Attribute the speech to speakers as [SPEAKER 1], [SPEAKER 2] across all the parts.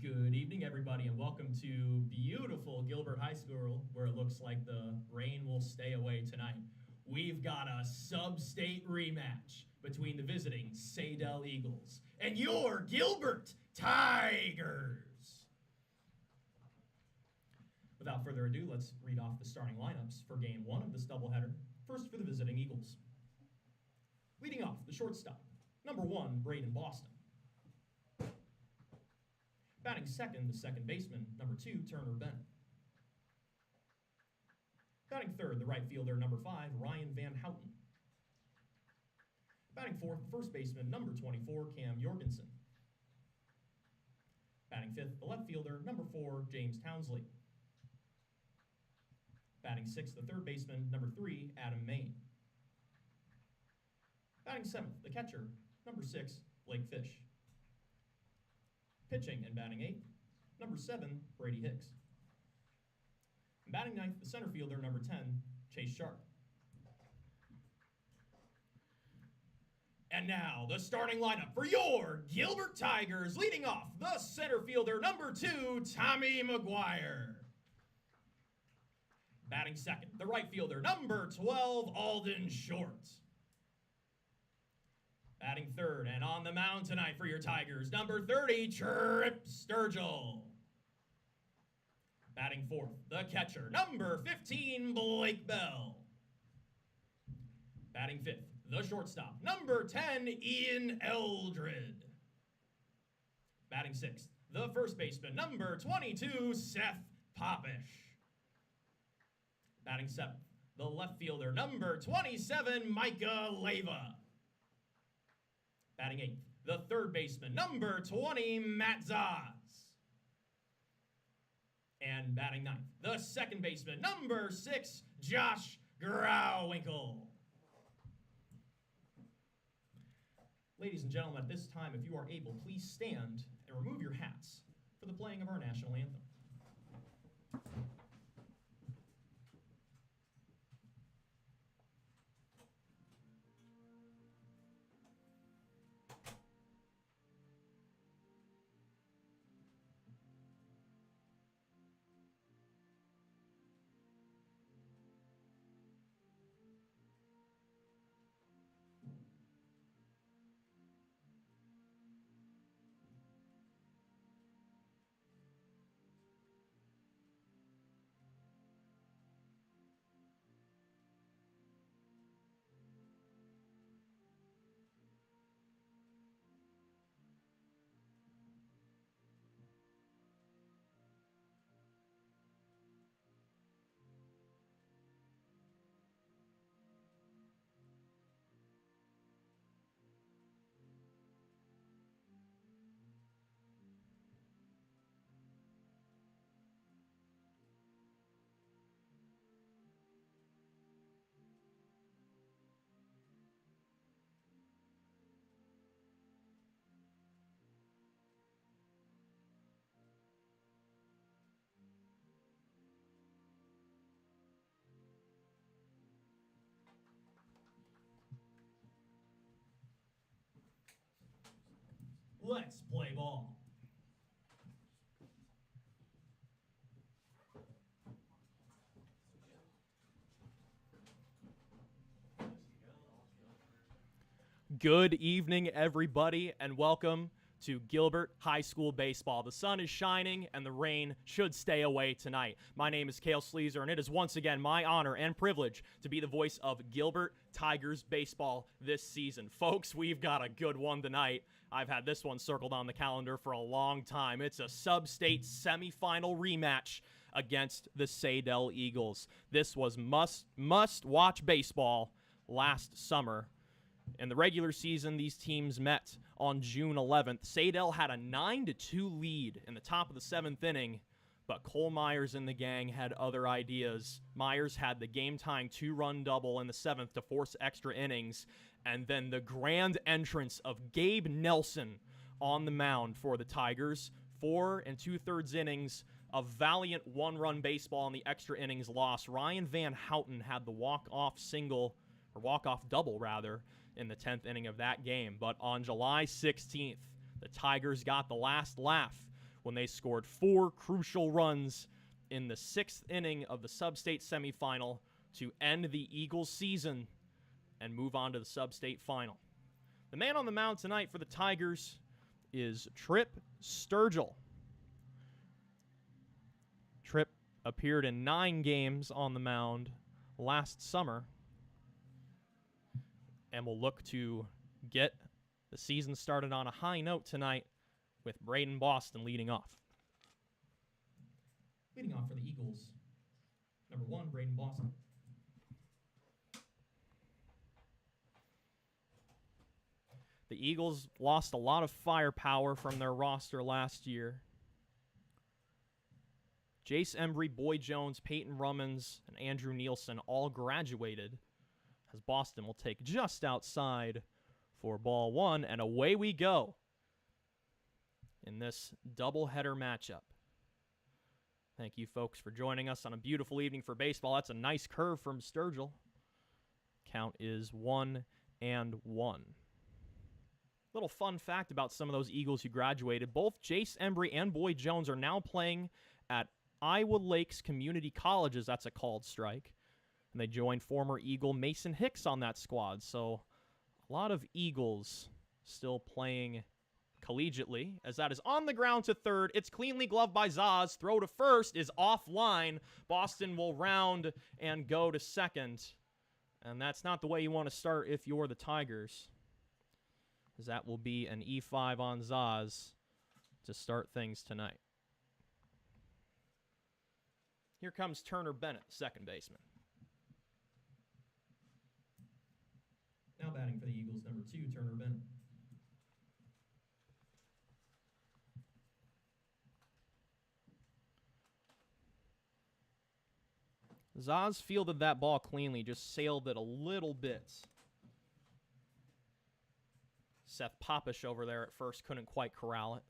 [SPEAKER 1] Good evening, everybody, and welcome to beautiful Gilbert High School, where it looks like the rain will stay away tonight. We've got a sub-state rematch between the visiting Saydel Eagles and your Gilbert Tigers. Without further ado, let's read off the starting lineups for Game 1 of this doubleheader. First for the visiting Eagles. Leading off, the shortstop, number 1, Braden Boston. Batting second, the second baseman, number 2, Turner Bennett. Batting third, the right fielder, number 5, Ryan Van Houten. Batting fourth, the first baseman, number 24, Cam Jorgensen. Batting fifth, the left fielder, number 4, James Townsley. Batting sixth, the third baseman, number 3, Adam Main. Batting seventh, the catcher, number 6, Blake Fish. Pitching and batting eighth, number 7, Brady Hicks. And batting ninth, the center fielder, number 10, Chase Sharp. And now, the starting lineup for your Gilbert Tigers, leading off the center fielder, number 2, Tommy McGuire. Batting second, the right fielder, number 12, Alden Short. Batting third and on the mound tonight for your Tigers, number 30, Trip Sturgill. Batting fourth, the catcher, number 15, Blake Bell. Batting fifth, the shortstop, number 10, Ian Eldred. Batting sixth, the first baseman, number 22, Seth Popish. Batting seventh, the left fielder, number 27, Micah Leyva. Batting eighth, the third baseman, number 20, Matt Zaz. And batting ninth, the second baseman, number 6, Josh Grauwinkle. Ladies and gentlemen, at this time, if you are able, please stand and remove your hats for the playing of our national anthem. Let's play ball. Good evening, everybody, and welcome to Gilbert High School Baseball. The sun is shining, and the rain should stay away tonight. My name is Cael Sleezer, and it is once again my honor and privilege to be the voice of Gilbert Tigers Baseball this season. Folks, we've got a good one tonight. I've had this one circled on the calendar for a long time. It's a sub-state semifinal rematch against the Saydel Eagles. This was must-watch baseball last summer. In the regular season, these teams met on June 11th. Saydel had a 9-2 lead in the top of the 7th inning, but Cole Myers and the gang had other ideas. Myers had the game-tying 2-run double in the 7th to force extra innings, and then the grand entrance of Gabe Nelson on the mound for the Tigers. 4 2/3 innings of valiant one-run baseball in the extra innings loss. Ryan Van Houten had the walk-off double, in the 10th inning of that game. But on July 16th, the Tigers got the last laugh when they scored 4 crucial runs in the 6th inning of the substate semifinal to end the Eagles season and move on to the substate final. The man on the mound tonight for the Tigers is Trip Sturgill. Trip appeared in 9 games on the mound last summer and will look to get the season started on a high note tonight with Braden Boston leading off.
[SPEAKER 2] Leading off for the Eagles, number 1, Braden Boston.
[SPEAKER 1] The Eagles lost a lot of firepower from their roster last year. Jace Embry, Boy Jones, Peyton Rummins, and Andrew Nielsen all graduated, as Boston will take just outside for ball 1, and away we go in this doubleheader matchup. Thank you, folks, for joining us on a beautiful evening for baseball. That's a nice curve from Sturgill. Count is 1-1. Little fun fact about some of those Eagles who graduated. Both Jace Embry and Boy Jones are now playing at Iowa Lakes Community Colleges. That's a called strike. And they joined former Eagle Mason Hicks on that squad. So a lot of Eagles still playing collegiately, as that is on the ground to third. It's cleanly gloved by Zaz. Throw to first is offline. Boston will round and go to second. And that's not the way you want to start if you're the Tigers, as that will be an E5 on Zaz to start things tonight. Here comes Turner Bennett, second baseman.
[SPEAKER 2] Now batting for the Eagles, number 2, Turner Bennett.
[SPEAKER 1] Zaz fielded that ball cleanly, just sailed it a little bit. Seth Popish over there at first couldn't quite corral it.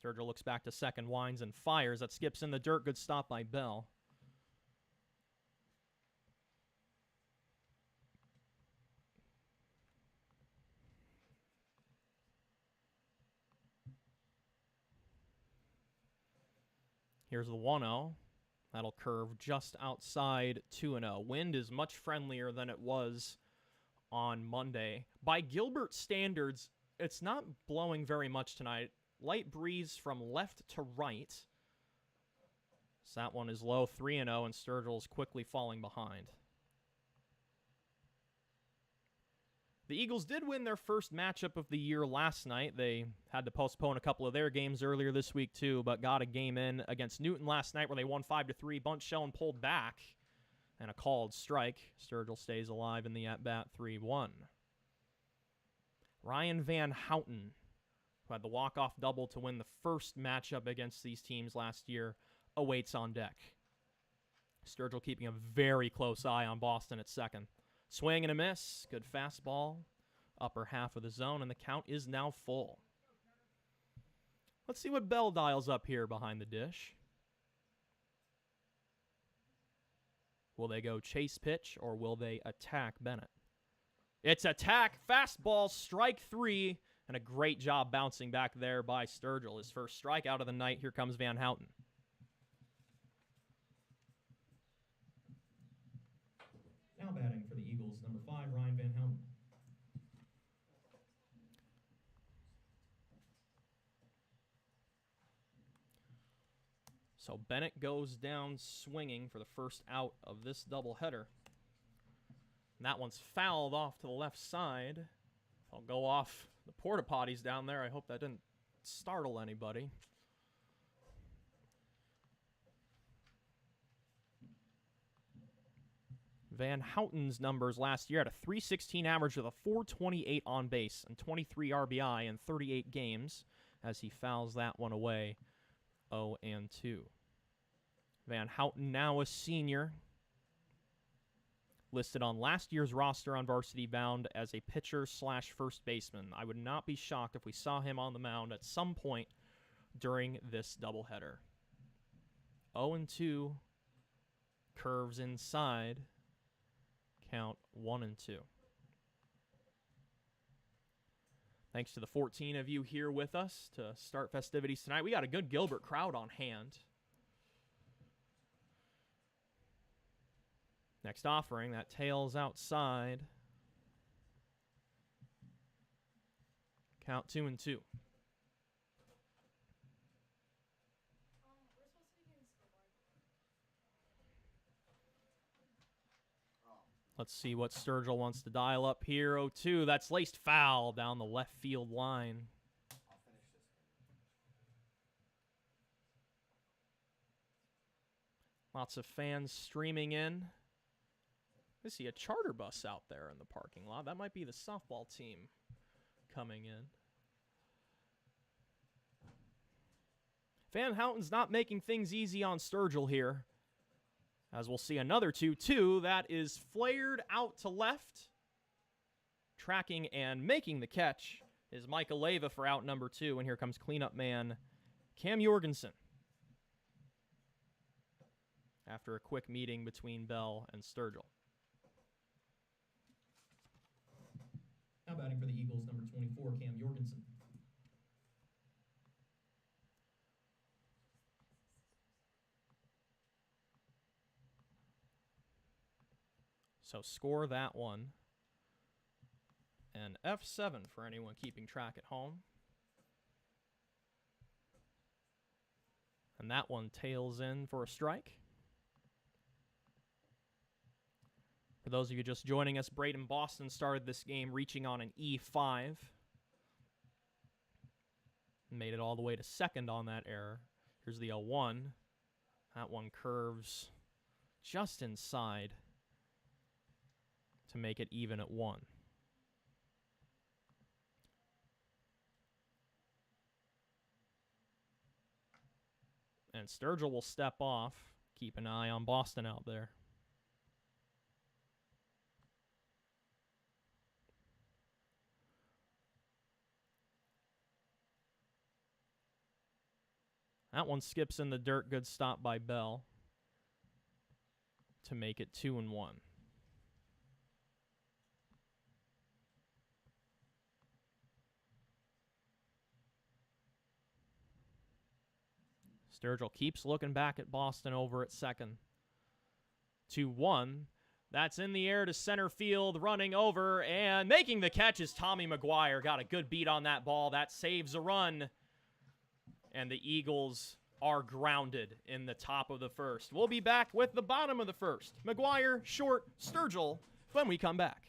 [SPEAKER 1] Sturgill looks back to second, winds and fires. That skips in the dirt. Good stop by Bell. Here's the 1-0. That'll curve just outside 2-0. Wind is much friendlier than it was on Monday. By Gilbert standards, it's not blowing very much tonight. Light breeze from left to right. So that one is low, 3-0, and Sturgill's quickly falling behind. The Eagles did win their first matchup of the year last night. They had to postpone a couple of their games earlier this week too, but got a game in against Newton last night where they won 5-3. Bunch Shellen pulled back, and a called strike. Sturgill stays alive in the at-bat, 3-1. Ryan Van Houten, who had the walk-off double to win the first matchup against these teams last year, awaits on deck. Sturgill keeping a very close eye on Boston at second. Swing and a miss. Good fastball. Upper half of the zone, and the count is now full. Let's see what Bell dials up here behind the dish. Will they go chase pitch, or will they attack Bennett? It's attack. Fastball, strike 3. And a great job bouncing back there by Sturgill. His first strikeout of the night. Here comes Van Houten.
[SPEAKER 2] Now batting for the Eagles, number 5, Ryan Van Houten.
[SPEAKER 1] So Bennett goes down swinging for the first out of this doubleheader. And that one's fouled off to the left side. I'll go off the porta potties down there. I hope that didn't startle anybody. Van Houten's numbers last year had a .316 average with a .428 on base and 23 RBI in 38 games as he fouls that one away 0-2. Van Houten, now a senior, listed on last year's roster on Varsity Bound as a pitcher/first baseman. I would not be shocked if we saw him on the mound at some point during this doubleheader. 0-2, curves inside, count 1-2. Thanks to the 14 of you here with us to start festivities tonight. We got a good Gilbert crowd on hand. Next offering, that tails outside. Count 2-2. Let's see what Sturgill wants to dial up here. 0-2. That's laced foul down the left field line. Lots of fans streaming in. I see a charter bus out there in the parking lot. That might be the softball team coming in. Van Houten's not making things easy on Sturgill here. As we'll see another 2-2 that is flared out to left. Tracking and making the catch is Micah Leva for out number 2. And here comes cleanup man Cam Jorgensen. After a quick meeting between Bell and Sturgill.
[SPEAKER 2] Now batting for the Eagles, number 24, Cam Jorgensen.
[SPEAKER 1] So score that one. And F7 for anyone keeping track at home. And that one tails in for a strike. For those of you just joining us, Braden Boston started this game reaching on an E5. Made it all the way to second on that error. Here's the 0-1. That one curves just inside to make it even at 1. And Sturgill will step off. Keep an eye on Boston out there. That one skips in the dirt. Good stop by Bell to make it 2-1. Sturgill keeps looking back at Boston over at second. 2-1. That's in the air to center field, running over, and making the catch is Tommy McGuire. Got a good beat on that ball. That saves a run. And the Eagles are grounded in the top of the first. We'll be back with the bottom of the first. McGuire, Short, Sturgill when we come back.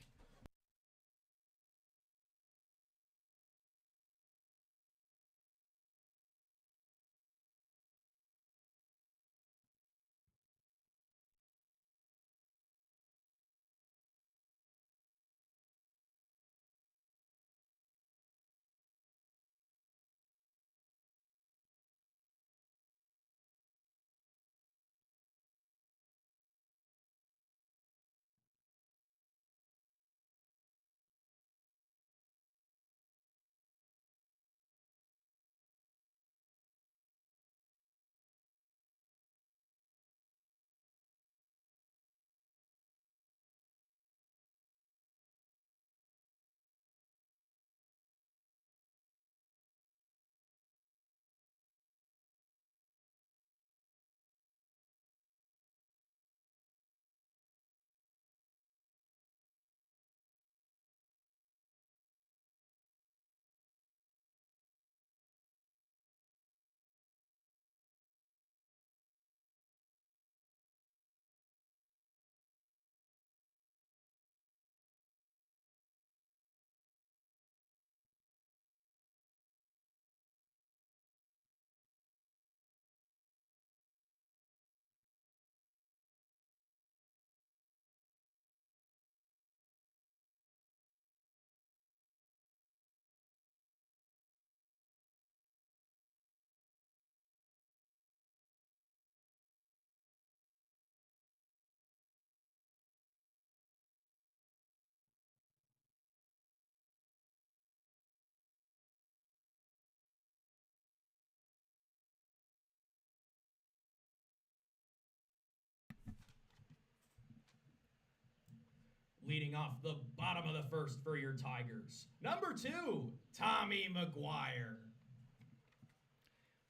[SPEAKER 2] leading off the bottom of the first for your Tigers. Number 2, Tommy McGuire.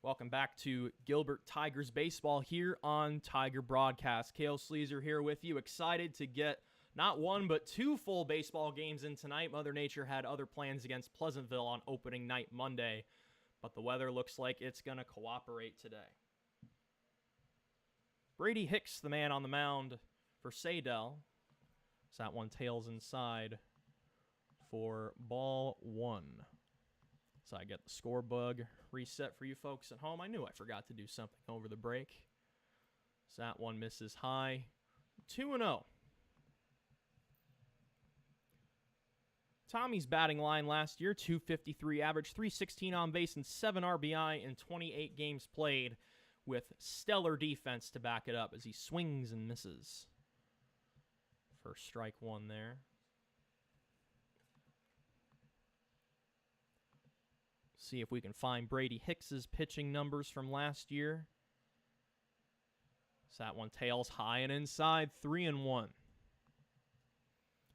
[SPEAKER 1] Welcome back to Gilbert Tigers baseball here on Tiger Broadcast. Cael Sleezer here with you, excited to get not one but 2 full baseball games in tonight. Mother Nature had other plans against Pleasantville on opening night Monday, but the weather looks like it's going to cooperate today. Brady Hicks, the man on the mound for Saydel. So that one tails inside for ball 1. So I get the score bug reset for you folks at home. I knew I forgot to do something over the break. So that one misses high. 2-0. Tommy's batting line last year, .253 average, .316 on base, and 7 RBI in 28 games played, with stellar defense to back it up as he swings and misses. First strike one there. See if we can find Brady Hicks's pitching numbers from last year. So that one tails high and inside, 3-1.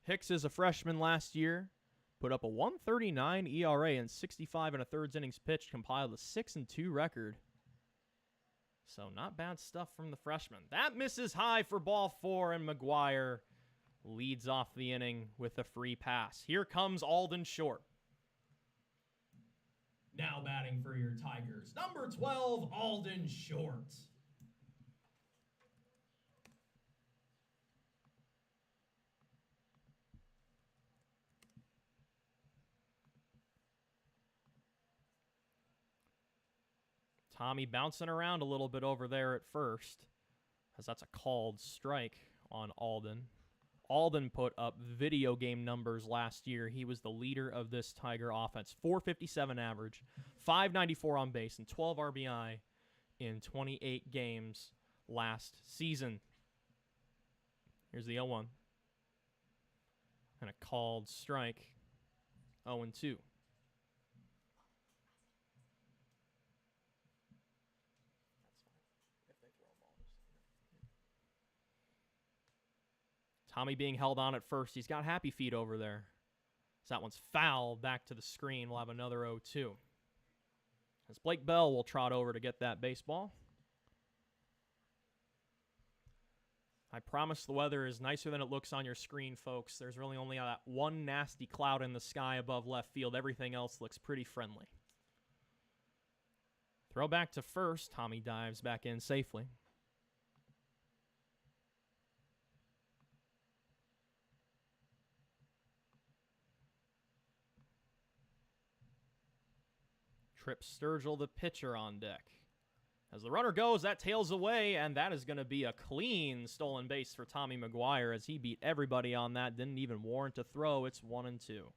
[SPEAKER 1] Hicks is a freshman last year. Put up a 1.39 ERA and 65 1/3 innings pitched, compiled a 6-2 record. So not bad stuff from the freshman. That misses high for ball 4, and McGuire leads off the inning with a free pass. Here comes Alden Short.
[SPEAKER 2] Now batting for your Tigers, number 12, Alden Short.
[SPEAKER 1] Tommy bouncing around a little bit over there at first, as that's a called strike on Alden. Alden put up video game numbers last year. He was the leader of this Tiger offense. .457 average, .594 on base, and 12 RBI in 28 games last season. Here's the 0-1. And a called strike, 0-2. Tommy being held on at first. He's got happy feet over there. So that one's foul back to the screen. We'll have another 0-2. As Blake Bell will trot over to get that baseball. I promise the weather is nicer than it looks on your screen, folks. There's really only that one nasty cloud in the sky above left field. Everything else looks pretty friendly. Throw back to first. Tommy dives back in safely. Trip Sturgill, the pitcher, on deck. As the runner goes, that tails away, and that is going to be a clean stolen base for Tommy McGuire as he beat everybody on that. Didn't even warrant a throw. It's 1-2.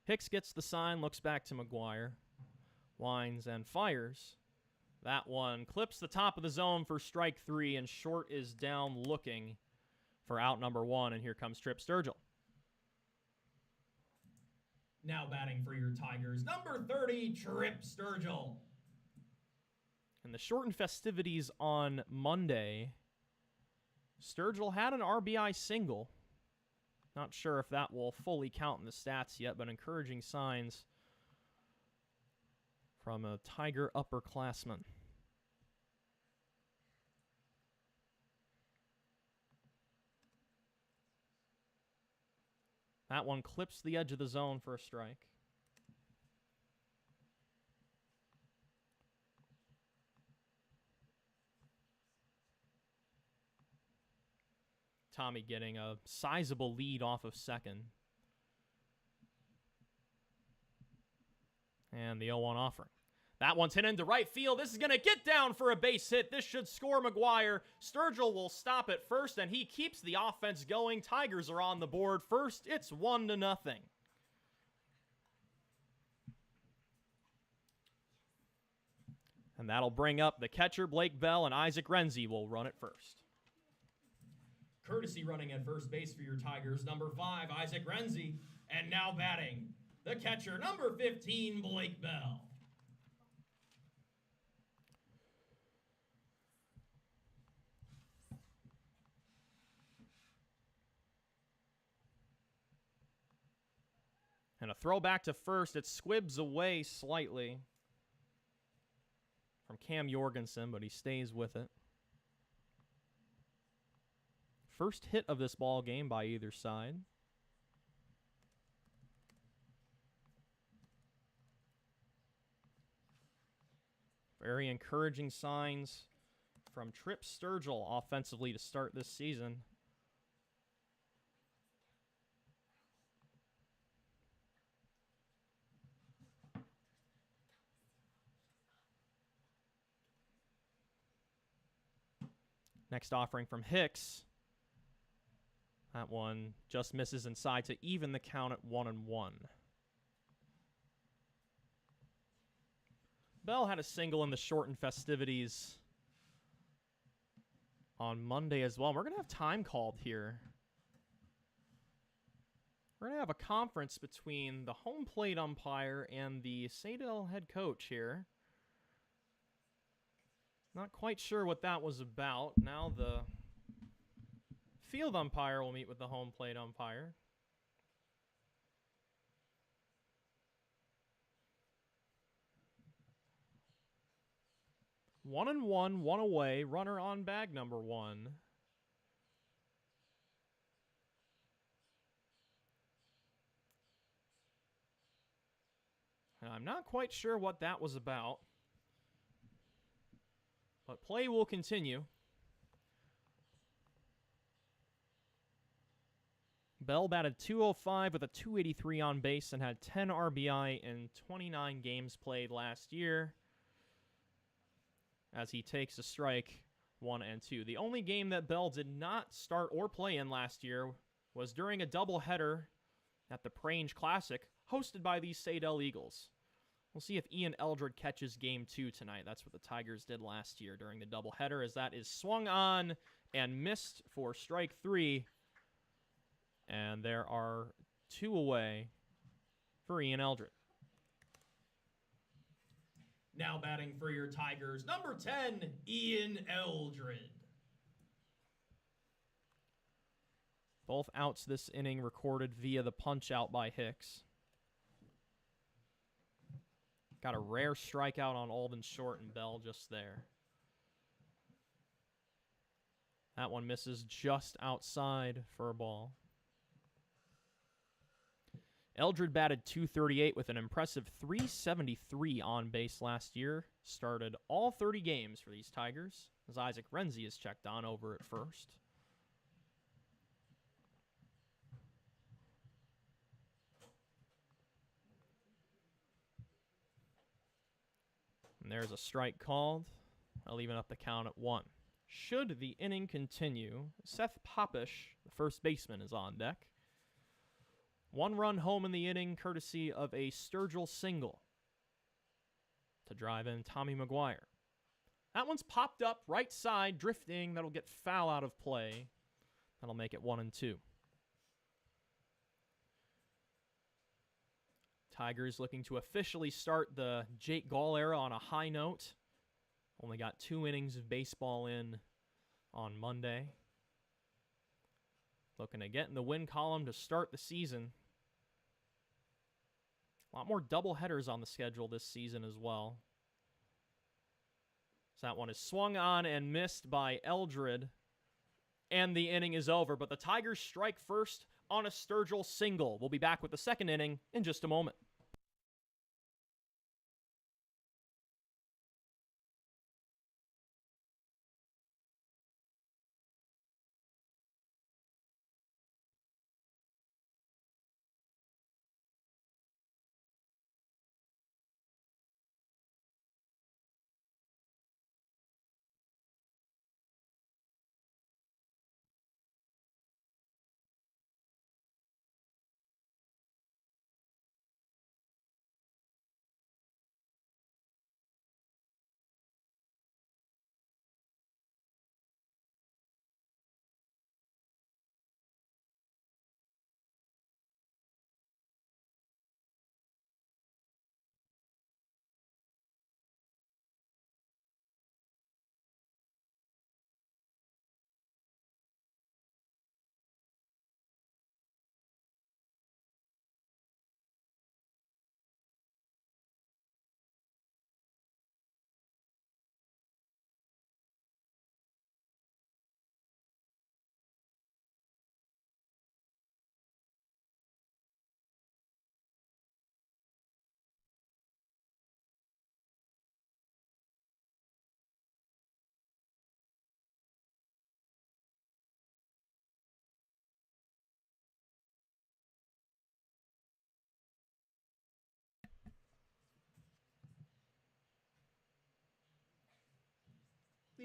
[SPEAKER 1] Hicks gets the sign, looks back to McGuire, winds and fires. That one clips the top of the zone for strike 3, and Short is down looking for out number 1, and here comes Trip Sturgill.
[SPEAKER 2] Now batting for your Tigers, number 30, Trip Sturgill.
[SPEAKER 1] In the shortened festivities on Monday, Sturgill had an RBI single. Not sure if that will fully count in the stats yet, but encouraging signs from a Tiger upperclassman. That one clips the edge of the zone for a strike. Tommy getting a sizable lead off of second. And the 0-1 offering. That one's hit into right field. This is going to get down for a base hit. This should score McGuire. Sturgill will stop at first, and he keeps the offense going. Tigers are on the board first. It's 1-0. And that'll bring up the catcher, Blake Bell, and Isaac Renzi will run it first.
[SPEAKER 2] Courtesy running at first base for your Tigers, number 5, Isaac Renzi. And now batting, the catcher, number 15, Blake Bell.
[SPEAKER 1] And a throw back to first. It squibs away slightly from Cam Jorgensen, but he stays with it. First hit of this ball game by either side. Very encouraging signs from Trip Sturgill offensively to start this season. Next offering from Hicks. That one just misses inside to even the count at 1-1. Bell had a single in the shortened festivities on Monday as well. We're going to have time called here. We're going to have a conference between the home plate umpire and the Saydel head coach here. Not quite sure what that was about. Now the field umpire will meet with the home plate umpire. One and one away, runner on bag number 1. And I'm not quite sure what that was about, but play will continue. Bell batted .205 with a .283 on base and had 10 RBI in 29 games played last year as he takes a strike 1 and 2. The only game that Bell did not start or play in last year was during a doubleheader at the Pregame Classic hosted by the Saydel Eagles. We'll see if Ian Eldred catches game 2 tonight. That's what the Tigers did last year during the doubleheader, as that is swung on and missed for strike 3. And there are 2 away for Ian Eldred.
[SPEAKER 2] Now batting for your Tigers, number 10, Ian Eldred.
[SPEAKER 1] Both outs this inning recorded via the punch-out by Hicks. Got a rare strikeout on Alden Short and Bell just there. That one misses just outside for a ball. Eldred batted .238 with an impressive .373 on base last year. Started all 30 games for these Tigers, as Isaac Renzi is checked on over at first. And there's a strike called. I'll even up the count at 1. Should the inning continue, Seth Popish, the first baseman, is on deck. 1 run home in the inning, courtesy of a Sturgill single to drive in Tommy McGuire. That one's popped up right side, drifting. That'll get foul out of play. That'll make it 1 and 2. Tigers looking to officially start the Jake Gall era on a high note. Only got 2 innings of baseball in on Monday. Looking to get in the win column to start the season. A lot more doubleheaders on the schedule this season as well. So that one is swung on and missed by Eldred. And the inning is over. But the Tigers strike first on a Sturgill single. We'll be back with the second inning in just a moment.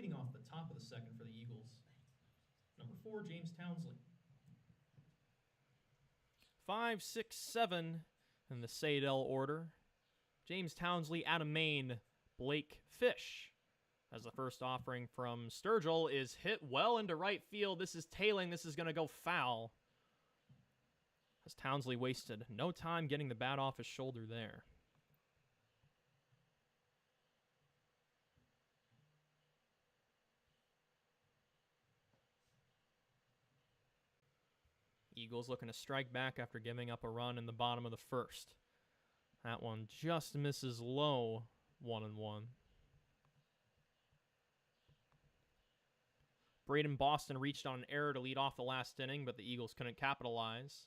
[SPEAKER 2] Leading off the top of the second for the Eagles, number 4, James Townsley.
[SPEAKER 1] 5, 6, 7 in the Saydel order. James Townsley, Adam Main, Blake Fish. As the first offering from Sturgill is hit well into right field. This is tailing. This is going to go foul. As Townsley wasted no time getting the bat off his shoulder there. Eagles looking to strike back after giving up a run in the bottom of the first. That one just misses low, 1-1. Braden Boston reached on an error to lead off the last inning, but the Eagles couldn't capitalize.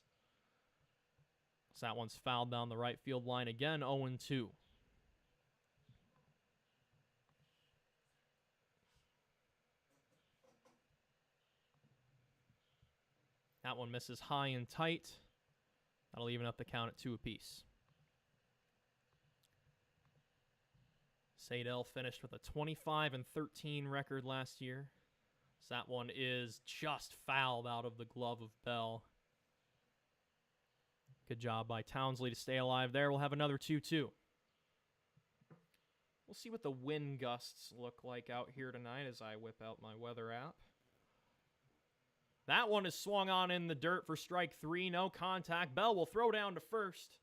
[SPEAKER 1] So that one's fouled down the right field line again, 0-2. That one misses high and tight. That'll even up the count at 2 apiece. Saydel finished with a 25-13 record last year. So that one is just fouled out of the glove of Bell. Good job by Townsley to stay alive there. We'll have another 2-2. We'll see what the wind gusts look like out here tonight as I whip out my weather app. That one is swung on in the dirt for strike 3. No contact. Bell will throw down to first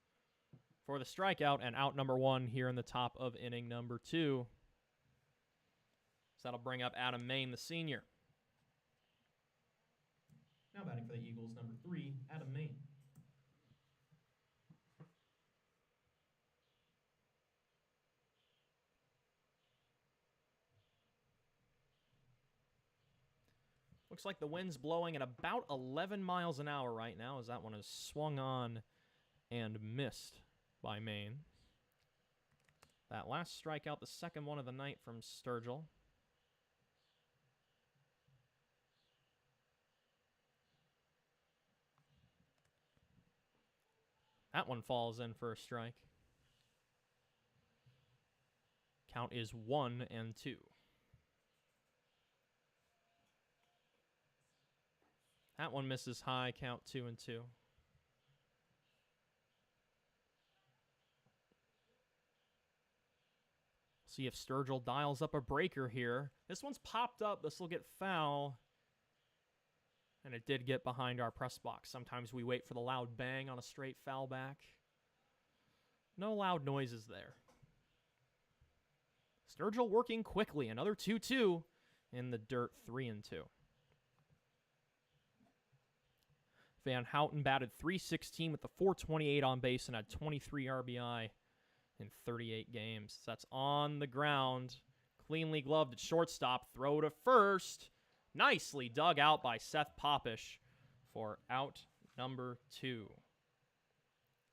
[SPEAKER 1] for the strikeout and out number 1 here in the top of inning number 2. So that'll bring up Adam Main, the senior.
[SPEAKER 2] Now batting for the Eagles, number 3, Adam Main.
[SPEAKER 1] Looks like the wind's blowing at about 11 miles an hour right now as that one is swung on and missed by Maine. That last strikeout, the second one of the night from Sturgill. That one falls in for a strike. Count is 1-2. That one misses high, count 2-2. See if Sturgill dials up a breaker here. This one's popped up. This will get foul. And it did get behind our press box. Sometimes we wait for the loud bang on a straight foul back. No loud noises there. Sturgill working quickly. Another 2-2 in the dirt, 3-2. Van Houten batted .316 with a .428 on base and had 23 RBI in 38 games. That's on the ground. Cleanly gloved at shortstop. Throw to first. Nicely dug out by Seth Popish for out number 2.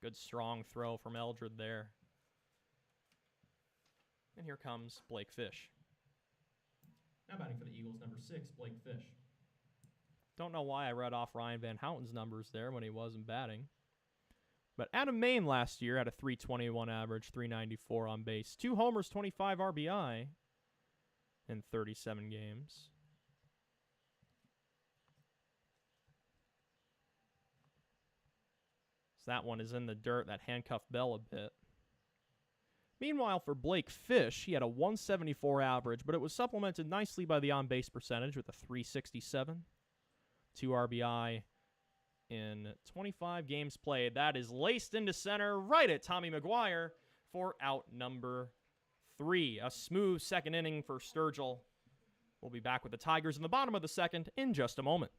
[SPEAKER 1] Good strong throw from Eldred there. And here comes Blake Fish.
[SPEAKER 2] Now batting for the Eagles, number 6, Blake Fish.
[SPEAKER 1] Don't know why I read off Ryan Van Houten's numbers there when he wasn't batting. But Adam Main last year had a .321 average, .394 on base. 2 homers, 25 RBI in 37 games. So that one is in the dirt. That handcuffed Bell a bit. Meanwhile, for Blake Fish, he had a .174 average, but it was supplemented nicely by the on-base percentage with a .367. 2 RBI in 25 games played. That is laced into center right at Tommy McGuire for out number 3. A smooth second inning for Sturgill. We'll be back with the Tigers in the bottom of the second in just a moment.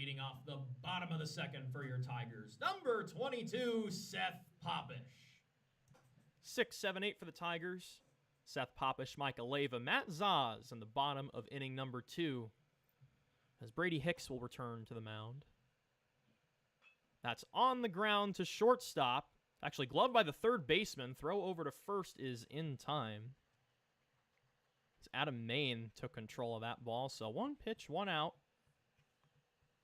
[SPEAKER 2] Leading off the bottom of the second for your Tigers, number 22, Seth Popish.
[SPEAKER 1] 6, 7, 8 for the Tigers. Seth Popish, Micah Leva, Matt Zaz in the bottom of inning number 2. As Brady Hicks will return to the mound. That's on the ground to shortstop. Actually, gloved by the third baseman. Throw over to first is in time. As Adam Main took control of that ball. So 1 pitch, 1 out.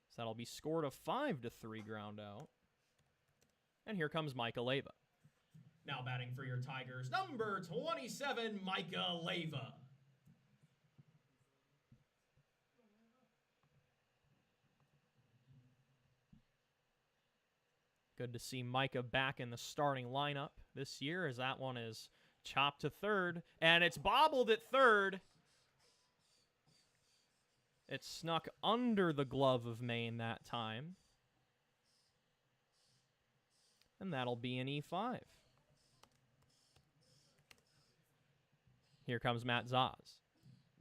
[SPEAKER 1] So that'll be scored a 5-3 ground out. And here comes Micah Leva.
[SPEAKER 2] Now batting for your Tigers, number 27, Micah Leva.
[SPEAKER 1] Good to see Micah back in the starting lineup this year, as that one is chopped to third. And it's bobbled at third. It snuck under the glove of Maine that time. And that'll be an E5. Here comes Matt Zaz.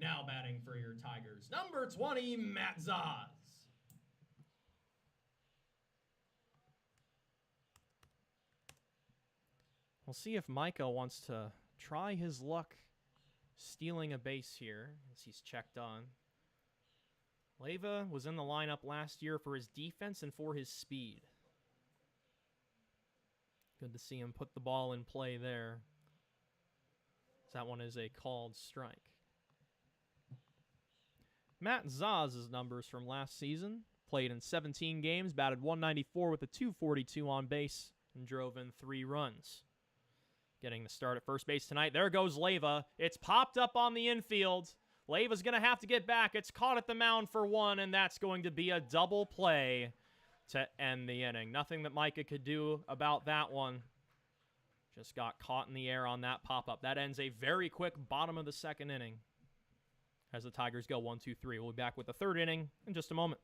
[SPEAKER 2] Now batting for your Tigers, number 20, Matt Zaz.
[SPEAKER 1] We'll see if Micah wants to try his luck stealing a base here as he's checked on. Leva was in the lineup last year for his defense and for his speed. Good to see him put the ball in play there. That one is a called strike. Matt Zaz's numbers from last season. Played in 17 games, batted .194 with a .242 on base, and drove in 3 runs. Getting the start at first base tonight. There goes Leva. It's popped up on the infield. Leva's going to have to get back. It's caught at the mound for 1, and that's going to be a double play to end the inning. Nothing that Micah could do about that one. Just got caught in the air on that pop-up. That ends a very quick bottom of the second inning as the Tigers go 1-2-3. We'll be back with the third inning in just a moment.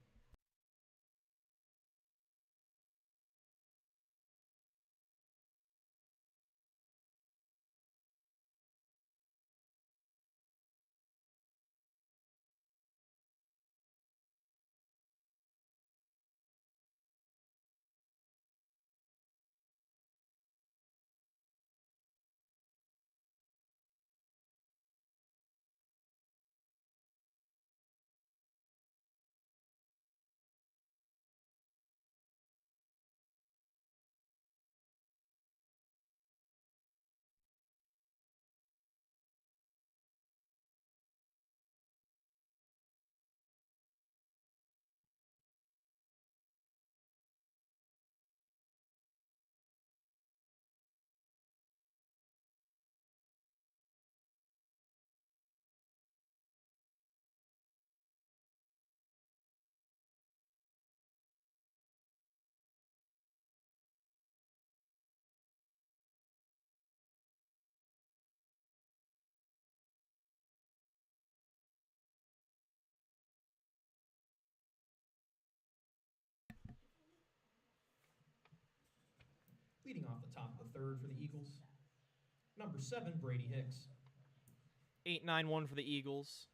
[SPEAKER 2] Leading off the top of the third for the Eagles, number 7, Brady Hicks.
[SPEAKER 1] 8-9-1 for the Eagles.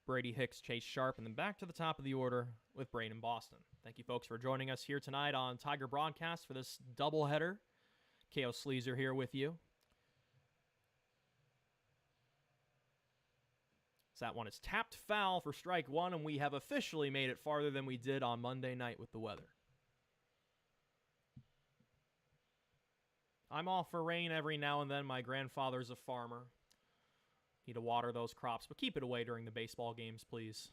[SPEAKER 1] Brady Hicks, Chase Sharp, and then back to the top of the order with Braden Boston. Thank you, folks, for joining us here tonight on Tiger Broadcast for this doubleheader. Cael Sleezer here with you. So that one is tapped foul for strike 1, and we have officially made it farther than we did on Monday night with the weather. I'm all for rain every now and then. My grandfather's a farmer. Need to water those crops, but keep it away during the baseball games, please.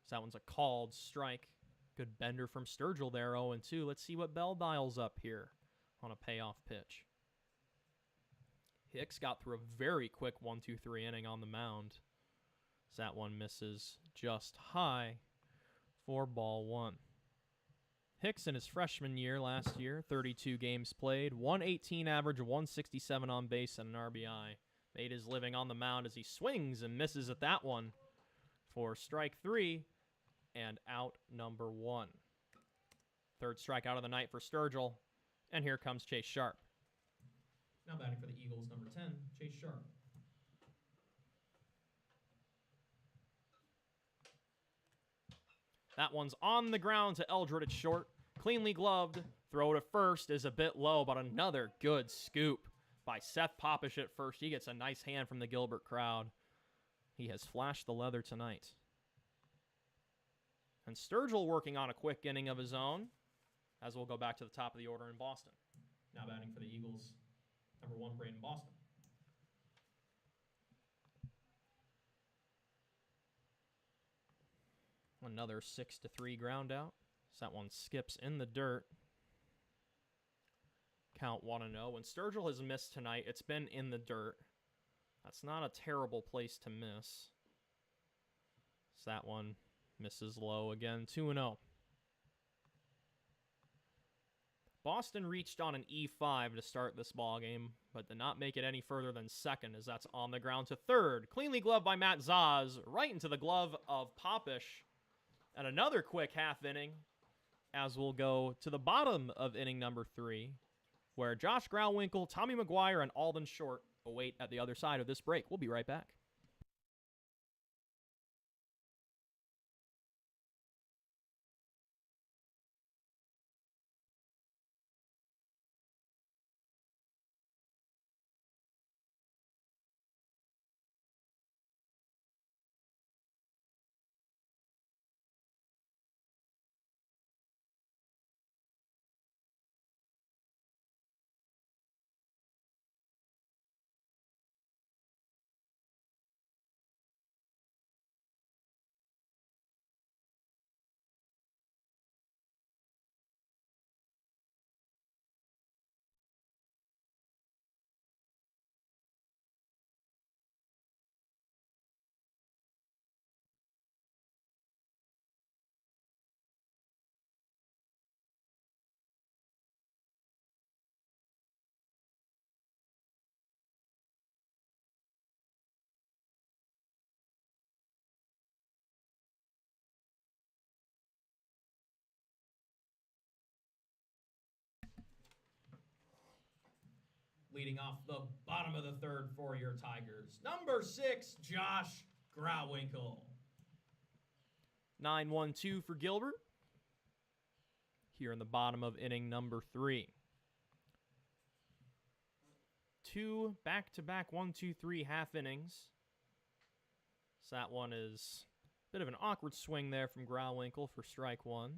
[SPEAKER 1] So that one's a called strike. Good bender from Sturgill there, 0-2. Let's see what Bell dials up here on a payoff pitch. Hicks got through a very quick 1-2-3 inning on the mound. So that one misses just high for ball 1. Hicks in his freshman year last year, 32 games played, 118 average, 167 on base, and an RBI. Made his living on the mound as he swings and misses at that one for strike 3 and out number 1. Third strikeout of the night for Sturgill, and here comes Chase Sharp.
[SPEAKER 2] Now batting for the Eagles, number 10, Chase Sharp.
[SPEAKER 1] That one's on the ground to Eldred at short. Cleanly gloved. Throw to first is a bit low, but another good scoop by Seth Popish at first. He gets a nice hand from the Gilbert crowd. He has flashed the leather tonight. And Sturgill working on a quick inning of his own, as we'll go back to the top of the order in Boston.
[SPEAKER 2] Now batting for the Eagles, number 1, Braden Boston.
[SPEAKER 1] Another 6-3 ground out. So that one skips in the dirt. Count 1-0. When Sturgill has missed tonight, it's been in the dirt. That's not a terrible place to miss. So that one misses low again. 2-0. Boston reached on an E5 to start this ballgame, but did not make it any further than second, as that's on the ground to third. Cleanly gloved by Matt Zaz, right into the glove of Popish. And another quick half inning, as we'll go to the bottom of inning number 3, where Josh Grauwinkle, Tommy McGuire, and Alden Short await at the other side of this break. We'll be right back.
[SPEAKER 2] Leading off the bottom of the third for your Tigers, number 6, Josh Grauwinkle.
[SPEAKER 1] 9-1-2 for Gilbert. Here in the bottom of inning number 3. 2 back-to-back 1-2-3 half innings. So that one is a bit of an awkward swing there from Grauwinkle for strike 1.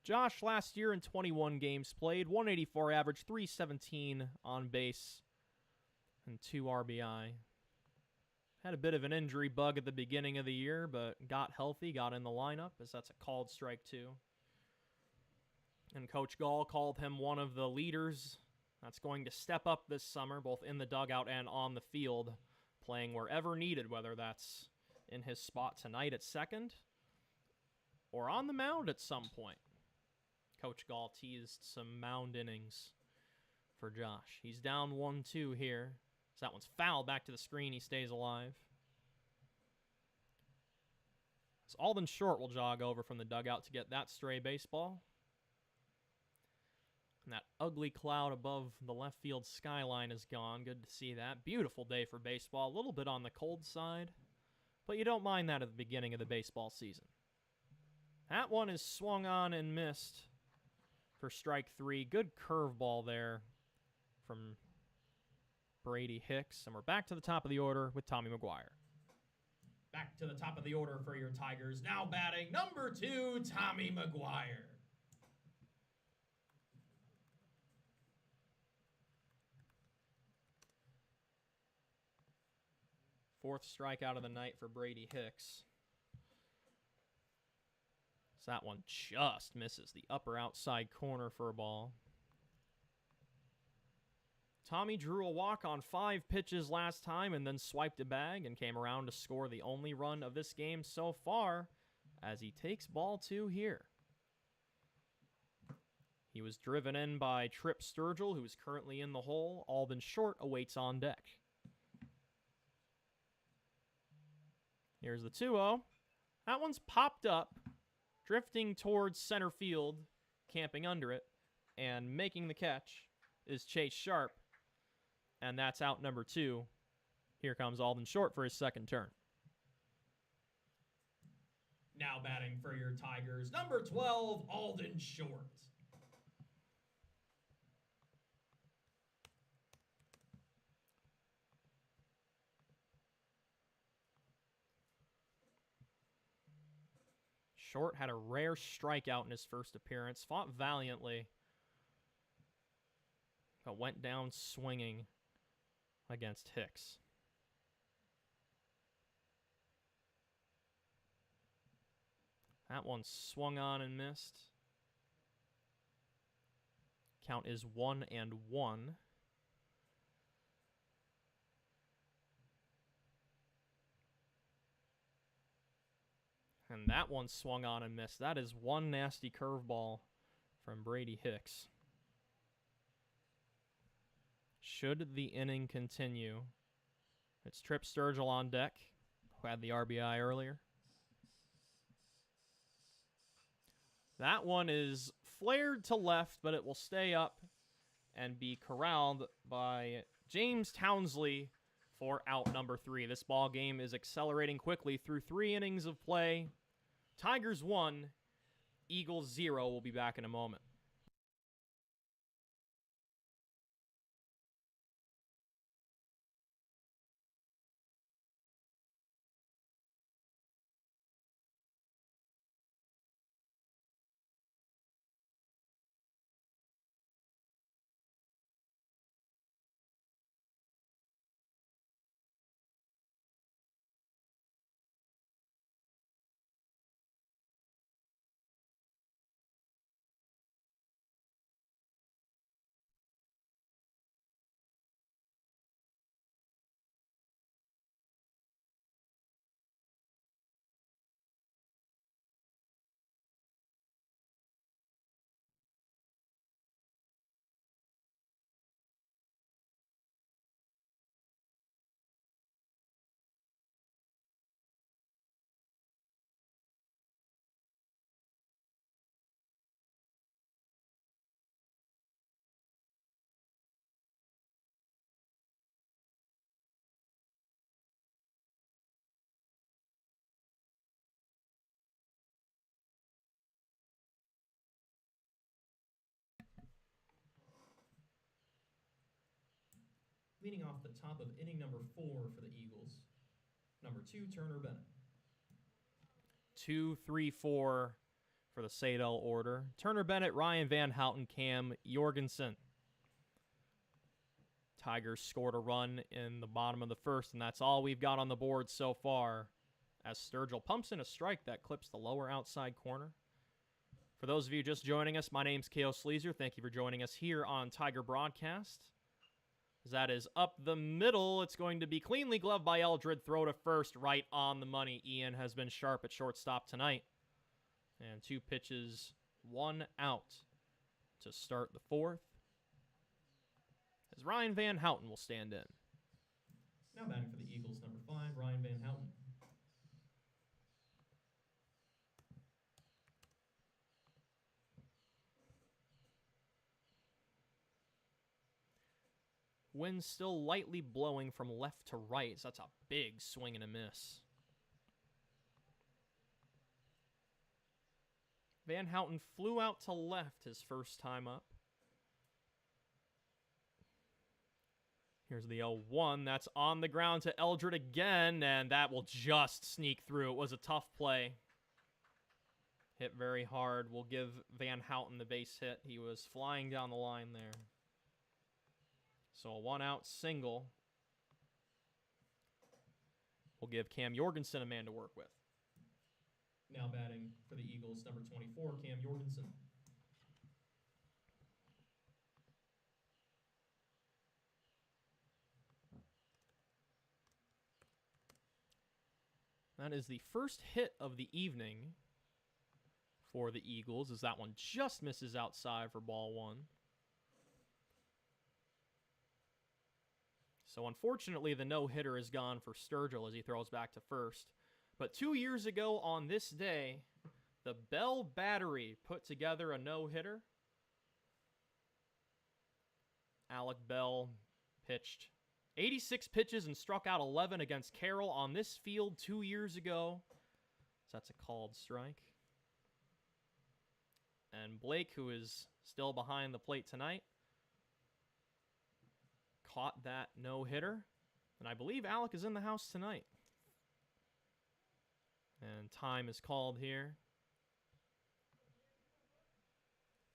[SPEAKER 1] Josh last year in 21 games played, 184 average, 317 on base, and 2 RBI. Had a bit of an injury bug at the beginning of the year, but got healthy, got in the lineup, as that's a called strike 2. And Coach Gall called him one of the leaders that's going to step up this summer, both in the dugout and on the field, playing wherever needed, whether that's in his spot tonight at second or on the mound at some point. Coach Gall teased some mound innings for Josh. He's down 1-2 here. So that one's fouled back to the screen. He stays alive. So Alden Short will jog over from the dugout to get that stray baseball. And that ugly cloud above the left field skyline is gone. Good to see that. Beautiful day for baseball. A little bit on the cold side, but you don't mind that at the beginning of the baseball season. That one is swung on and missed for strike 3. Good curveball there from Brady Hicks. And we're back to the top of the order with Tommy McGuire.
[SPEAKER 2] Back to the top of the order for your Tigers. Now batting number 2, Tommy McGuire.
[SPEAKER 1] Fourth strikeout of the night for Brady Hicks. So that one just misses the upper outside corner for a ball. Tommy drew a walk on 5 pitches last time and then swiped a bag and came around to score the only run of this game so far as he takes ball 2 here. He was driven in by Trip Sturgill, who is currently in the hole. Alden Short awaits on deck. Here's the 2-0. That one's popped up, drifting towards center field, camping under it, and making the catch is Chase Sharp. And that's out number 2. Here comes Alden Short for his second turn.
[SPEAKER 2] Now batting for your Tigers, number 12, Alden Short.
[SPEAKER 1] Short had a rare strikeout in his first appearance, fought valiantly, but went down swinging against Hicks. That one swung on and missed. Count is 1-1. And that one swung on and missed. That is one nasty curveball from Brady Hicks. Should the inning continue, it's Trip Sturgill on deck, who had the RBI earlier. That one is flared to left, but it will stay up and be corralled by James Townsley for out number 3. This ball game is accelerating quickly through 3 innings of play. Tigers 1, Eagles 0. We'll be back in a moment.
[SPEAKER 2] Leading off the top of inning number 4 for the Eagles, number 2, Turner Bennett.
[SPEAKER 1] 2, 3, 4 for the Saydel order. Turner Bennett, Ryan Van Houten, Cam Jorgensen. Tigers scored a run in the bottom of the first, and that's all we've got on the board so far, as Sturgill pumps in a strike that clips the lower outside corner. For those of you just joining us, my name's Cael Sleezer. Thank you for joining us here on Tiger Broadcast. That is up the middle. It's going to be cleanly gloved by Eldred. Throw to first, right on the money. Ian has been sharp at shortstop tonight. And 2 pitches, 1 out to start the 4th, as Ryan Van Houten will stand in.
[SPEAKER 2] Now batting for the Eagles, number 5, Ryan Van Houten.
[SPEAKER 1] Wind still lightly blowing from left to right, so that's a big swing and a miss. Van Houten flew out to left his first time up. Here's the 0-1. That's on the ground to Eldred again, and that will just sneak through. It was a tough play. Hit very hard. We'll give Van Houten the base hit. He was flying down the line there. So a 1-out single will give Cam Jorgensen a man to work with.
[SPEAKER 2] Now batting for the Eagles, number 24, Cam Jorgensen.
[SPEAKER 1] That is the first hit of the evening for the Eagles, as that one just misses outside for ball 1. So unfortunately, the no-hitter is gone for Sturgill as he throws back to first. But 2 years ago on this day, the Bell Battery put together a no-hitter. Alec Bell pitched 86 pitches and struck out 11 against Carroll on this field 2 years ago. So that's a called strike. And Blake, who is still behind the plate tonight, caught that no-hitter. And I believe Alec is in the house tonight. And time is called here.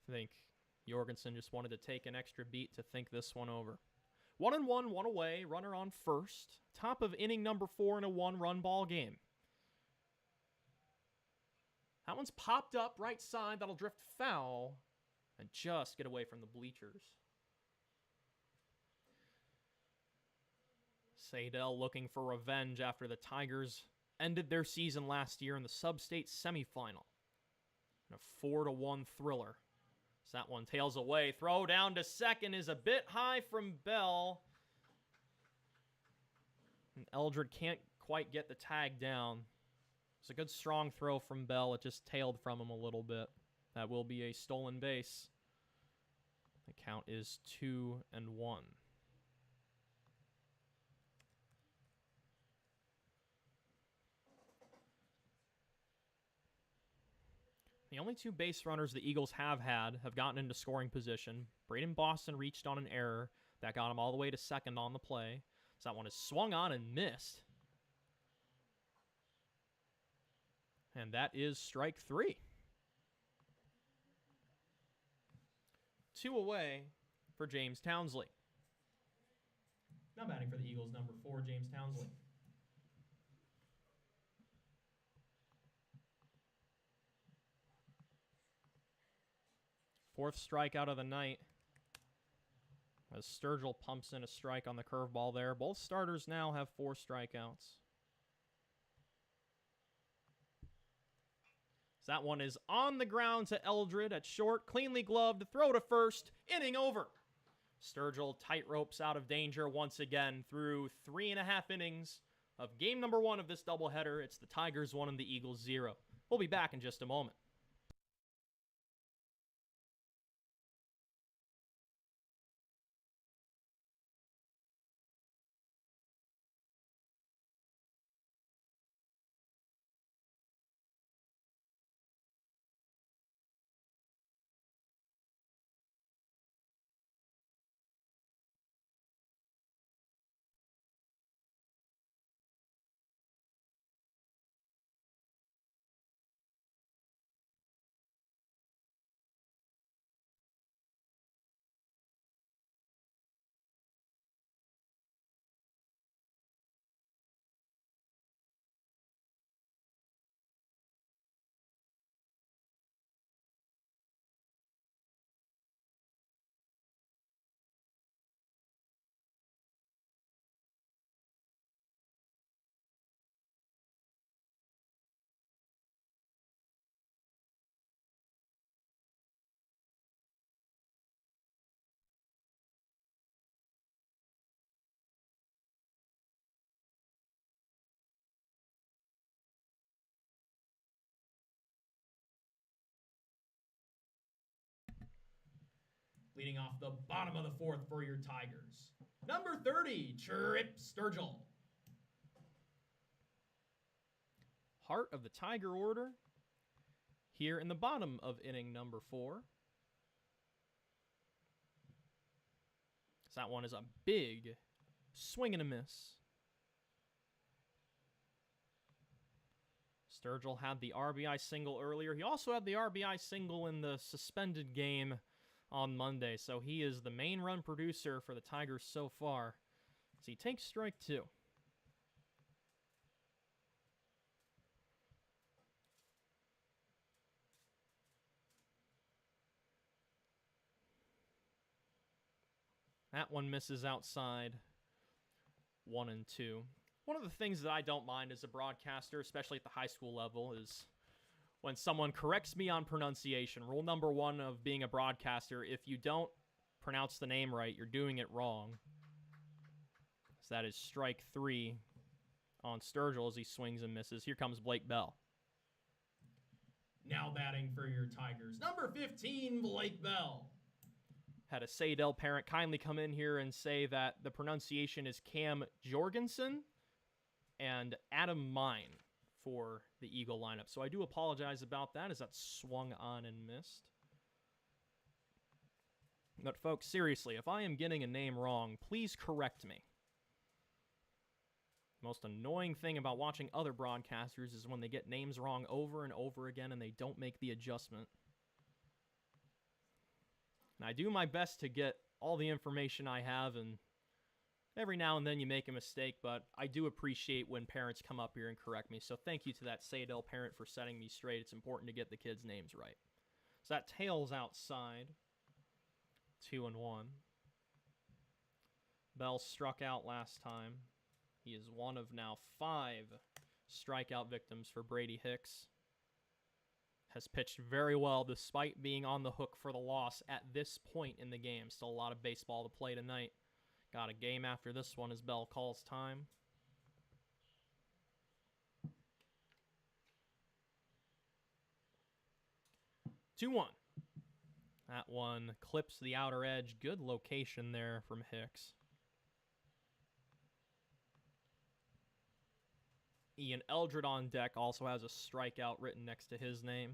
[SPEAKER 1] I think Jorgensen just wanted to take an extra beat to think this one over. 1-1, one away, runner on first. Top of inning number 4 in a 1-run ball game. That one's popped up right side. That'll drift foul and just get away from the bleachers. Saydel looking for revenge after the Tigers ended their season last year in the substate semifinal. In a 4-1 thriller. So that one tails away. Throw down to second is a bit high from Bell. And Eldred can't quite get the tag down. It's a good strong throw from Bell. It just tailed from him a little bit. That will be a stolen base. The count is 2-1. The only 2 base runners the Eagles have gotten into scoring position. Braden Boston reached on an error that got him all the way to second on the play. So that one is swung on and missed. And that is strike 3. 2 away for James Townsley.
[SPEAKER 2] Now batting for the Eagles, number 4, James Townsley.
[SPEAKER 1] Fourth strikeout of the night. As Sturgill pumps in a strike on the curveball there. Both starters now have 4 strikeouts. So that one is on the ground to Eldred at short. Cleanly gloved. Throw to first. Inning over. Sturgill tightropes out of danger once again through 3.5 innings of game number 1 of this doubleheader. It's the Tigers 1 and the Eagles 0. We'll be back in just a moment.
[SPEAKER 2] Leading off the bottom of the 4th for your Tigers, number 30, Trip Sturgill.
[SPEAKER 1] Heart of the Tiger order here in the bottom of inning number 4. So that one is a big swing and a miss. Sturgill had the RBI single earlier. He also had the RBI single in the suspended game on Monday, so he is the main run producer for the Tigers so far. So he takes strike 2. That one misses outside. 1-2. One of the things that I don't mind as a broadcaster, especially at the high school level, is when someone corrects me on pronunciation. Rule number 1 of being a broadcaster, if you don't pronounce the name right, you're doing it wrong. So that is strike 3 on Sturgill as he swings and misses. Here comes Blake Bell.
[SPEAKER 2] Now batting for your Tigers, number 15, Blake Bell.
[SPEAKER 1] Had a Saydel parent kindly come in here and say that the pronunciation is Cam Jorgensen and Adam Mine for the Eagle lineup. So I do apologize about that, as that swung on and missed. But folks, seriously, if I am getting a name wrong, please correct me. The most annoying thing about watching other broadcasters is when they get names wrong over and over again and they don't make the adjustment. And I do my best to get all the information I have, and every now and then you make a mistake, but I do appreciate when parents come up here and correct me. So thank you to that Saydel parent for setting me straight. It's important to get the kids' names right. So that tails outside. 2-1. Bell struck out last time. He is one of now 5 strikeout victims for Brady Hicks. Has pitched very well despite being on the hook for the loss at this point in the game. Still a lot of baseball to play tonight. Got a game after this one as Bell calls time. Two one. That one clips the outer edge. Good location there from Hicks. Ian Eldred on deck also has a strikeout written next to his name.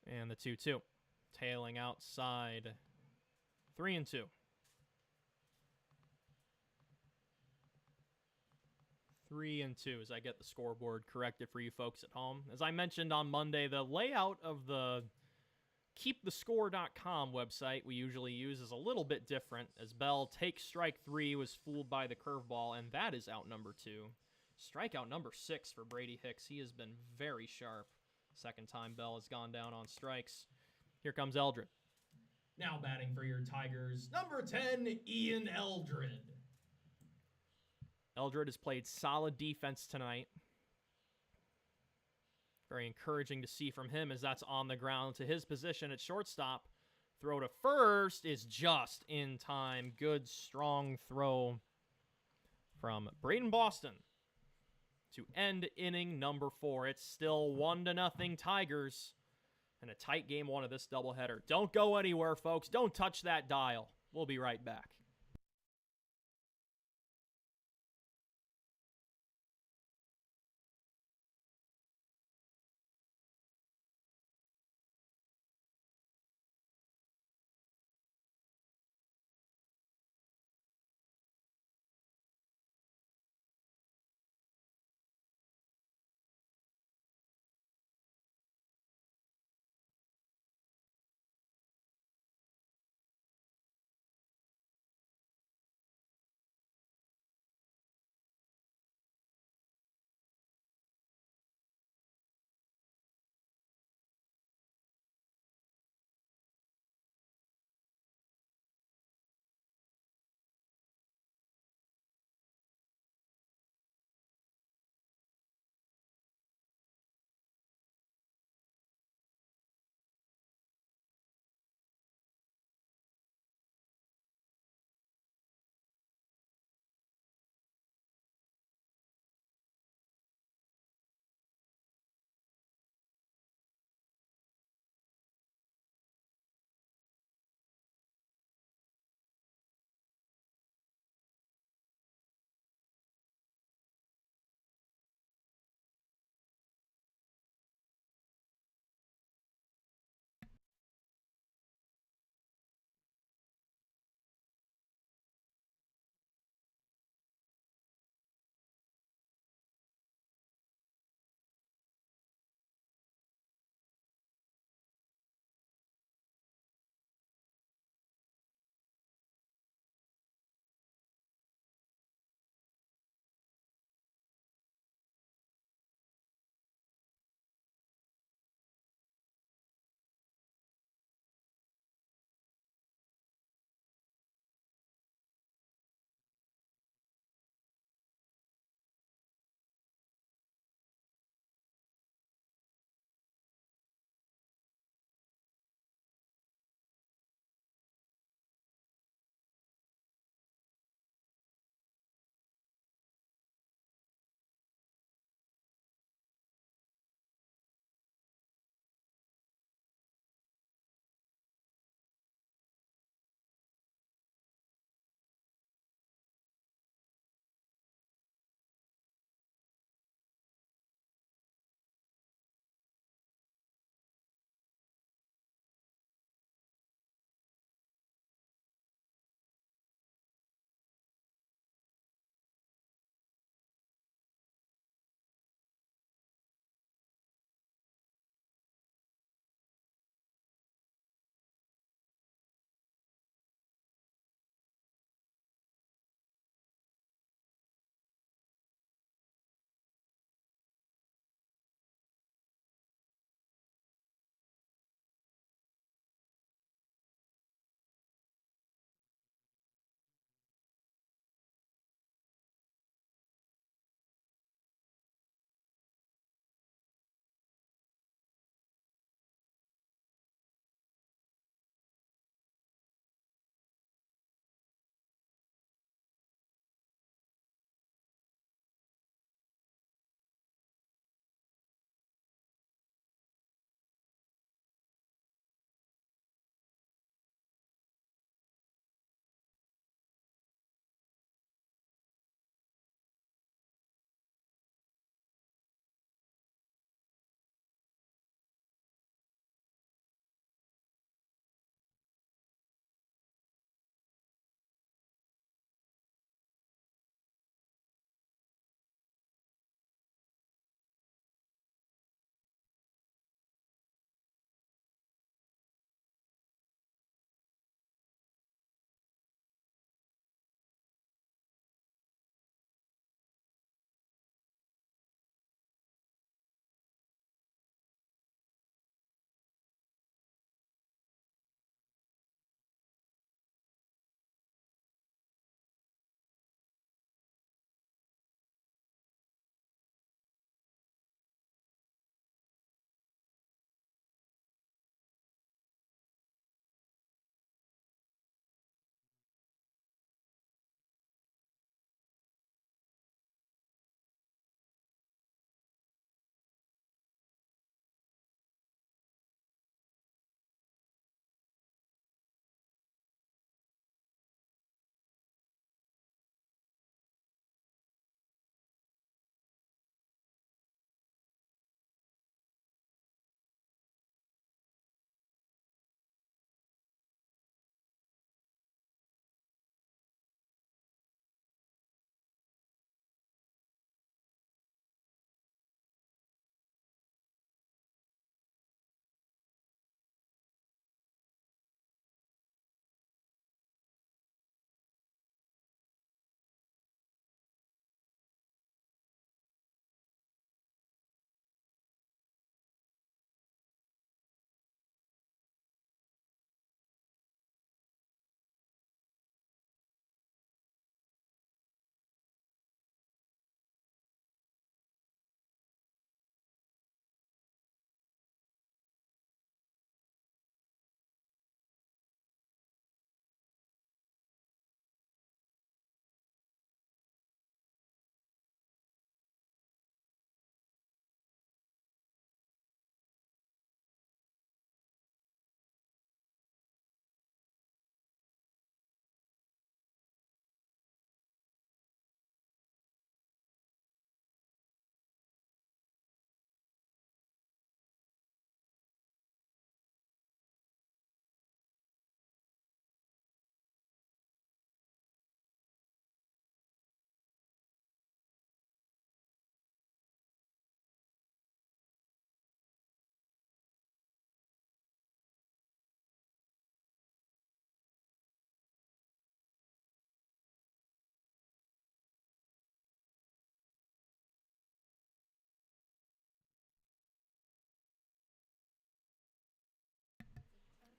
[SPEAKER 1] And the 2-2. Tailing outside. 3-2. 3-2 as I get the scoreboard corrected for you folks at home. As I mentioned on Monday, the layout of the keepthescore.com website we usually use is a little bit different, as Bell takes strike 3, was fooled by the curveball, and that is out number 2. Strikeout number 6 for Brady Hicks. He has been very sharp. Second time Bell has gone down on strikes. Here comes Eldred.
[SPEAKER 2] Now batting for your Tigers, number 10, Ian Eldred.
[SPEAKER 1] Eldred has played solid defense tonight. Very encouraging to see from him as that's on the ground to his position at shortstop. Throw to first is just in time. Good, strong throw from Braden Boston to end inning number 4. It's still 1-0 Tigers and a tight game 1 of this doubleheader. Don't go anywhere, folks. Don't touch that dial. We'll be right back.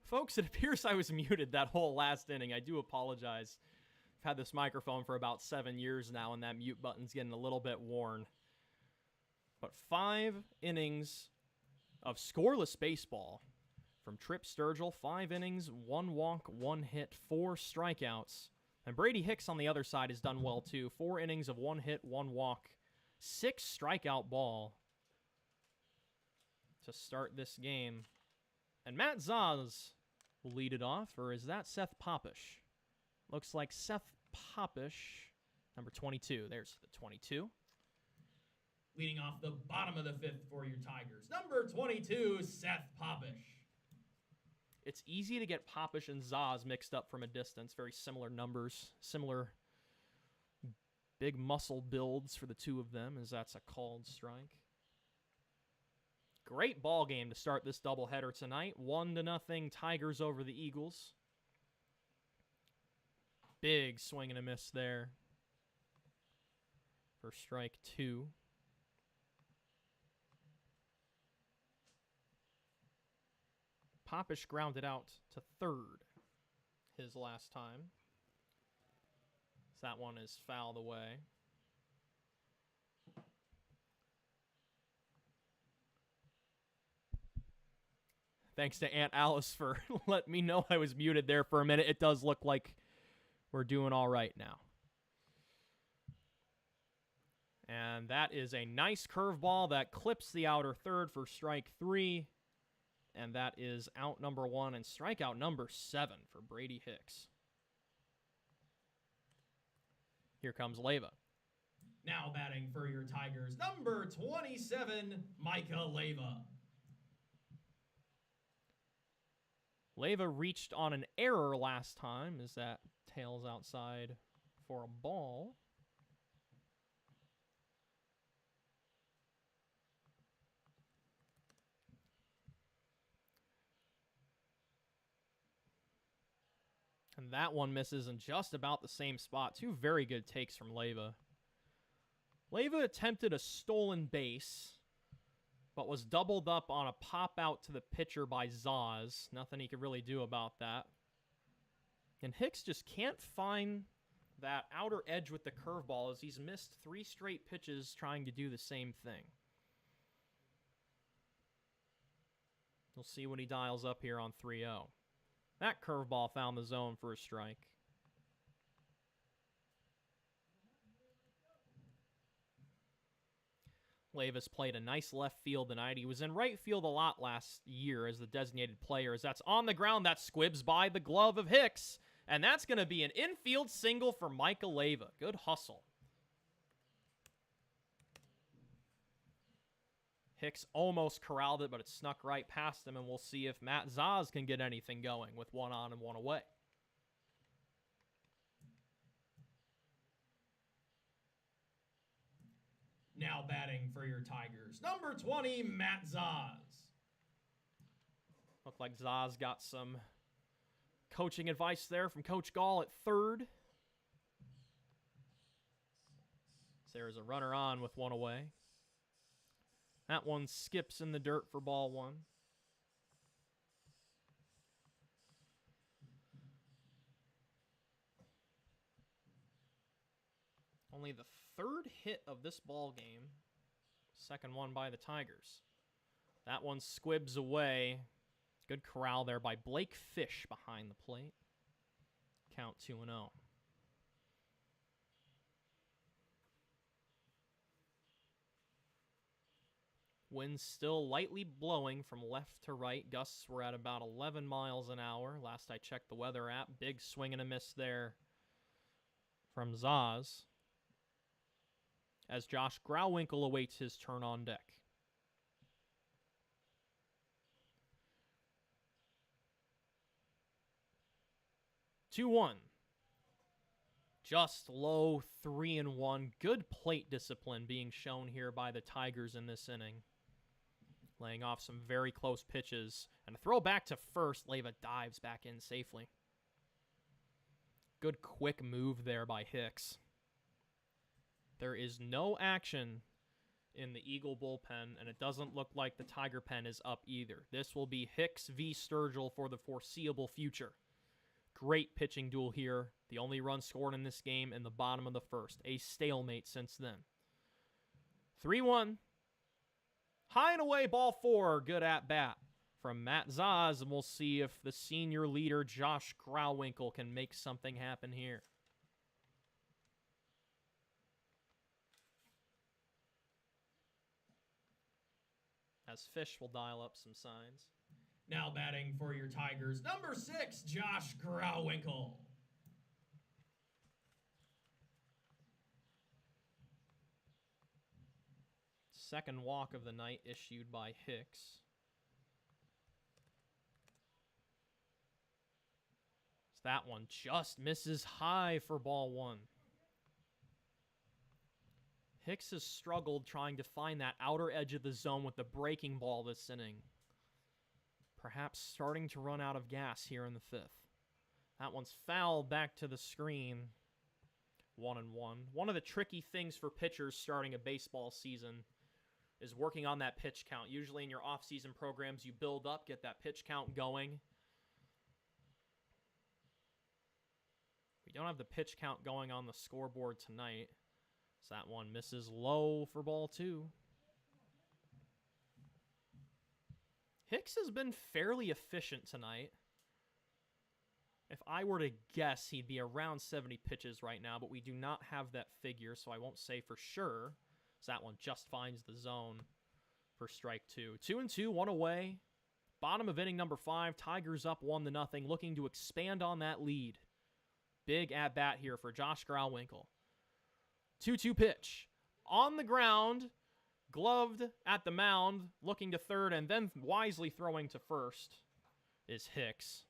[SPEAKER 1] Folks, it appears I was muted that whole last inning. I do apologize. I've had this microphone for about 7 years now, and that mute button's getting a little bit worn. But 5 innings of scoreless baseball from Trip Sturgill. 5 innings, 1 walk, 1 hit, 4 strikeouts. And Brady Hicks on the other side has done well too. 4 innings of 1 hit, 1 walk, 6 strikeout ball to start this game. And Matt Zaz will lead it off, or is that Seth Popish? Looks like Seth Popish, number 22. There's the 22.
[SPEAKER 2] Leading off the bottom of the 5th for your Tigers, number 22, Seth Popish.
[SPEAKER 1] It's easy to get Popish and Zaz mixed up from a distance. Very similar numbers, similar big muscle builds for the two of them, as that's a called strike. Great ball game to start this doubleheader tonight. 1-0 Tigers over the Eagles. Big swing and a miss there for strike 2. Popish grounded out to third his last time. So that one is fouled away. Thanks to Aunt Alice for letting me know I was muted there for a minute. It does look like we're doing all right now. And that is a nice curveball that clips the outer third for strike 3. And that is out number 1 and strikeout number 7 for Brady Hicks. Here comes Leyva.
[SPEAKER 2] Now batting for your Tigers, number 27, Micah Leyva.
[SPEAKER 1] Leyva reached on an error last time as that tails outside for a ball. And that one misses in just about the same spot. 2 very good takes from Leyva. Leyva attempted a stolen base, but was doubled up on a pop out to the pitcher by Zaz. Nothing he could really do about that. And Hicks just can't find that outer edge with the curveball as he's missed 3 straight pitches trying to do the same thing. We'll see what he dials up here on 3-0. That curveball found the zone for a strike. Leyva's played a nice left field tonight. He was in right field a lot last year as the designated player. As that's on the ground, that squibs by the glove of Hicks. And that's going to be an infield single for Micah Leyva. Good hustle. Hicks almost corralled it, but it snuck right past him, and we'll see if Matt Zaz can get anything going with 1 on and 1 away.
[SPEAKER 2] Now batting for your Tigers, number 20, Matt Zaz.
[SPEAKER 1] Looked like Zaz got some coaching advice there from Coach Gall at third. There's a runner on with 1 away. That one skips in the dirt for ball 1. Only the 3rd hit of this ball game. Second one by the Tigers. That one squibs away. Good corral there by Blake Fish behind the plate. Count 2-0. Wind still lightly blowing from left to right. Gusts were at about 11 miles an hour. Last I checked the weather app. Big swing and a miss there from Zaz as Josh Grauwinkle awaits his turn on deck. Two-one. Just low 3-1. Good plate discipline being shown here by the Tigers in this inning. Laying off some very close pitches. And a throw back to first. Leyva dives back in safely. Good quick move there by Hicks. There is no action in the Eagle bullpen, and it doesn't look like the Tiger pen is up either. This will be Hicks v. Sturgill for the foreseeable future. Great pitching duel here. The only run scored in this game in the bottom of the first. A stalemate since then. 3-1. High and away, ball 4. Good at bat from Matt Zaz, and we'll see if the senior leader, Josh Grauwinkle, can make something happen here. As Fish will dial up some signs.
[SPEAKER 2] Now batting for your Tigers, number 6, Josh Grauwinkle.
[SPEAKER 1] Second walk of the night issued by Hicks. That one just misses high for ball 1. Hicks has struggled trying to find that outer edge of the zone with the breaking ball this inning. Perhaps starting to run out of gas here in the 5th. That one's fouled back to the screen. 1-1. One of the tricky things for pitchers starting a baseball season is working on that pitch count. Usually in your off-season programs, you build up, get that pitch count going. We don't have the pitch count going on the scoreboard tonight. So that one misses low for ball 2. Hicks has been fairly efficient tonight. If I were to guess, he'd be around 70 pitches right now, but we do not have that figure, so I won't say for sure. So that one just finds the zone for strike 2. 2-2, 1 away. Bottom of inning number 5. Tigers up 1-0, looking to expand on that lead. Big at-bat here for Josh Grauwinkle. 2-2 pitch. On the ground, gloved at the mound, looking to third, and then wisely throwing to first is Hicks.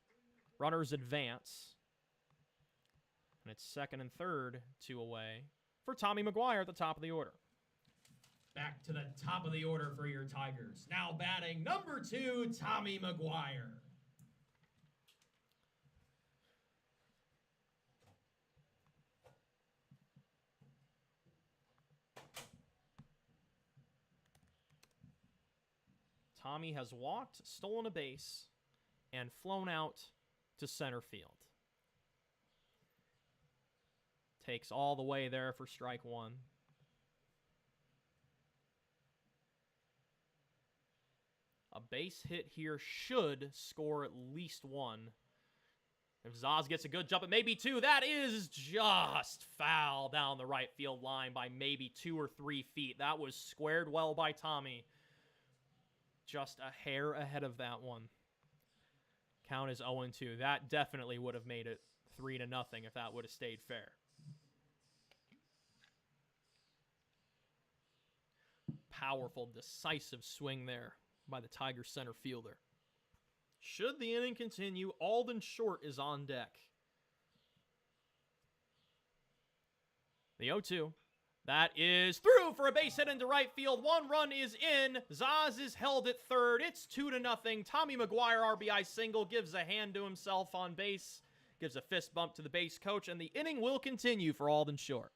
[SPEAKER 1] Runners advance. And it's second and third, 2 away for Tommy McGuire at the top of the order.
[SPEAKER 2] Back to the top of the order for your Tigers. Now batting number 2, Tommy McGuire.
[SPEAKER 1] Tommy has walked, stolen a base, and flown out to center field. Takes all the way there for strike 1. A base hit here should score at least 1. If Zaz gets a good jump, it may be 2. That is just foul down the right field line by maybe 2 or 3 feet. That was squared well by Tommy. Just a hair ahead of that one. Count is 0-2. That definitely would have made it 3-0 if that would have stayed fair. Powerful, decisive swing there by the Tigers center fielder. Should the inning continue, Alden Short is on deck. The 0-2. That is through for a base hit into right field. 1 run is in. Zaz is held at third. It's 2-0. Tommy McGuire, RBI single, gives a hand to himself on base. Gives a fist bump to the base coach, and the inning will continue for Alden Short.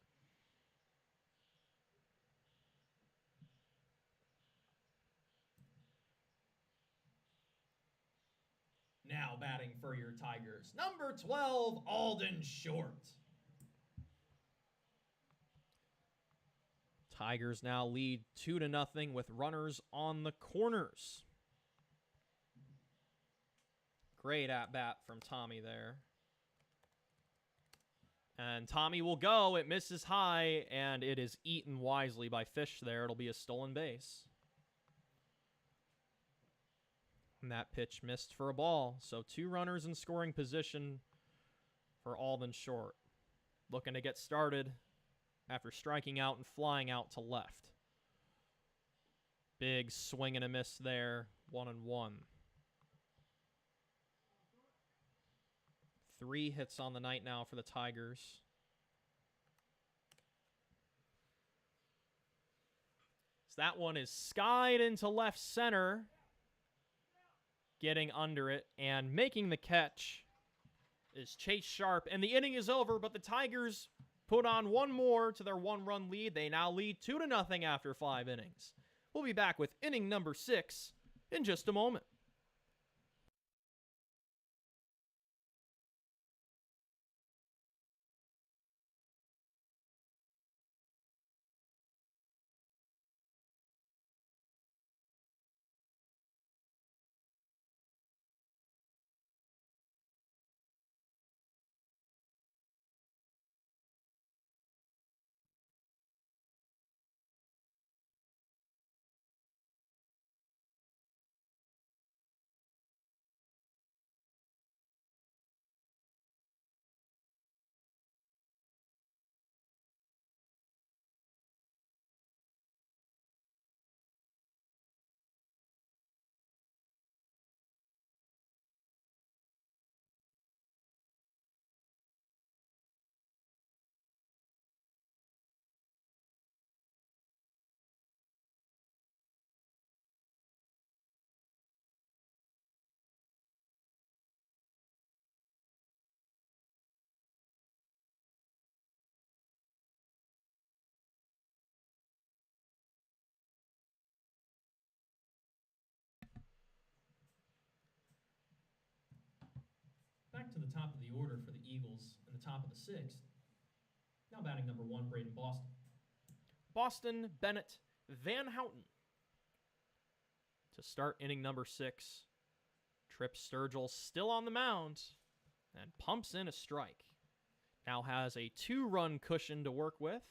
[SPEAKER 2] Now batting for your Tigers, number 12, Alden Short.
[SPEAKER 1] Tigers now lead 2-0 with runners on the corners. Great at-bat from Tommy there. And Tommy will go. It misses high, and it is eaten wisely by Fish there. It'll be a stolen base. And that pitch missed for a ball. So 2 runners in scoring position for Alden Short. Looking to get started after striking out and flying out to left. Big swing and a miss there. 1-1. 3 hits on the night now for the Tigers. So that one is skied into left center. Getting under it and making the catch is Chase Sharp. And the inning is over, but the Tigers put on one more to their 1-run lead. They now lead 2-0 after 5 innings. We'll be back with inning number 6 in just a moment.
[SPEAKER 2] Back to the top of the order for the Eagles in the top of the 6th. Now batting number 1, Braden Boston.
[SPEAKER 1] Boston, Bennett, Van Houten. To start inning number 6, Trip Sturgill still on the mound and pumps in a strike. Now has a 2-run cushion to work with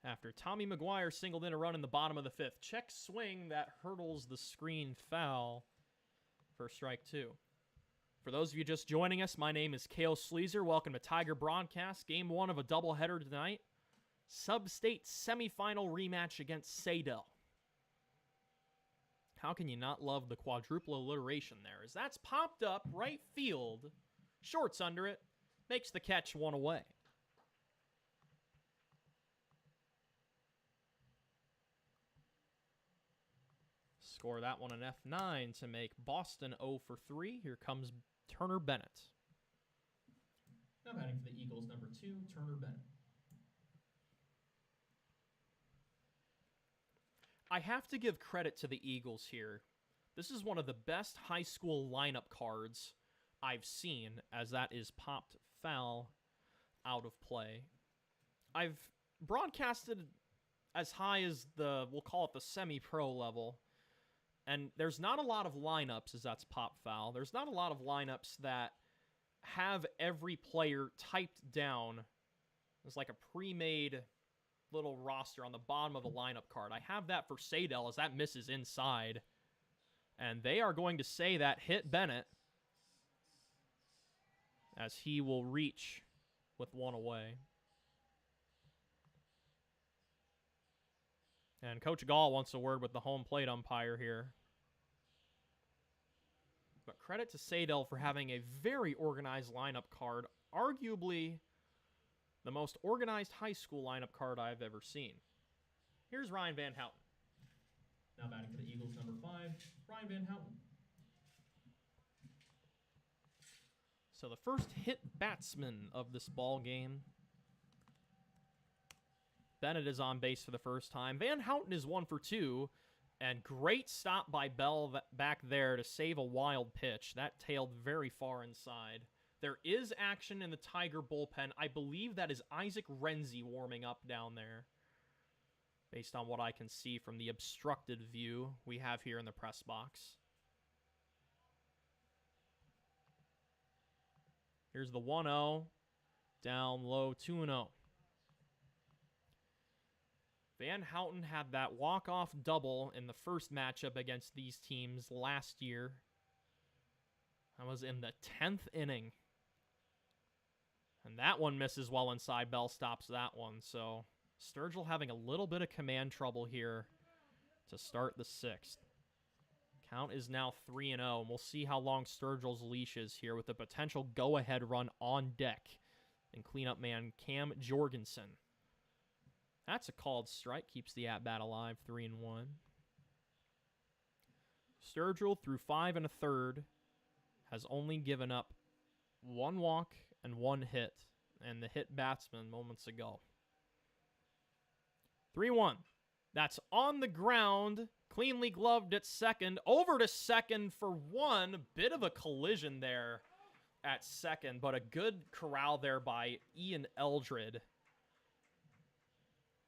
[SPEAKER 1] after Tommy McGuire singled in a run in the bottom of the 5th. Check swing that hurdles the screen foul for strike 2. For those of you just joining us, my name is Cael Sleezer. Welcome to Tiger Broadcast. Game 1 of a doubleheader tonight. Substate semifinal rematch against Saydel. How can you not love the quadruple alliteration there? As that's popped up right field, shorts under it, makes the catch 1 away. Score that one an F9 to make Boston 0 for 3. Here comes Turner Bennett.
[SPEAKER 2] Now batting for the Eagles, number 2, Turner Bennett.
[SPEAKER 1] I have to give credit to the Eagles here. This is one of the best high school lineup cards I've seen, as that is popped foul out of play. I've broadcasted as high as we'll call it the semi-pro level, and there's not a lot of lineups as that's pop foul. There's not a lot of lineups that have every player typed down as like a pre-made little roster on the bottom of the lineup card. I have that for Saydel as that misses inside. And they are going to say that hit Bennett as he will reach with 1 away. And Coach Gall wants a word with the home plate umpire here. But credit to Saydel for having a very organized lineup card, arguably the most organized high school lineup card I've ever seen. Here's Ryan Van Houten.
[SPEAKER 2] Now batting for the Eagles, number 5, Ryan Van Houten.
[SPEAKER 1] So the first hit batsman of this ball game. Bennett is on base for the first time. Van Houten is 1 for 2. And great stop by Bell back there to save a wild pitch. That tailed very far inside. There is action in the Tiger bullpen. I believe that is Isaac Renzi warming up down there, based on what I can see from the obstructed view we have here in the press box. Here's the 1-0. Down low, 2-0. Van Houten had that walk-off double in the first matchup against these teams last year. That was in the 10th inning. And that one misses well inside. Bell stops that one. So Sturgill having a little bit of command trouble here to start the 6th. Count is now 3-0, and we'll see how long Sturgill's leash is here with a potential go-ahead run on deck and cleanup man Cam Jorgensen. That's a called strike. Keeps the at-bat alive, 3-1. Sturgill, through 5 1/3, has only given up 1 walk and 1 hit and the hit batsman moments ago. 3-1. That's on the ground. Cleanly gloved at second. Over to second for one. Bit of a collision there at second, but a good corral there by Ian Eldred.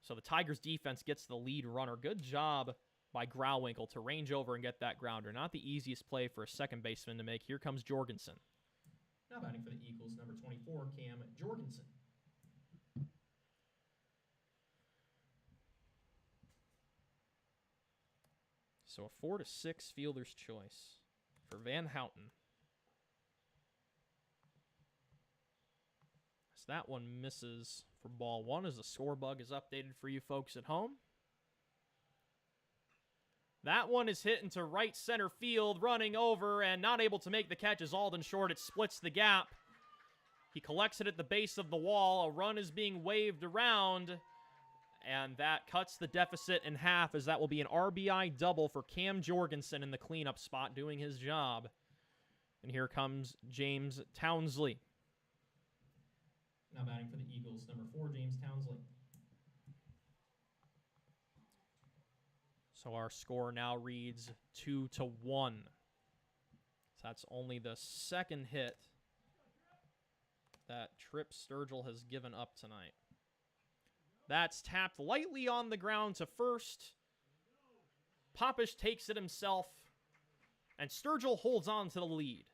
[SPEAKER 1] So the Tigers defense gets the lead runner. Good job by Grauwinkle to range over and get that grounder. Not the easiest play for a second baseman to make. Here comes Jorgensen.
[SPEAKER 2] Now batting for the Eagles, number 24, Cam Jorgensen.
[SPEAKER 1] So a 4-6 fielder's choice for Van Houten. As that one misses for ball one as the score bug is updated for you folks at home. That one is hit into right center field, running over and not able to make the catch as Alden Short. It splits the gap. He collects it at the base of the wall. A run is being waved around, and that cuts the deficit in half as that will be an RBI double for Cam Jorgensen in the cleanup spot doing his job. And here comes James Townsley.
[SPEAKER 2] Now batting for the Eagles, number 4, James Townsley.
[SPEAKER 1] So our score now reads 2-1. So that's only the second hit that Trip Sturgill has given up tonight. That's tapped lightly on the ground to first. Popish takes it himself, and Sturgill holds on to the lead.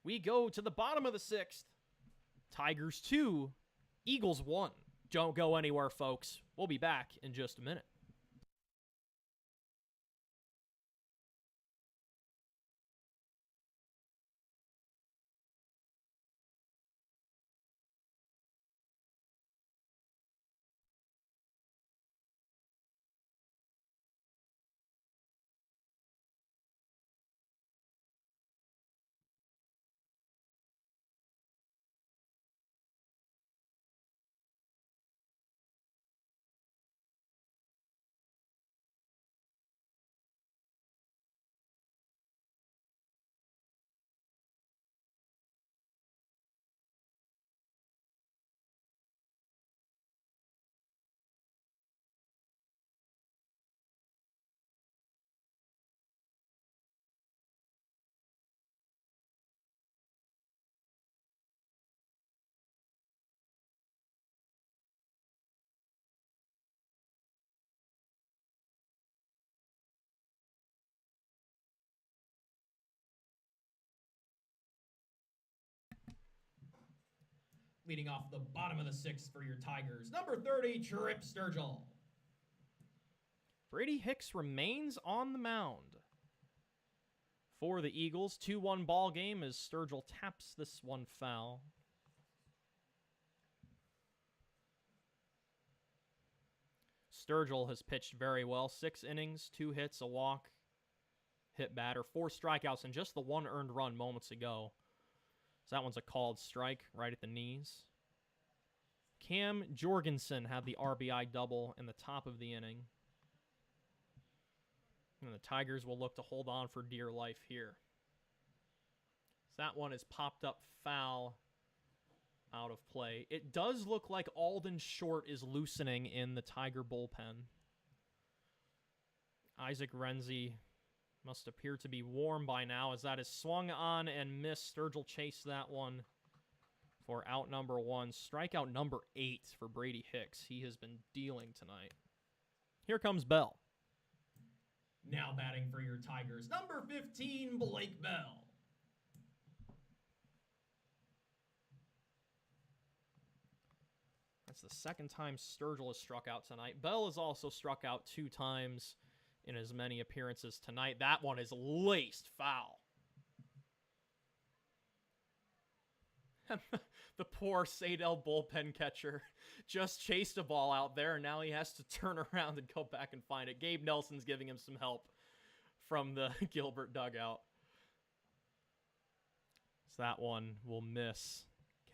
[SPEAKER 1] We go to the bottom of the 6th. Tigers 2, Eagles 1. Don't go anywhere, folks. We'll be back in just a minute.
[SPEAKER 2] Leading off the bottom of the 6th for your Tigers, number 30, Trip Sturgill.
[SPEAKER 1] Brady Hicks remains on the mound for the Eagles. 2-1 ball game as Sturgill taps this one foul. Sturgill has pitched very well. 6 innings, 2 hits, a walk, hit batter, 4 strikeouts, and just the 1 earned run moments ago. So that one's a called strike right at the knees. Cam Jorgensen had the RBI double in the top of the inning. And the Tigers will look to hold on for dear life here. So that one is popped up foul out of play. It does look like Alden Short is loosening in the Tiger bullpen. Isaac Renzi must appear to be warm by now as that is swung on and missed. Sturgill chased that one for out number 1. Strikeout number 8 for Brady Hicks. He has been dealing tonight. Here comes Bell.
[SPEAKER 2] Now batting for your Tigers, number 15, Blake Bell.
[SPEAKER 1] That's the second time Sturgill has struck out tonight. Bell has also struck out 2 times in as many appearances tonight. That one is laced foul. The poor Saydel bullpen catcher just chased a ball out there, and now he has to turn around and go back and find it. Gabe Nelson's giving him some help from the Gilbert dugout. So that one will miss.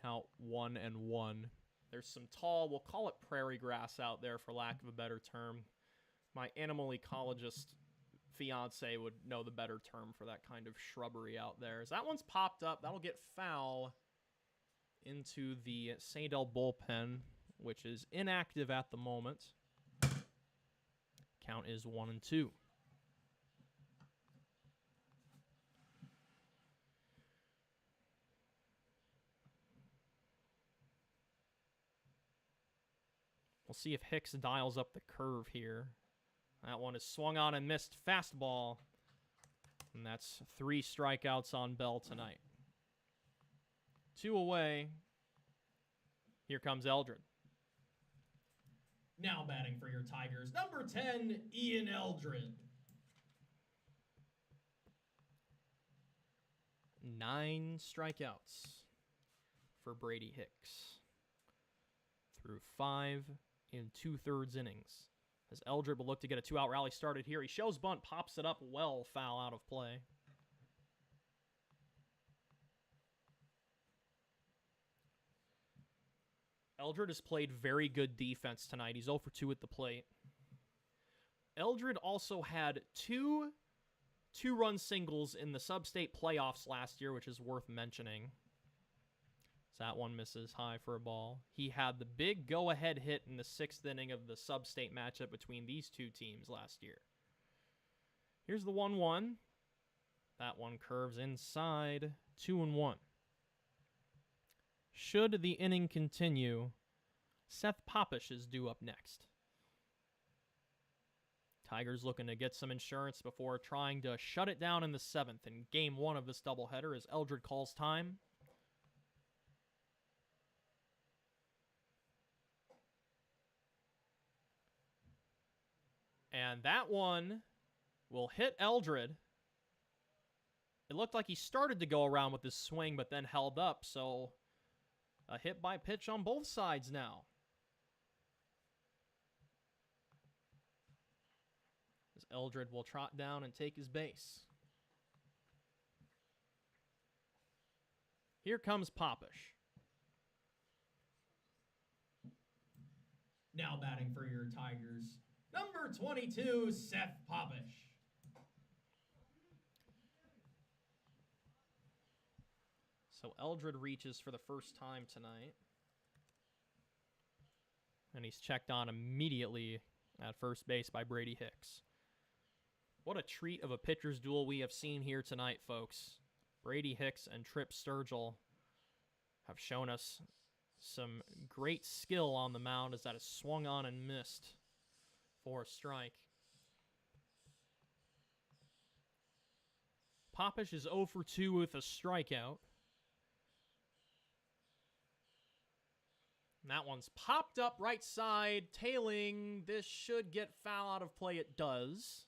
[SPEAKER 1] Count 1-1. There's some tall, we'll call it prairie grass out there for lack of a better term. My animal ecologist fiance would know the better term for that kind of shrubbery out there. As that one's popped up, that'll get foul into the Saydel bullpen, which is inactive at the moment. Count is 1-2. We'll see if Hicks dials up the curve here. That one is swung on and missed fastball. And that's 3 strikeouts on Bell tonight. 2 away. Here comes Eldred.
[SPEAKER 2] Now batting for your Tigers, number 10, Ian Eldred.
[SPEAKER 1] 9 strikeouts for Brady Hicks through 5 2/3 innings. As Eldred will look to get a 2-out rally started here. He shows bunt, pops it up well, foul out of play. Eldred has played very good defense tonight. He's 0 for 2 at the plate. Eldred also had 2 two-run singles in the substate playoffs last year, which is worth mentioning. So that one misses high for a ball. He had the big go-ahead hit in the 6th inning of the sub-state matchup between these two teams last year. Here's the 1-1. That one curves inside. 2-1. Should the inning continue, Seth Popish is due up next. Tigers looking to get some insurance before trying to shut it down in the 7th in Game 1 of this doubleheader as Eldred calls time. And that one will hit Eldred. It looked like he started to go around with his swing, but then held up. So a hit by pitch on both sides now. As Eldred will trot down and take his base. Here comes Popish.
[SPEAKER 2] Now batting for your Tigers, number 22, Seth Popish.
[SPEAKER 1] So Eldred reaches for the first time tonight. And he's checked on immediately at first base by Brady Hicks. What a treat of a pitcher's duel we have seen here tonight, folks. Brady Hicks and Trip Sturgill have shown us some great skill on the mound as that is swung on and missed for a strike. Popish is 0 for 2 with a strikeout. And that one's popped up right side, tailing. This should get foul out of play. It does.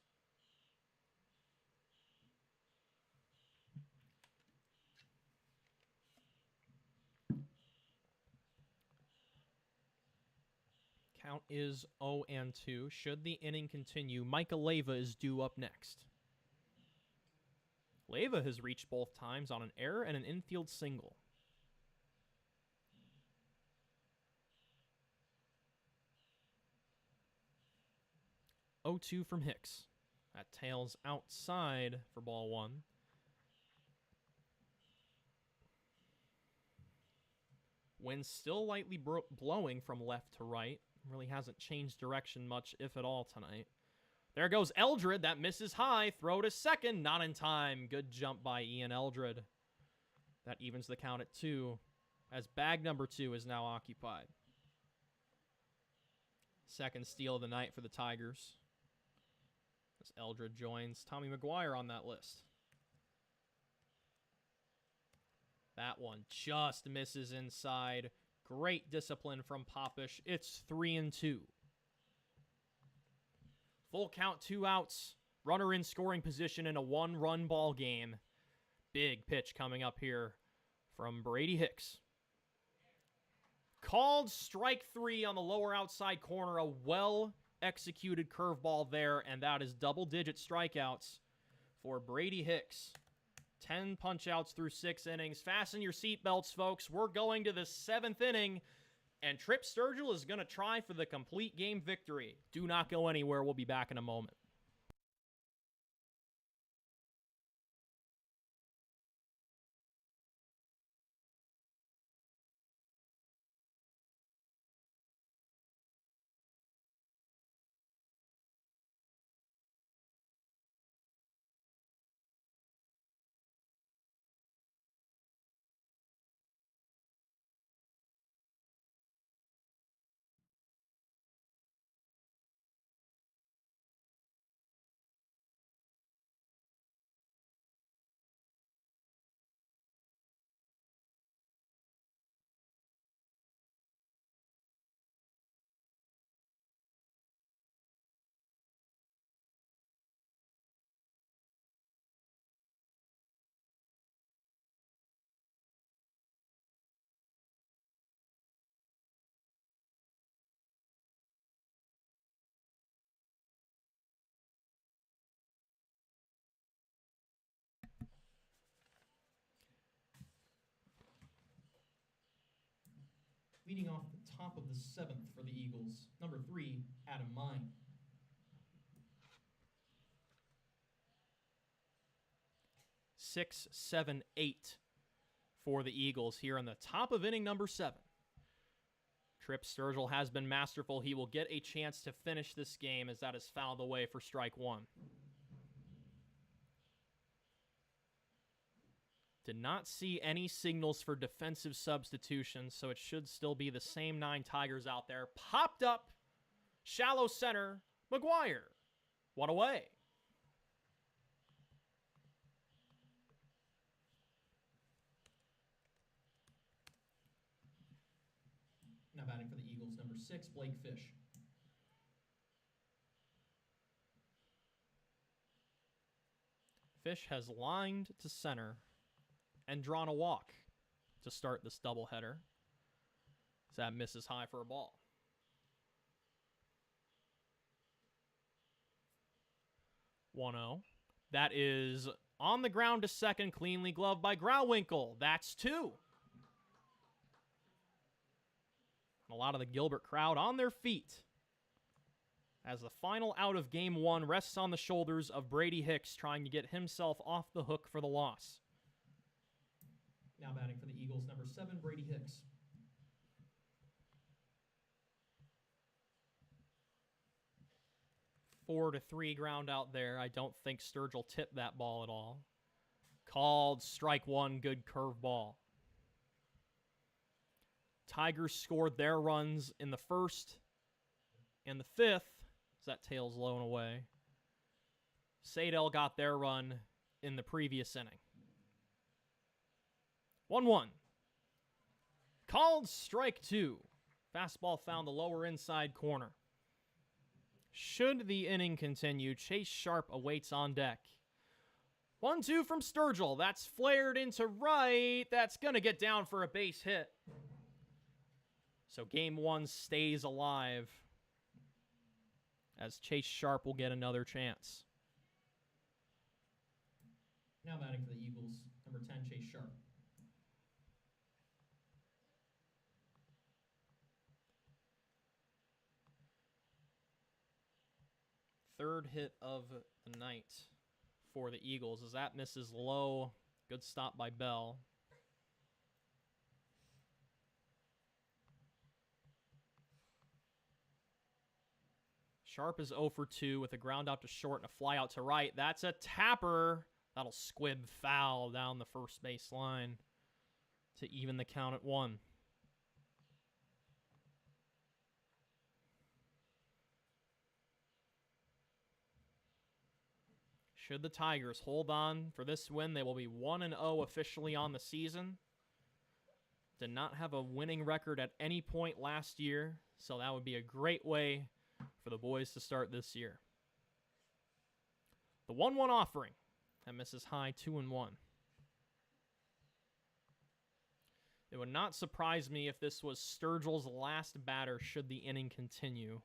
[SPEAKER 1] Count is 0-2. Should the inning continue, Micah Leyva is due up next. Leyva has reached both times on an error and an infield single. 0-2 from Hicks. That tails outside for ball 1. Wind still lightly blowing from left to right. Really hasn't changed direction much, if at all, tonight. There goes Eldred. That misses high. Throw to second. Not in time. Good jump by Ian Eldred. That evens the count at 2, as bag number 2 is now occupied. Second steal of the night for the Tigers, as Eldred joins Tommy McGuire on that list. That one just misses inside. Great discipline from Popish. It's 3-2. Full count, 2 outs. Runner in scoring position in a 1-run ball game. Big pitch coming up here from Brady Hicks. Called strike 3 on the lower outside corner. A well-executed curveball there, and that is double-digit strikeouts for Brady Hicks. 10 punch-outs through 6 innings. Fasten your seatbelts, folks. We're going to the 7th inning, and Trip Sturgill is going to try for the complete game victory. Do not go anywhere. We'll be back in a moment.
[SPEAKER 2] Leading off the top of the 7th for the Eagles, number 3, Adam Mine.
[SPEAKER 1] Six, 7, 8 for the Eagles here in the top of inning number 7. Tripp Sturgill has been masterful. He will get a chance to finish this game as that is fouled away for strike 1. Did not see any signals for defensive substitutions, so it should still be the same 9 Tigers out there. Popped up, shallow center, McGuire. One away.
[SPEAKER 2] Now batting for the Eagles, number 6, Blake Fish.
[SPEAKER 1] Fish has lined to center and drawn a walk to start this doubleheader. That misses high for a ball. 1-0. That is on the ground to second, cleanly gloved by Grauwinkle. That's 2. A lot of the Gilbert crowd on their feet as the final out of Game 1 rests on the shoulders of Brady Hicks, trying to get himself off the hook for the loss.
[SPEAKER 2] Now batting for the Eagles, number 7, Brady Hicks.
[SPEAKER 1] Four to 3 ground out there. I don't think Sturgill tipped that ball at all. Called strike 1, good curve ball. Tigers scored their runs in the 1st and the 5th, as that tail's low and away. Saydel got their run in the previous inning. 1-1. Called strike 2. Fastball found the lower inside corner. Should the inning continue, Chase Sharp awaits on deck. 1-2 from Sturgill. That's flared into right. That's going to get down for a base hit. So Game 1 stays alive as Chase Sharp will get another chance.
[SPEAKER 2] Now batting for the Eagles, number 10, Chase Sharp.
[SPEAKER 1] Third hit of the night for the Eagles as that misses low. Good stop by Bell. Sharp is 0 for 2 with a ground out to short and a fly out to right. That's a tapper. That'll squib foul down the first base line to even the count at 1. Should the Tigers hold on for this win, they will be 1-0 officially on the season. Did not have a winning record at any point last year, so that would be a great way for the boys to start this year. The 1-1 offering. That misses high, 2-1. It would not surprise me if this was Sturgill's last batter should the inning continue,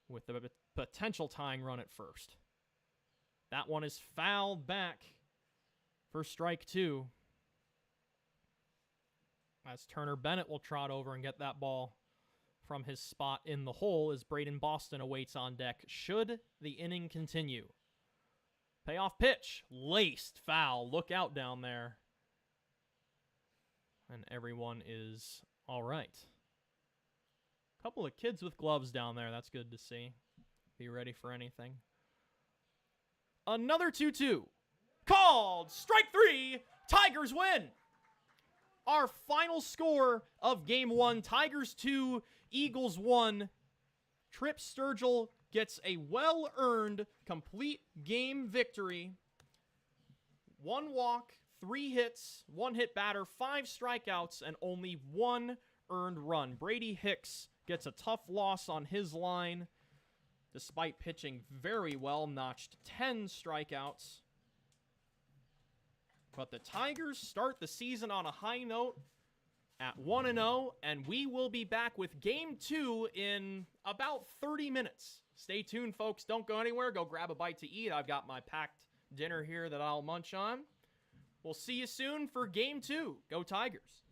[SPEAKER 1] with the potential tying run at first. That one is fouled back for strike 2. As Turner Bennett will trot over and get that ball from his spot in the hole as Braden Boston awaits on deck should the inning continue. Payoff pitch, laced foul. Look out down there. And everyone is all right. Couple of kids with gloves down there. That's good to see. Be ready for anything. Another 2-2. Called strike 3. Tigers win. Our final score of Game 1, Tigers 2, Eagles 1. Tripp Sturgill gets a well-earned, complete game victory. 1 walk, 3 hits, 1 hit batter, 5 strikeouts, and only 1 earned run. Brady Hicks gets a tough loss on his line, despite pitching very well, notched 10 strikeouts. But the Tigers start the season on a high note at 1-0, and we will be back with Game 2 in about 30 minutes. Stay tuned, folks. Don't go anywhere. Go grab a bite to eat. I've got my packed dinner here that I'll munch on. We'll see you soon for Game 2. Go Tigers.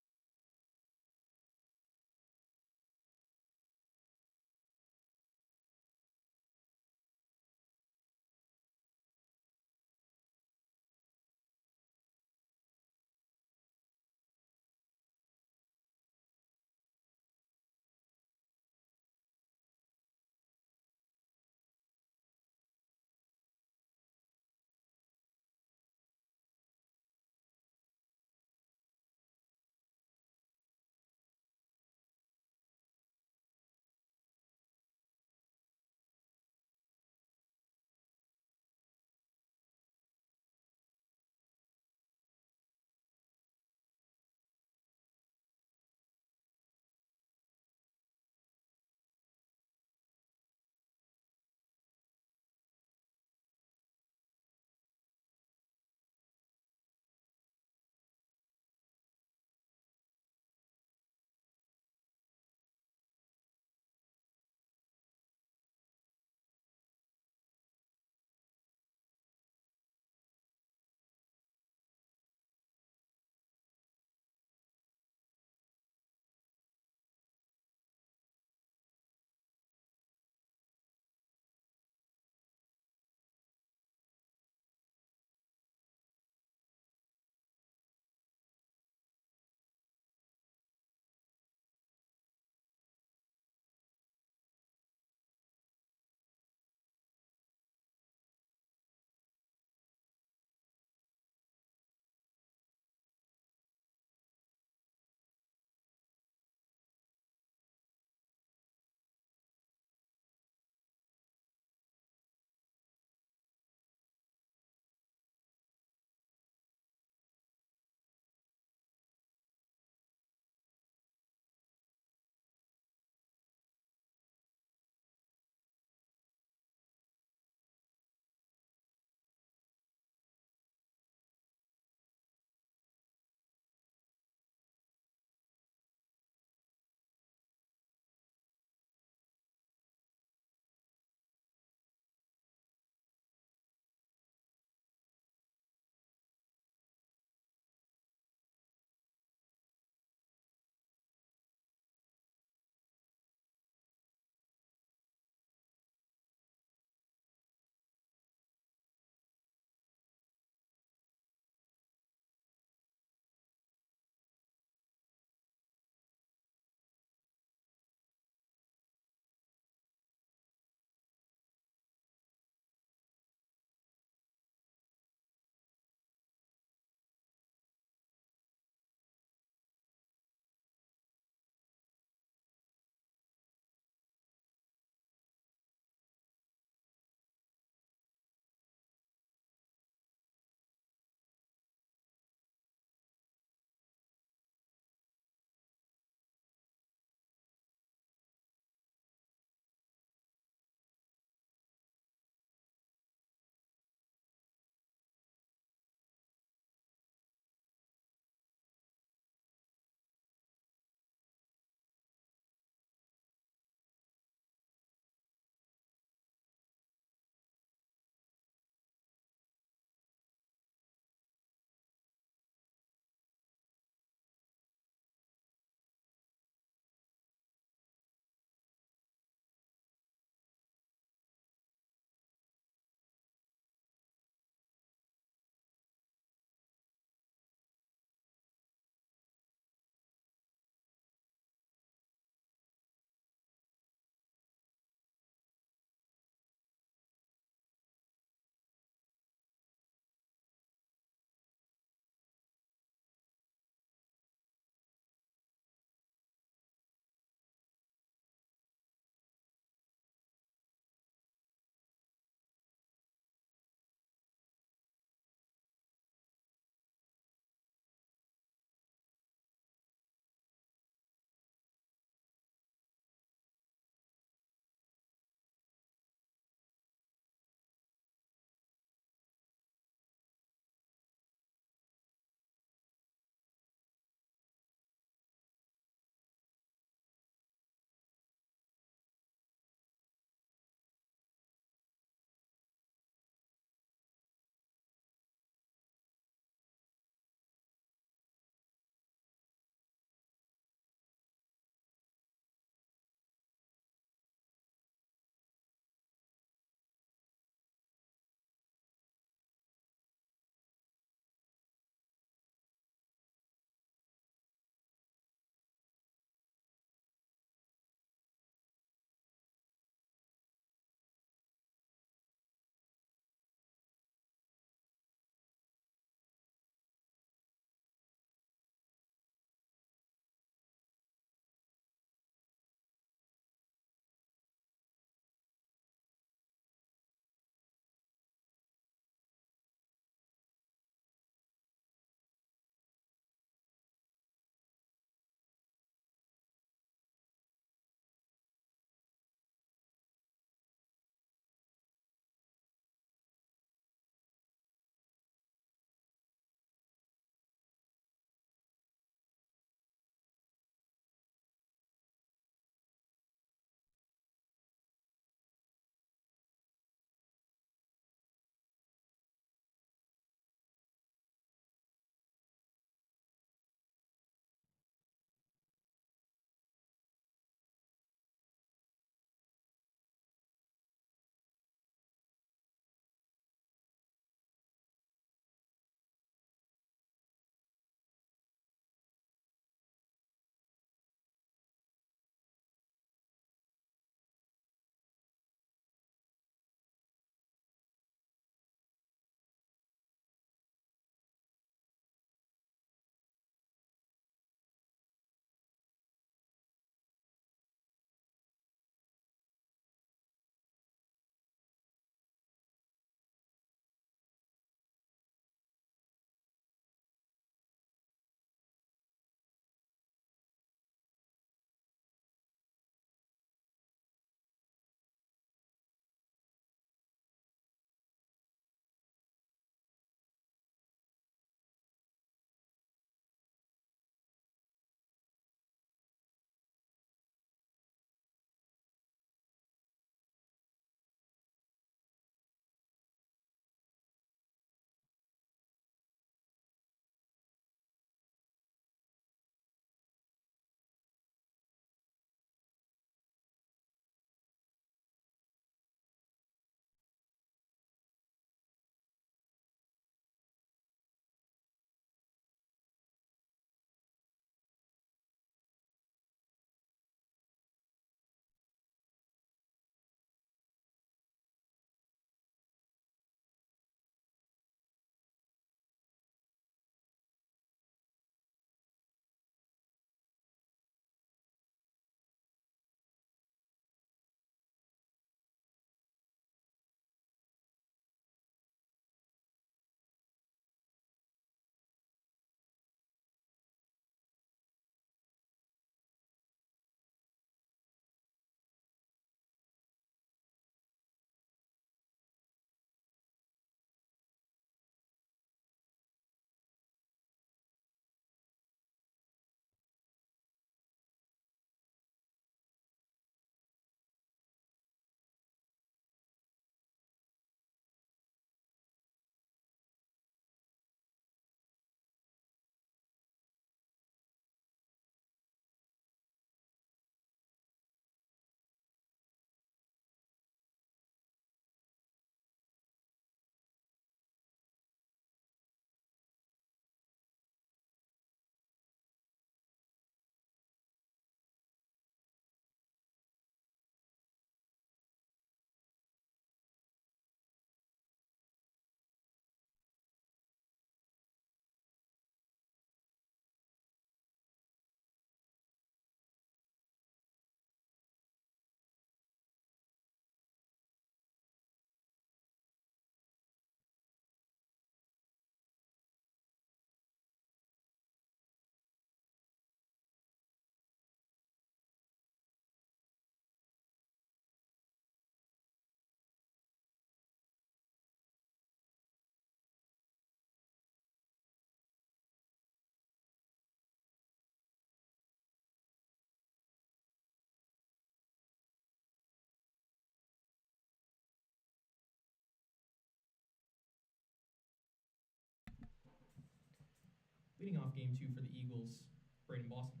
[SPEAKER 2] Leading off game 2 for the Eagles, Braden Boston.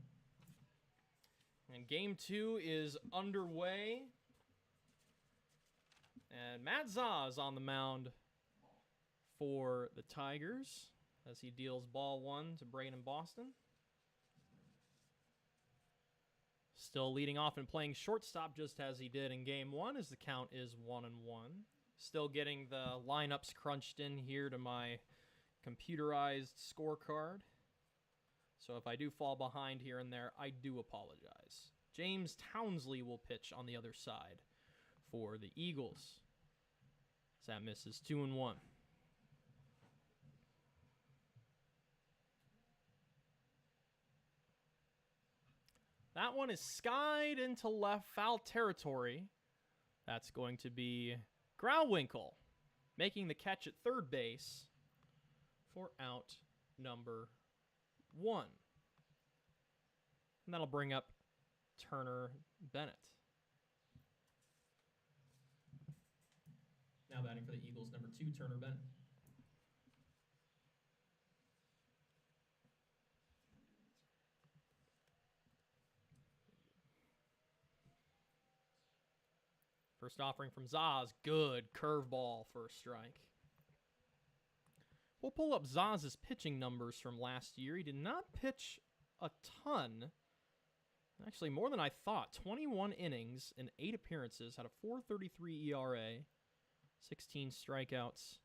[SPEAKER 1] And game 2 is underway. And Matt Zaz on the mound for the Tigers as he deals ball 1 to Braden Boston. Still leading off and playing shortstop just as he did in game 1 as the count is 1-1. Still getting the lineups crunched in here to my computerized scorecard. So if I do fall behind here and there, I do apologize. James Townsley will pitch on the other side for the Eagles. As that misses 2-1. That one is skied into left foul territory. That's going to be Grauwinkle making the catch at third base for out number 1. And that'll bring up Turner Bennett.
[SPEAKER 2] Now batting for the Eagles, number 2, Turner Bennett.
[SPEAKER 1] First offering from Zaz. Good curveball for a strike. We'll pull up Zaz's pitching numbers from last year. He did not pitch a ton. Actually, more than I thought. 21 innings in 8 appearances. Had a 4.33 ERA. 16 strikeouts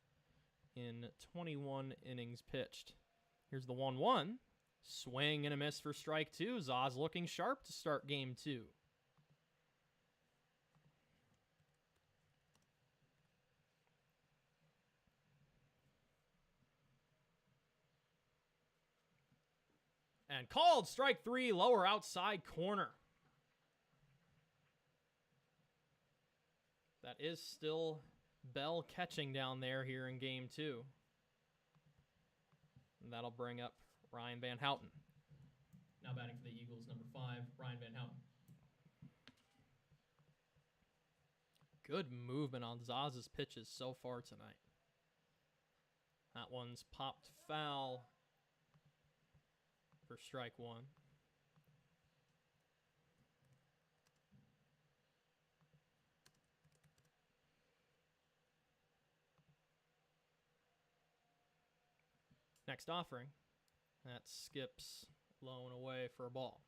[SPEAKER 1] in 21 innings pitched. Here's the 1-1. Swing and a miss for strike 2. Zaz looking sharp to start game 2. And called strike 3, lower outside corner. That is still Bell catching down there here in game 2. And that'll bring up Ryan Van Houten.
[SPEAKER 2] Now batting for the Eagles, number 5, Ryan Van Houten.
[SPEAKER 1] Good movement on Zaz's pitches so far tonight. That one's popped foul for strike 1. Next offering. That skips low and away for a ball.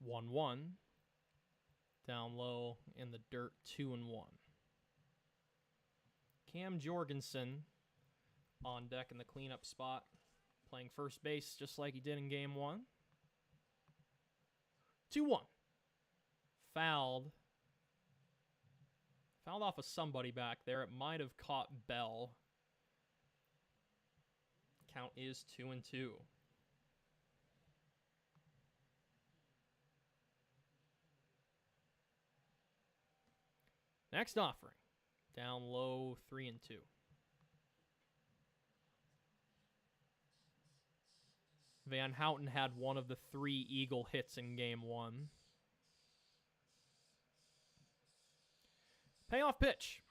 [SPEAKER 1] One. Down low in the dirt, 2-1. Cam Jorgensen on deck in the cleanup spot, playing first base just like he did in game 1. 2-1. Fouled off of somebody back there. It might have caught Bell. Count is 2-2. Next offering. Down low, 3-2. Van Houten had one of the 3 Eagle hits in game 1. Payoff pitch.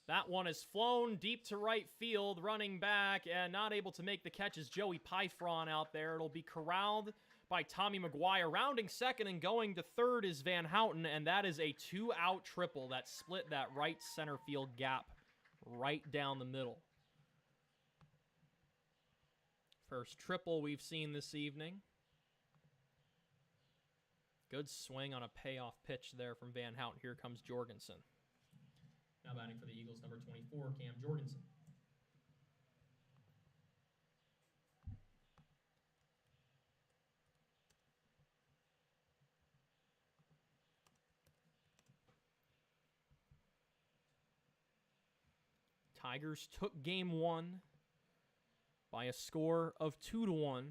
[SPEAKER 1] That one is flown deep to right field, running back, and not able to make the catch is Joey Pyfron out there. It'll be corralled by Tommy McGuire. Rounding second and going to third is Van Houten, and that is a 2-out triple that split that right center field gap right down the middle. First triple we've seen this evening. Good swing on a payoff pitch there from Van Houten. Here comes Jorgensen.
[SPEAKER 2] Now batting for the Eagles, number 24, Cam Jorgensen.
[SPEAKER 1] Tigers took game 1 by a score of 2-1.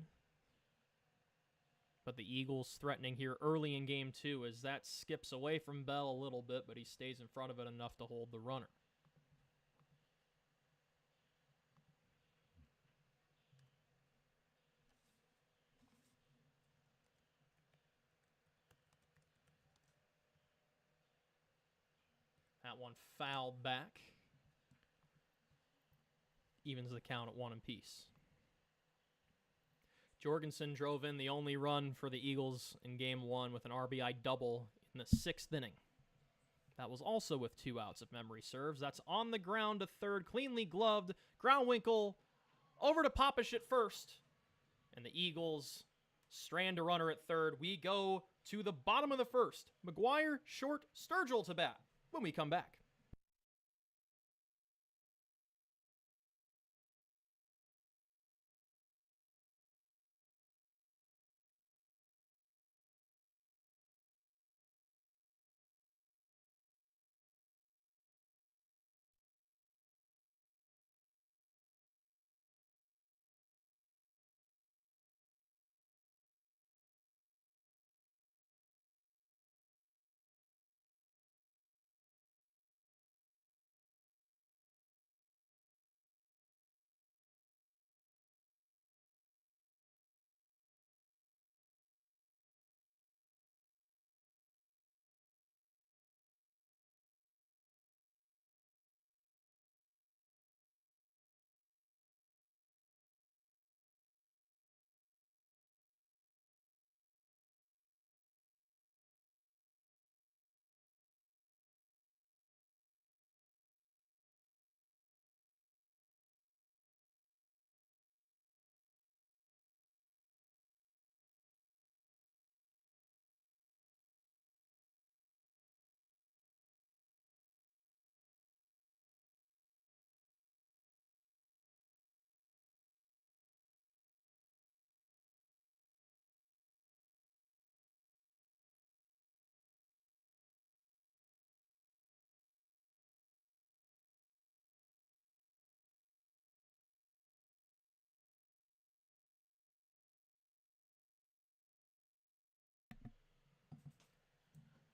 [SPEAKER 1] But the Eagles threatening here early in game 2 as that skips away from Bell a little bit, but he stays in front of it enough to hold the runner. That one fouled back. Evens the count at 1 apiece. Jorgensen drove in the only run for the Eagles in Game 1 with an RBI double in the 6th inning. That was also with 2 outs, if memory serves. That's on the ground to third, cleanly gloved. Groundwinkle over to Popish at first. And the Eagles strand a runner at third. We go to the bottom of the first. McGuire, Short, Sturgill to bat when we come back.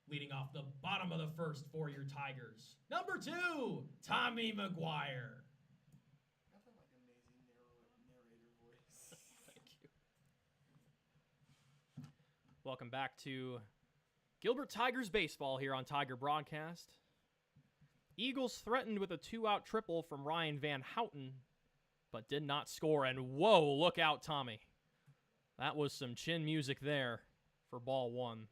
[SPEAKER 2] Leading off the bottom of the first for your Tigers, number 2, Tommy McGuire.
[SPEAKER 3] Got that like amazing narrator voice.
[SPEAKER 1] Thank you. Welcome back to Gilbert Tigers baseball here on Tiger Broadcast. Eagles threatened with a 2-out triple from Ryan Van Houten, but did not score. And whoa, look out, Tommy. That was some chin music there for ball 1.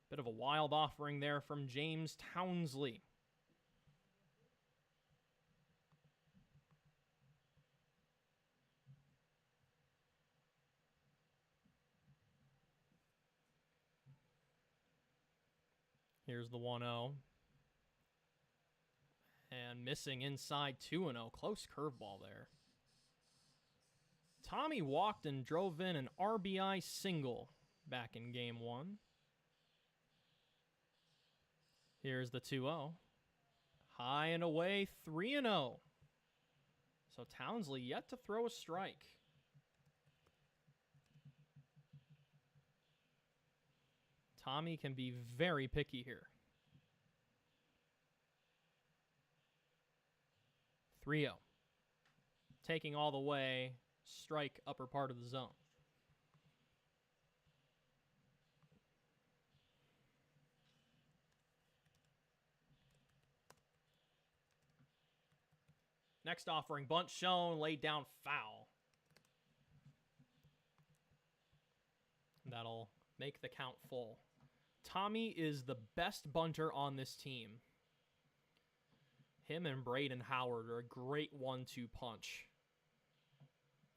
[SPEAKER 1] Bit of a wild offering there from James Townsley. Here's the 1-0. And missing inside 2-0. Close curveball there. Tommy walked and drove in an RBI single back in Game 1. Here's the 2-0. High and away, 3-0. So Townsley yet to throw a strike. Tommy can be very picky here. 3-0. Taking all the way, strike upper part of the zone. Next offering, bunt shown, laid down foul. That'll make the count full. Tommy is the best bunter on this team. Him and Braden Howard are a great 1-2 punch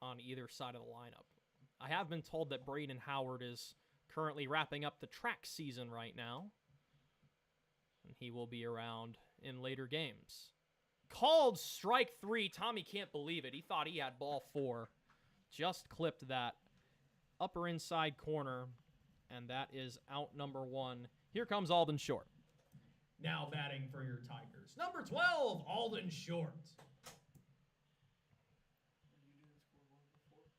[SPEAKER 1] on either side of the lineup. I have been told that Braden Howard is currently wrapping up the track season right now, and he will be around in later games. Called strike 3. Tommy can't believe it. He thought he had ball 4. Just clipped that upper inside corner, and that is out number 1. Here comes Alden Short.
[SPEAKER 2] Now batting for your Tigers, number 12, Alden Short.
[SPEAKER 3] You didn't score one before.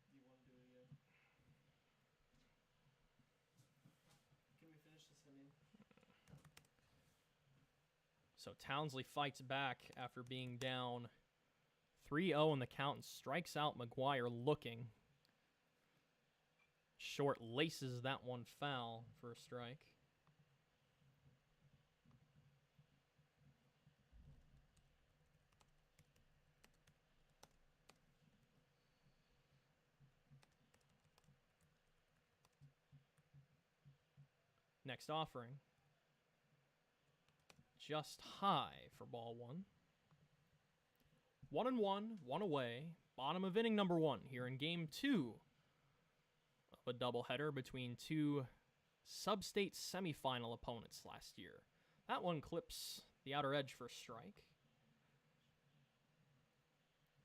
[SPEAKER 3] Do you want to do it again? Can we finish this inning?
[SPEAKER 1] So Townsley fights back after being down 3-0 in the count and strikes out McGuire looking. Short laces that one foul for a strike. Next offering. Just high for ball one. 1-1, one away. Bottom of inning number 1 here in game 2 of a doubleheader between two substate semifinal opponents last year. That one clips the outer edge for a strike.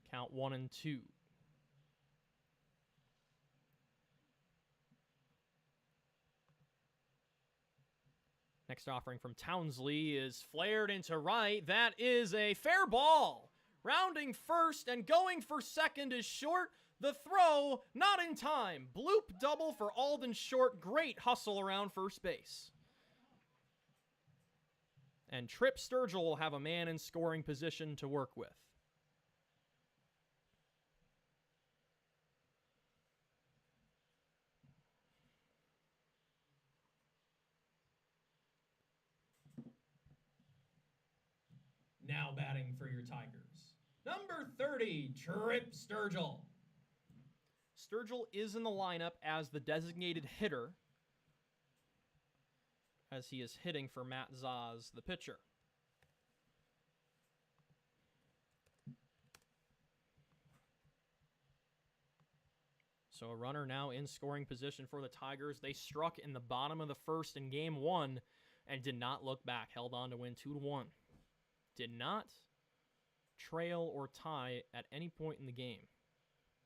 [SPEAKER 1] Count 1-2. Next offering from Townsley is flared into right. That is a fair ball. Rounding first and going for second is Short. The throw, not in time. Bloop double for Alden Short. Great hustle around first base. And Trip Sturgill will have a man in scoring position to work with.
[SPEAKER 2] Now batting for your Tigers. Number 30, Trip Sturgill.
[SPEAKER 1] Sturgill is in the lineup as the designated hitter, as he is hitting for Matt Zaz, the pitcher. So a runner now in scoring position for the Tigers. They struck in the bottom of the first in game 1 and did not look back. Held on to win 2-1. Did not trail or tie at any point in the game.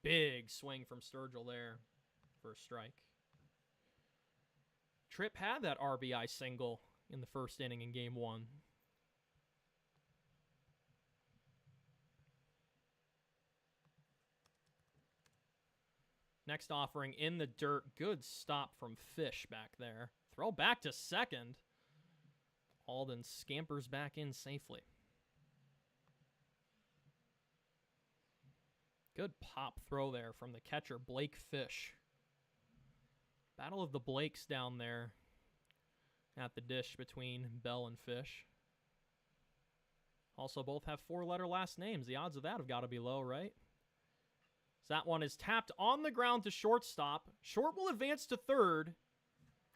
[SPEAKER 1] Big swing from Sturgill there for a strike. Tripp had that RBI single in the first inning in game 1. Next offering in the dirt. Good stop from Fish back there. Throw back to second. Alden scampers back in safely. Good pop throw there from the catcher, Blake Fish. Battle of the Blakes down there at the dish between Bell and Fish. Also, both have 4-letter last names. The odds of that have got to be low, right? So that one is tapped on the ground to shortstop. Short will advance to third.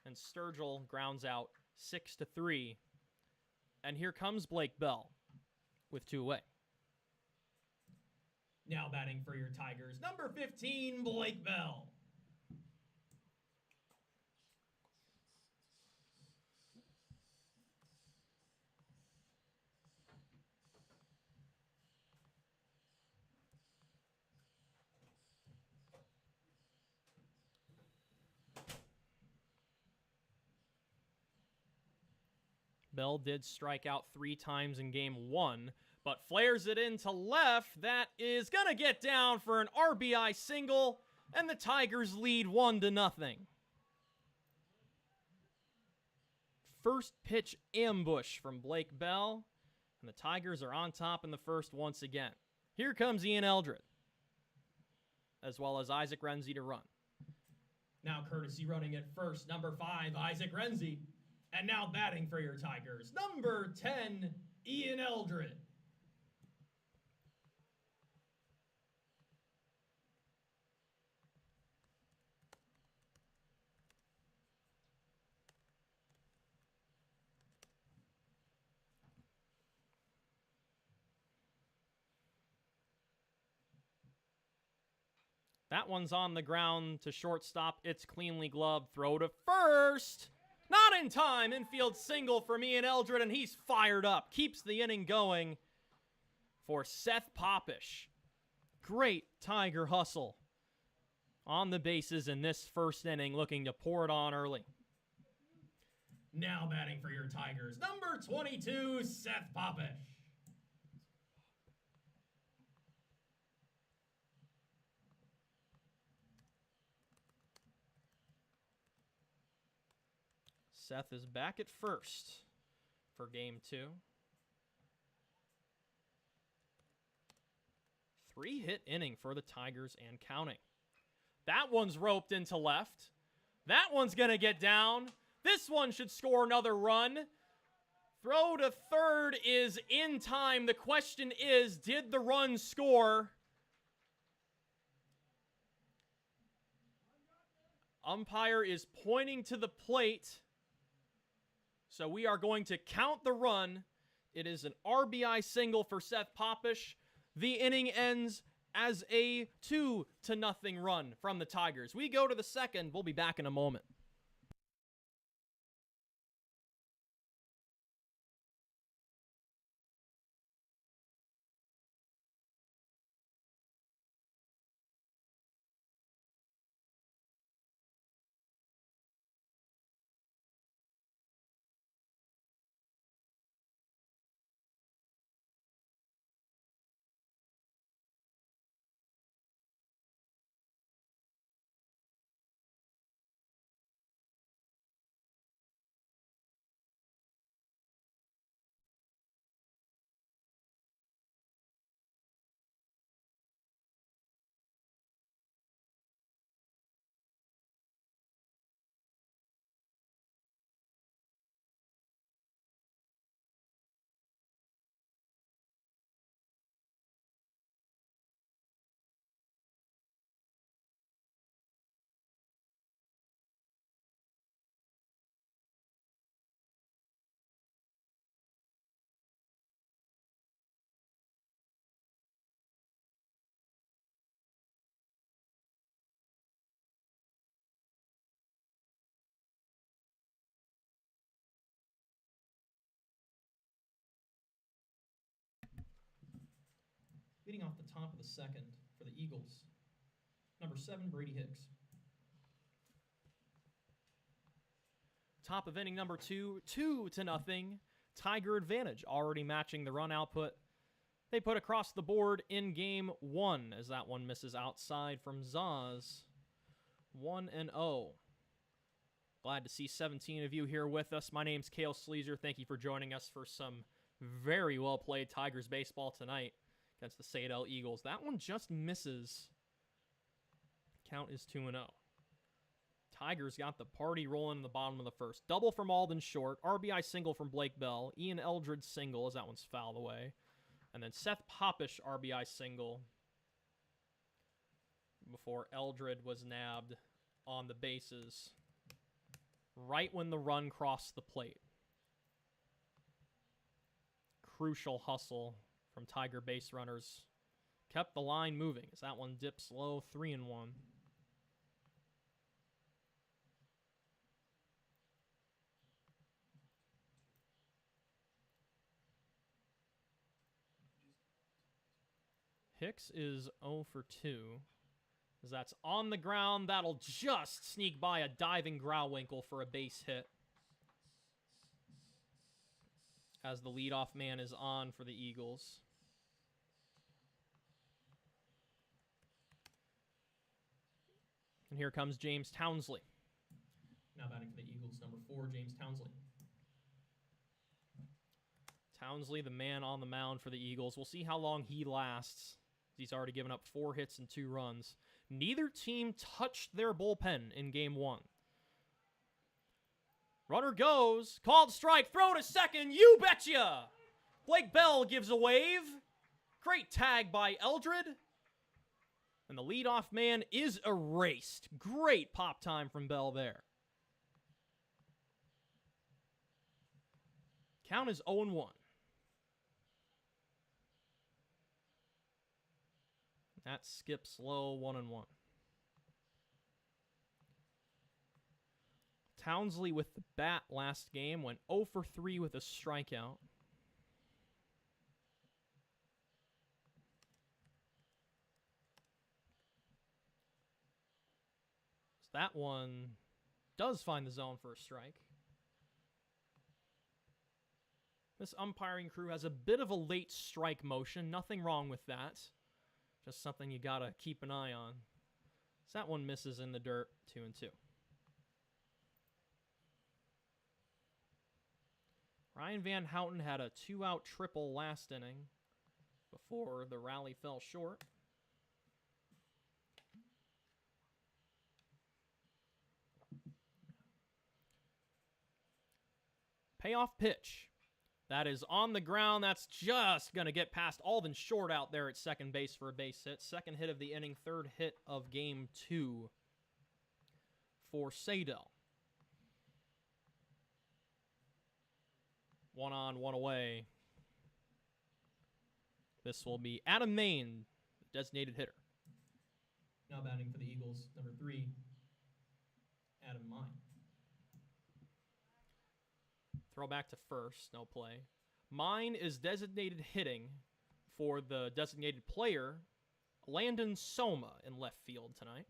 [SPEAKER 1] And Sturgill grounds out 6-3. And here comes Blake Bell with 2 away.
[SPEAKER 2] Now batting for your Tigers, number 15, Blake Bell.
[SPEAKER 1] Bell did strike out 3 times in game 1, but flares it into left. That is going to get down for an RBI single, and the Tigers lead 1-0. First pitch ambush from Blake Bell, and the Tigers are on top in the first once again. Here comes Ian Eldred, as well as Isaac Renzi to run.
[SPEAKER 2] Now courtesy running at first, number 5, Isaac Renzi. And now batting for your Tigers, number 10, Ian Eldred.
[SPEAKER 1] That one's on the ground to shortstop. It's cleanly gloved. Throw to first. Not in time. Infield single from Ian Eldred, and he's fired up. Keeps the inning going for Seth Popish. Great Tiger hustle on the bases in this first inning, looking to pour it on early.
[SPEAKER 2] Now batting for your Tigers, number 22, Seth Popish.
[SPEAKER 1] Seth is back at first for game 2. 3-hit inning for the Tigers and counting. That one's roped into left. That one's going to get down. This one should score another run. Throw to third is in time. The question is, did the run score? Umpire is pointing to the plate. So we are going to count the run. It is an RBI single for Seth Popish. The inning ends as a 2-0 run from the Tigers. We go to the second. We'll be back in a moment.
[SPEAKER 2] Leading off the top of the second for the Eagles, number 7, Brady Hicks.
[SPEAKER 1] Top of inning number 2, 2-0. Tiger advantage, already matching the run output they put across the board in game 1, as that one misses outside from Zaz. 1-0. Glad to see 17 of you here with us. My name's Cael Sleezer. Thank you for joining us for some very well played Tigers baseball tonight against the Saydel Eagles. That one just misses. Count is 2-0. Tigers got the party rolling in the bottom of the first. Double from Alden Short. RBI single from Blake Bell. Ian Eldred single, as that one's fouled away. And then Seth Popish RBI single before Eldred was nabbed on the bases right when the run crossed the plate. Crucial hustle from Tiger base runners. Kept the line moving as that one dips low, 3-1. Hicks is 0 for 2. As that's on the ground, that'll just sneak by a diving Grauwinkle for a base hit. As the leadoff man is on for the Eagles. And here comes James Townsley.
[SPEAKER 2] Now batting for the Eagles, number 4, James Townsley.
[SPEAKER 1] Townsley, the man on the mound for the Eagles. We'll see how long he lasts. He's already given up 4 hits and 2 runs. Neither team touched their bullpen in game 1. Runner goes. Called strike. Throw to second. You betcha. Blake Bell gives a wave. Great tag by Eldred. And the leadoff man is erased. Great pop time from Bell there. Count is 0-1. That skips low, 1-1. Townsley with the bat last game went 0 for 3 with a strikeout. So that one does find the zone for a strike. This umpiring crew has a bit of a late strike motion. Nothing wrong with that. Just something you gotta keep an eye on. So that one misses in the dirt, 2-2. Ryan Van Houten had a 2-out triple last inning before the rally fell short. Payoff pitch. That is on the ground. That's just going to get past Alden Short out there at second base for a base hit. Second hit of the inning, third hit of game 2 for Saydel. One on, one away. This will be Adam Main, designated hitter.
[SPEAKER 2] Now batting for the Eagles, number 3, Adam Mine.
[SPEAKER 1] Throw back to first, no play. Mine is designated hitting for the designated player, Landon Soma, in left field tonight.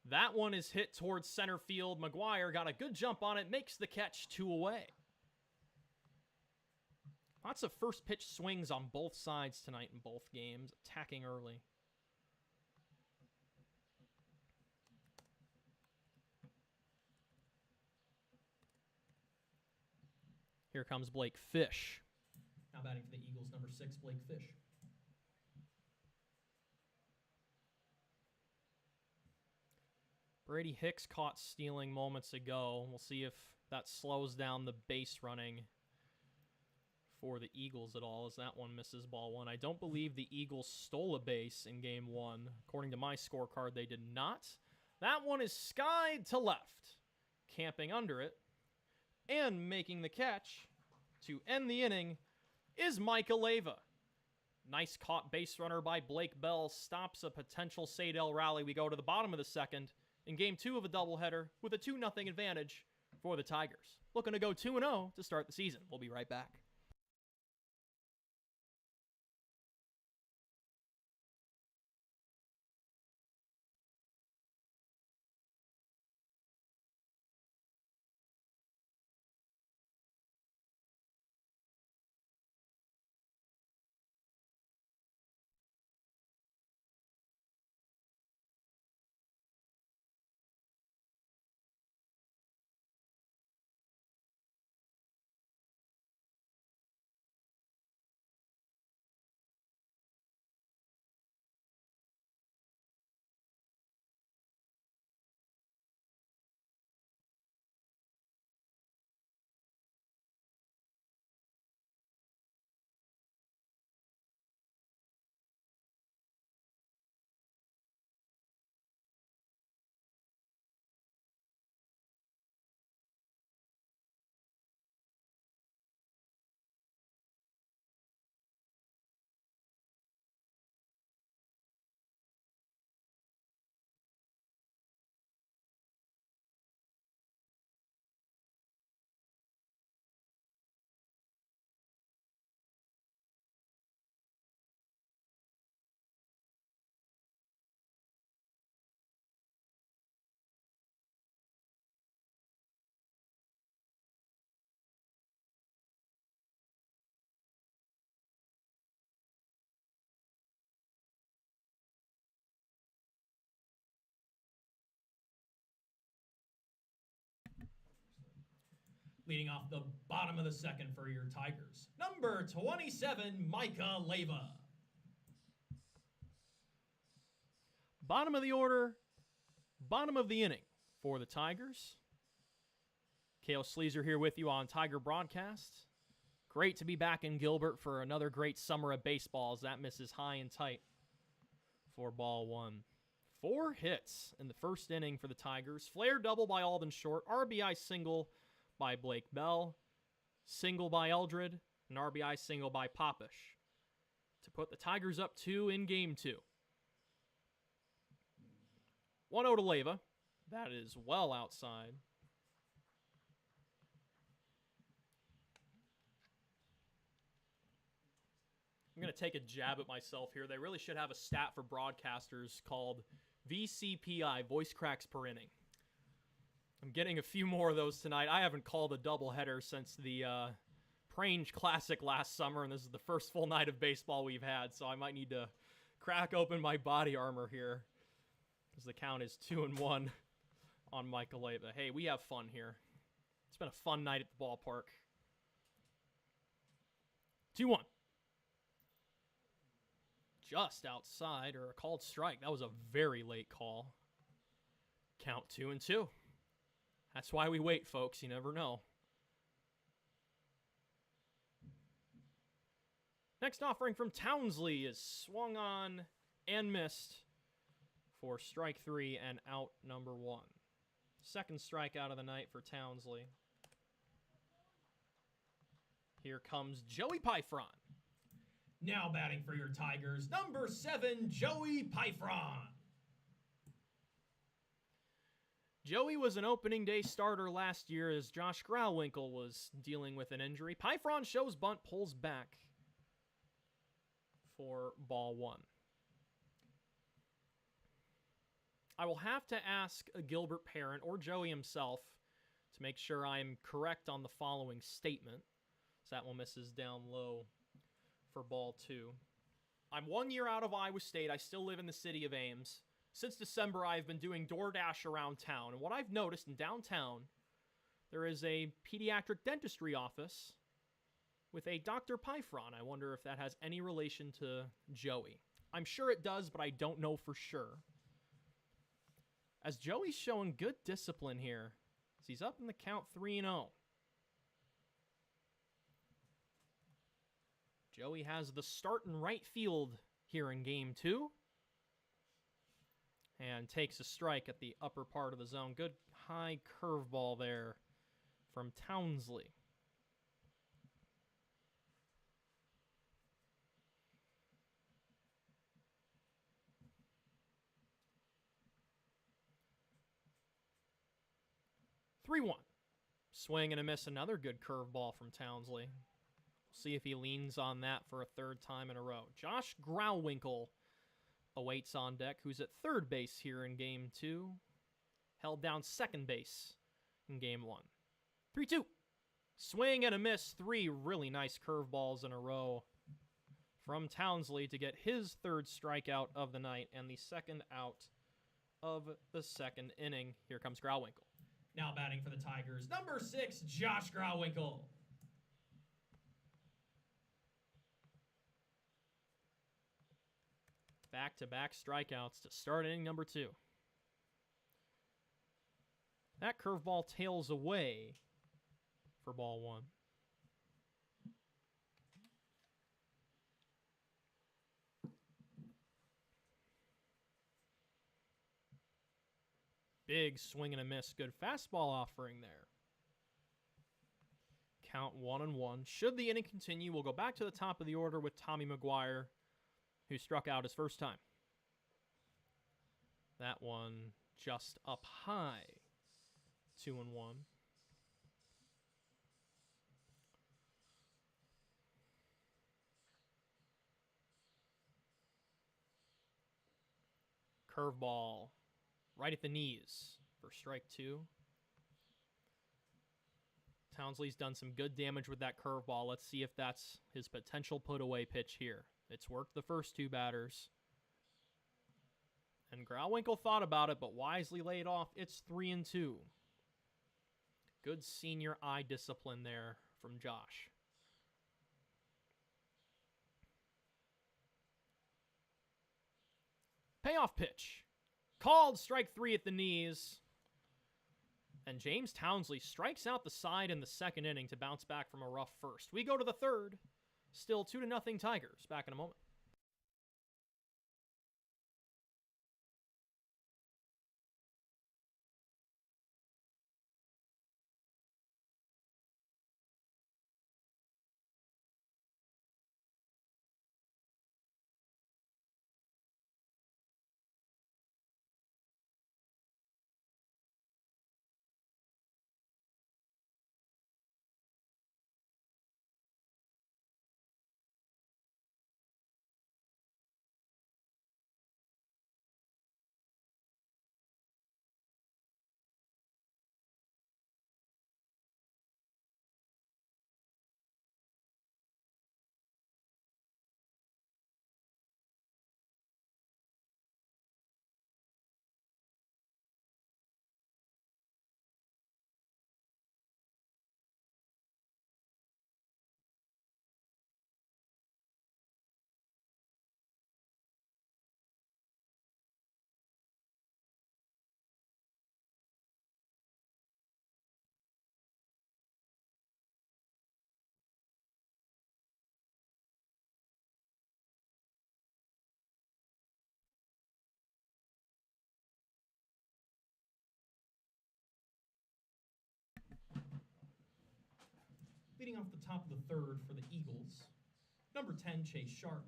[SPEAKER 1] That one is hit towards center field. McGuire got a good jump on it, makes the catch, 2 away. Lots of first pitch swings on both sides tonight in both games, attacking early. Here comes Blake Fish.
[SPEAKER 2] Now batting for the Eagles, number 6, Blake Fish.
[SPEAKER 1] Brady Hicks caught stealing moments ago. We'll see if that slows down the base running for the Eagles at all, as that one misses ball 1. I don't believe the Eagles stole a base in game 1. According to my scorecard, they did not. That one is skied to left. Camping under it and making the catch to end the inning is Micah Leyva. Nice caught base runner by Blake Bell. Stops a potential Saydel rally. We go to the bottom of the second in game 2 of a doubleheader with a 2-0 advantage for the Tigers. Looking to go 2-0 to start the season. We'll be right back.
[SPEAKER 2] Leading off the bottom of the second for your Tigers, number 27, Micah Leyva.
[SPEAKER 1] Bottom of the order, bottom of the inning for the Tigers. Cael Sleezer here with you on Tiger Broadcast. Great to be back in Gilbert for another great summer of baseball, as that misses high and tight for ball 1. 4 hits in the first inning for the Tigers. Flare double by Alden Short, RBI single by Blake Bell, single by Eldred, and RBI single by Popish to put the Tigers up 2 in game 2. 1-0 to Leyva. That is well outside. I'm going to take a jab at myself here. They really should have a stat for broadcasters called VCPI, voice cracks per inning. I'm getting a few more of those tonight. I haven't called a doubleheader since the Prange Classic last summer, and this is the first full night of baseball we've had, so I might need to crack open my body armor here, because the count is 2-1 on Micah Leyva. Hey, we have fun here. It's been a fun night at the ballpark. 2-1. Just outside, or a called strike. That was a very late call. Count 2-2. That's why we wait, folks. You never know. Next offering from Townsley is swung on and missed for strike 3 and out number 1. Second strikeout of the night for Townsley. Here comes Joey Pyfron.
[SPEAKER 2] Now batting for your Tigers, number 7, Joey Pyfron.
[SPEAKER 1] Joey was an opening day starter last year as Josh Grauwinkle was dealing with an injury. Pyfron shows bunt, pulls back for ball 1. I will have to ask a Gilbert parent or Joey himself to make sure I'm correct on the following statement. So that one misses down low for ball 2. I'm 1 year out of Iowa State. I still live in the city of Ames. Since December, I've been doing DoorDash around town, and what I've noticed in downtown, there is a pediatric dentistry office with a Dr. Pyfron. I wonder if that has any relation to Joey. I'm sure it does, but I don't know for sure. As Joey's showing good discipline here, as he's up in the count 3-0. Joey has the start in right field here in game 2. And takes a strike at the upper part of the zone. Good high curveball there from Townsley. (3-1). Swing and a miss. Another good curveball from Townsley. We'll see if he leans on that for a third time in a row. Josh Grauwinkle awaits on deck, who's at third base here in game 2. Held down second base in game 1. 3-2. Swing and a miss. 3 really nice curveballs in a row from Townsley to get his third strikeout of the night and the second out of the second inning. Here comes Grauwinkle.
[SPEAKER 2] Now batting for the Tigers, number 6, Josh Grauwinkle.
[SPEAKER 1] Back-to-back strikeouts to start inning number 2. That curveball tails away for ball 1. Big swing and a miss. Good fastball offering there. Count 1-1. Should the inning continue, we'll go back to the top of the order with Tommy McGuire, who struck out his first time. That one just up high. 2-1. Curveball right at the knees for strike 2. Townsley's done some good damage with that curveball. Let's see if that's his potential put-away pitch here. It's worked the first 2 batters. And Grauwinkle thought about it, but wisely laid off. It's 3-2. Good senior eye discipline there from Josh. Payoff pitch. Called strike 3 at the knees. And James Townsley strikes out the side in the second inning to bounce back from a rough first. We go to the third. Still 2-0 Tigers. Back in a moment.
[SPEAKER 2] Leading off the top of the third for the Eagles, number 10, Chase Sharp.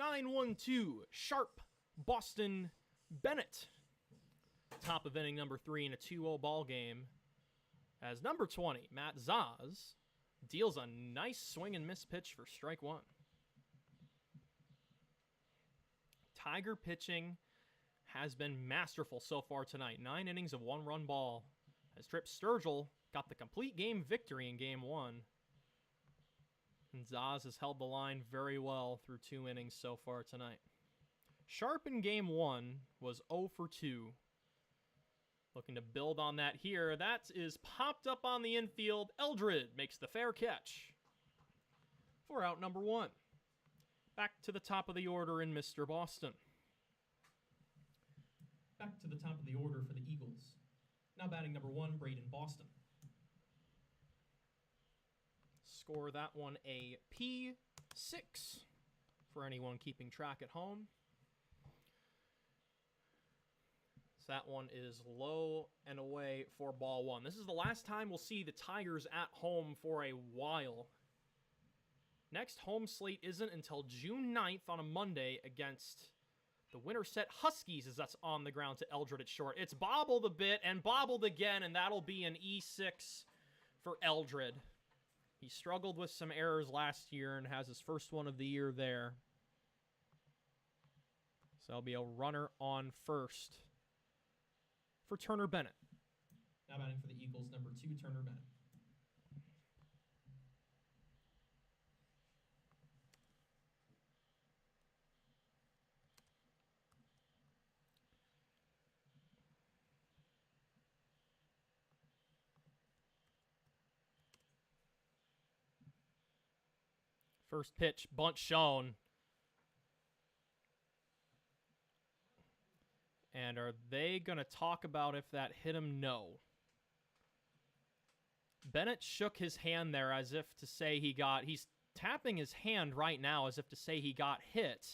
[SPEAKER 1] 9-1-2, Sharp, Boston, Bennett. Top of inning number 3 in a 2-0 ball game. As number 20, Matt Zaz, deals a nice swing and miss pitch for strike 1. Tiger pitching has been masterful so far tonight. 9 innings of 1-run ball. As Trip Sturgill got the complete game victory in game 1. And Zaz has held the line very well through 2 innings so far tonight. Sharp in game 1 was 0 for 2. Looking to build on that here. That is popped up on the infield. Eldred makes the fair catch for out number 1. Back to the top of the order in Mr. Boston.
[SPEAKER 2] Back to the top of the order for the Eagles. Now batting number 1, Braden Boston.
[SPEAKER 1] Score that one a P6 for anyone keeping track at home. So that one is low and away for ball 1. This is the last time we'll see the Tigers at home for a while. Next home slate isn't until June 9th on a Monday against the Winterset Huskies, as that's on the ground to Eldred at short. It's bobbled a bit and bobbled again, and that'll be an E6 for Eldred. He struggled with some errors last year and has his first one of the year there. So there'll be a runner on first for Turner Bennett.
[SPEAKER 2] Now batting for the Eagles, number 2, Turner Bennett.
[SPEAKER 1] First pitch, bunt shown. And are they going to talk about if that hit him? No. Bennett shook his hand there as if to say he's tapping his hand right now as if to say he got hit.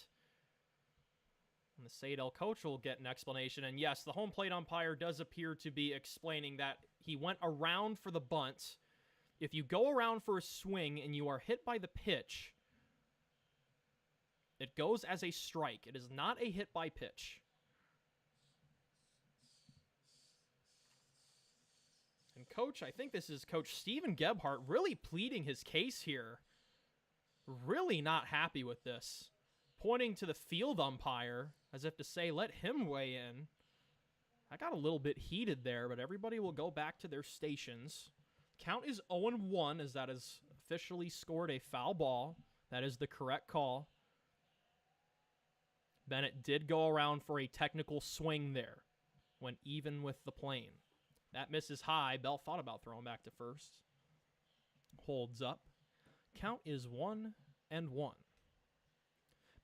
[SPEAKER 1] And the Saydel coach will get an explanation. And yes, the home plate umpire does appear to be explaining that he went around for the bunt. If you go around for a swing and you are hit by the pitch, it goes as a strike. It is not a hit by pitch. And Coach, I think this is Coach Steven Gebhardt really pleading his case here. Really not happy with this. Pointing to the field umpire as if to say, let him weigh in. I got a little bit heated there, but everybody will go back to their stations. Count is 0-1 as that has officially scored a foul ball. That is the correct call. Bennett did go around for a technical swing there. Went even with the plane. That misses high. Bell thought about throwing back to first. Holds up. Count is 1-1.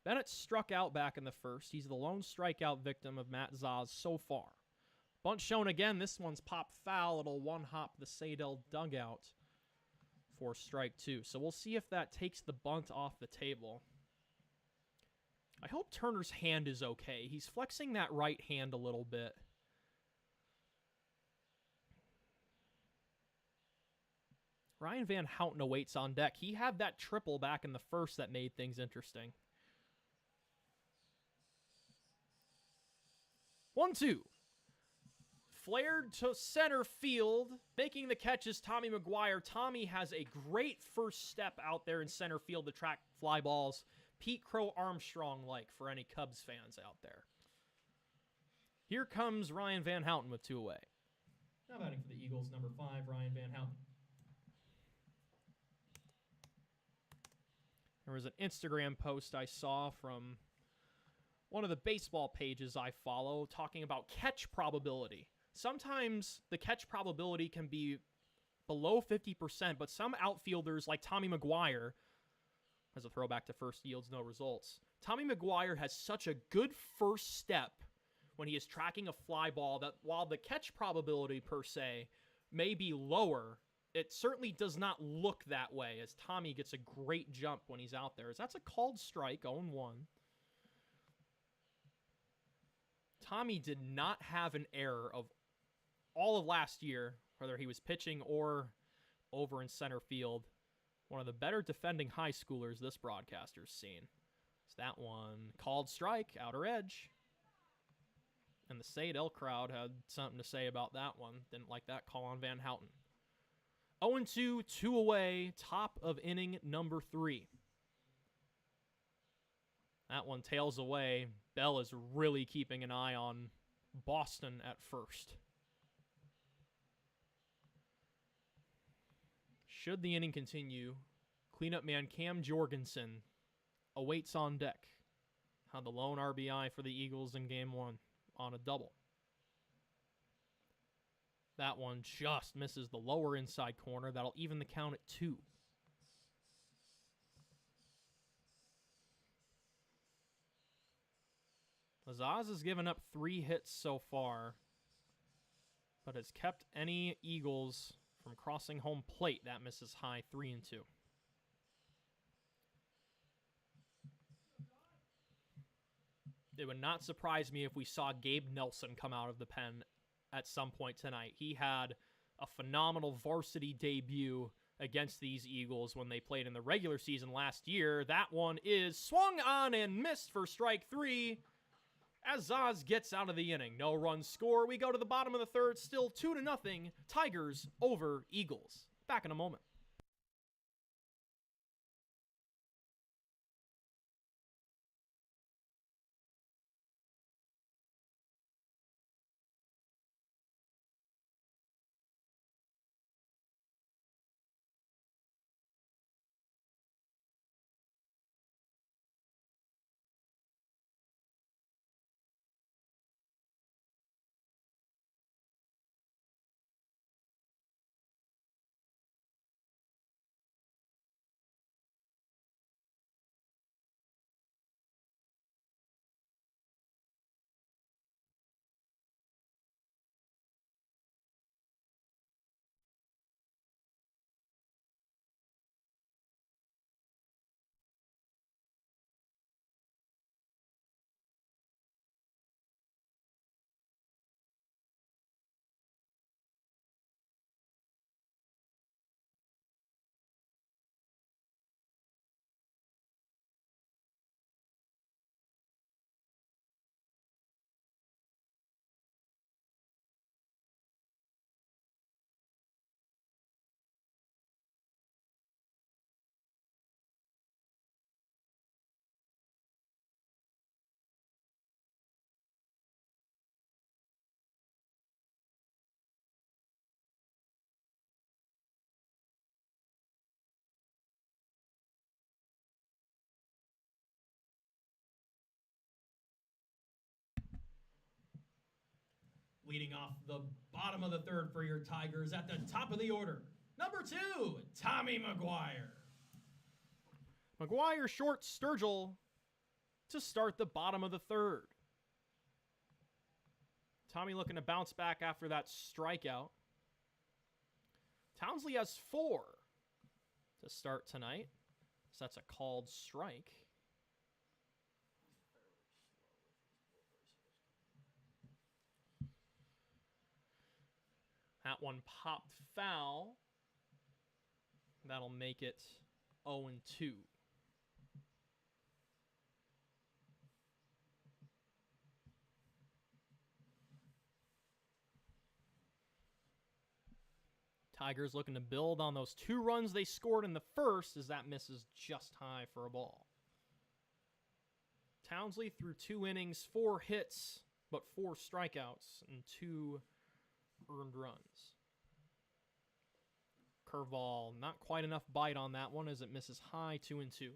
[SPEAKER 1] Bennett struck out back in the first. He's the lone strikeout victim of Matt Zaz so far. Bunt shown again. This one's popped foul. It'll one-hop the Saydel dugout for strike 2. So we'll see if that takes the bunt off the table. I hope Turner's hand is okay. He's flexing that right hand a little bit. Ryan Van Houten awaits on deck. He had that triple back in the first that made things interesting. 1-2. Flared to center field. Making the catch is Tommy McGuire. Tommy has a great first step out there in center field to track fly balls. Pete Crow Armstrong-like for any Cubs fans out there. Here comes Ryan Van Houten with 2 away.
[SPEAKER 2] Now batting for the Eagles, number 5, Ryan Van Houten.
[SPEAKER 1] There was an Instagram post I saw from one of the baseball pages I follow talking about catch probability. Sometimes the catch probability can be below 50%, but some outfielders like Tommy McGuire, as a throwback to first yields no results, Tommy McGuire has such a good first step when he is tracking a fly ball that while the catch probability per se may be lower, it certainly does not look that way as Tommy gets a great jump when he's out there. As that's a called strike, 0-1. Tommy did not have an error of all of last year, whether he was pitching or over in center field. One of the better defending high schoolers this broadcaster's seen. It's that one called strike, outer edge. And the Saydel crowd had something to say about that one. Didn't like that call on Van Houten. 0-2, 2 away, top of inning number 3. That one tails away. Bell is really keeping an eye on Boston at first. Should the inning continue, cleanup man Cam Jorgensen awaits on deck. Had the lone RBI for the Eagles in Game 1 on a double. That one just misses the lower inside corner. That'll even the count at 2. Azaz has given up 3 hits so far, but has kept any Eagles from crossing home plate. That misses high, 3-2. It would not surprise me if we saw Gabe Nelson come out of the pen at some point tonight. He had a phenomenal varsity debut against these Eagles when they played in the regular season last year. That one is swung on and missed for strike 3 as Zaz gets out of the inning. No runs score. We go to the bottom of the third, still 2-0. Tigers over Eagles. Back in a moment.
[SPEAKER 2] Leading off the bottom of the third for your Tigers at the top of the order, number 2, Tommy McGuire.
[SPEAKER 1] McGuire short Sturgill to start the bottom of the third. Tommy looking to bounce back after that strikeout. Townsley has 4 to start tonight. So that's a called strike. That one popped foul. That'll make it 0-2. Tigers looking to build on those 2 runs they scored in the first as that misses just high for a ball. Townsley threw 2 innings, 4 hits, but 4 strikeouts and 2 earned runs. Curveball, not quite enough bite on that one as it misses high, 2-2.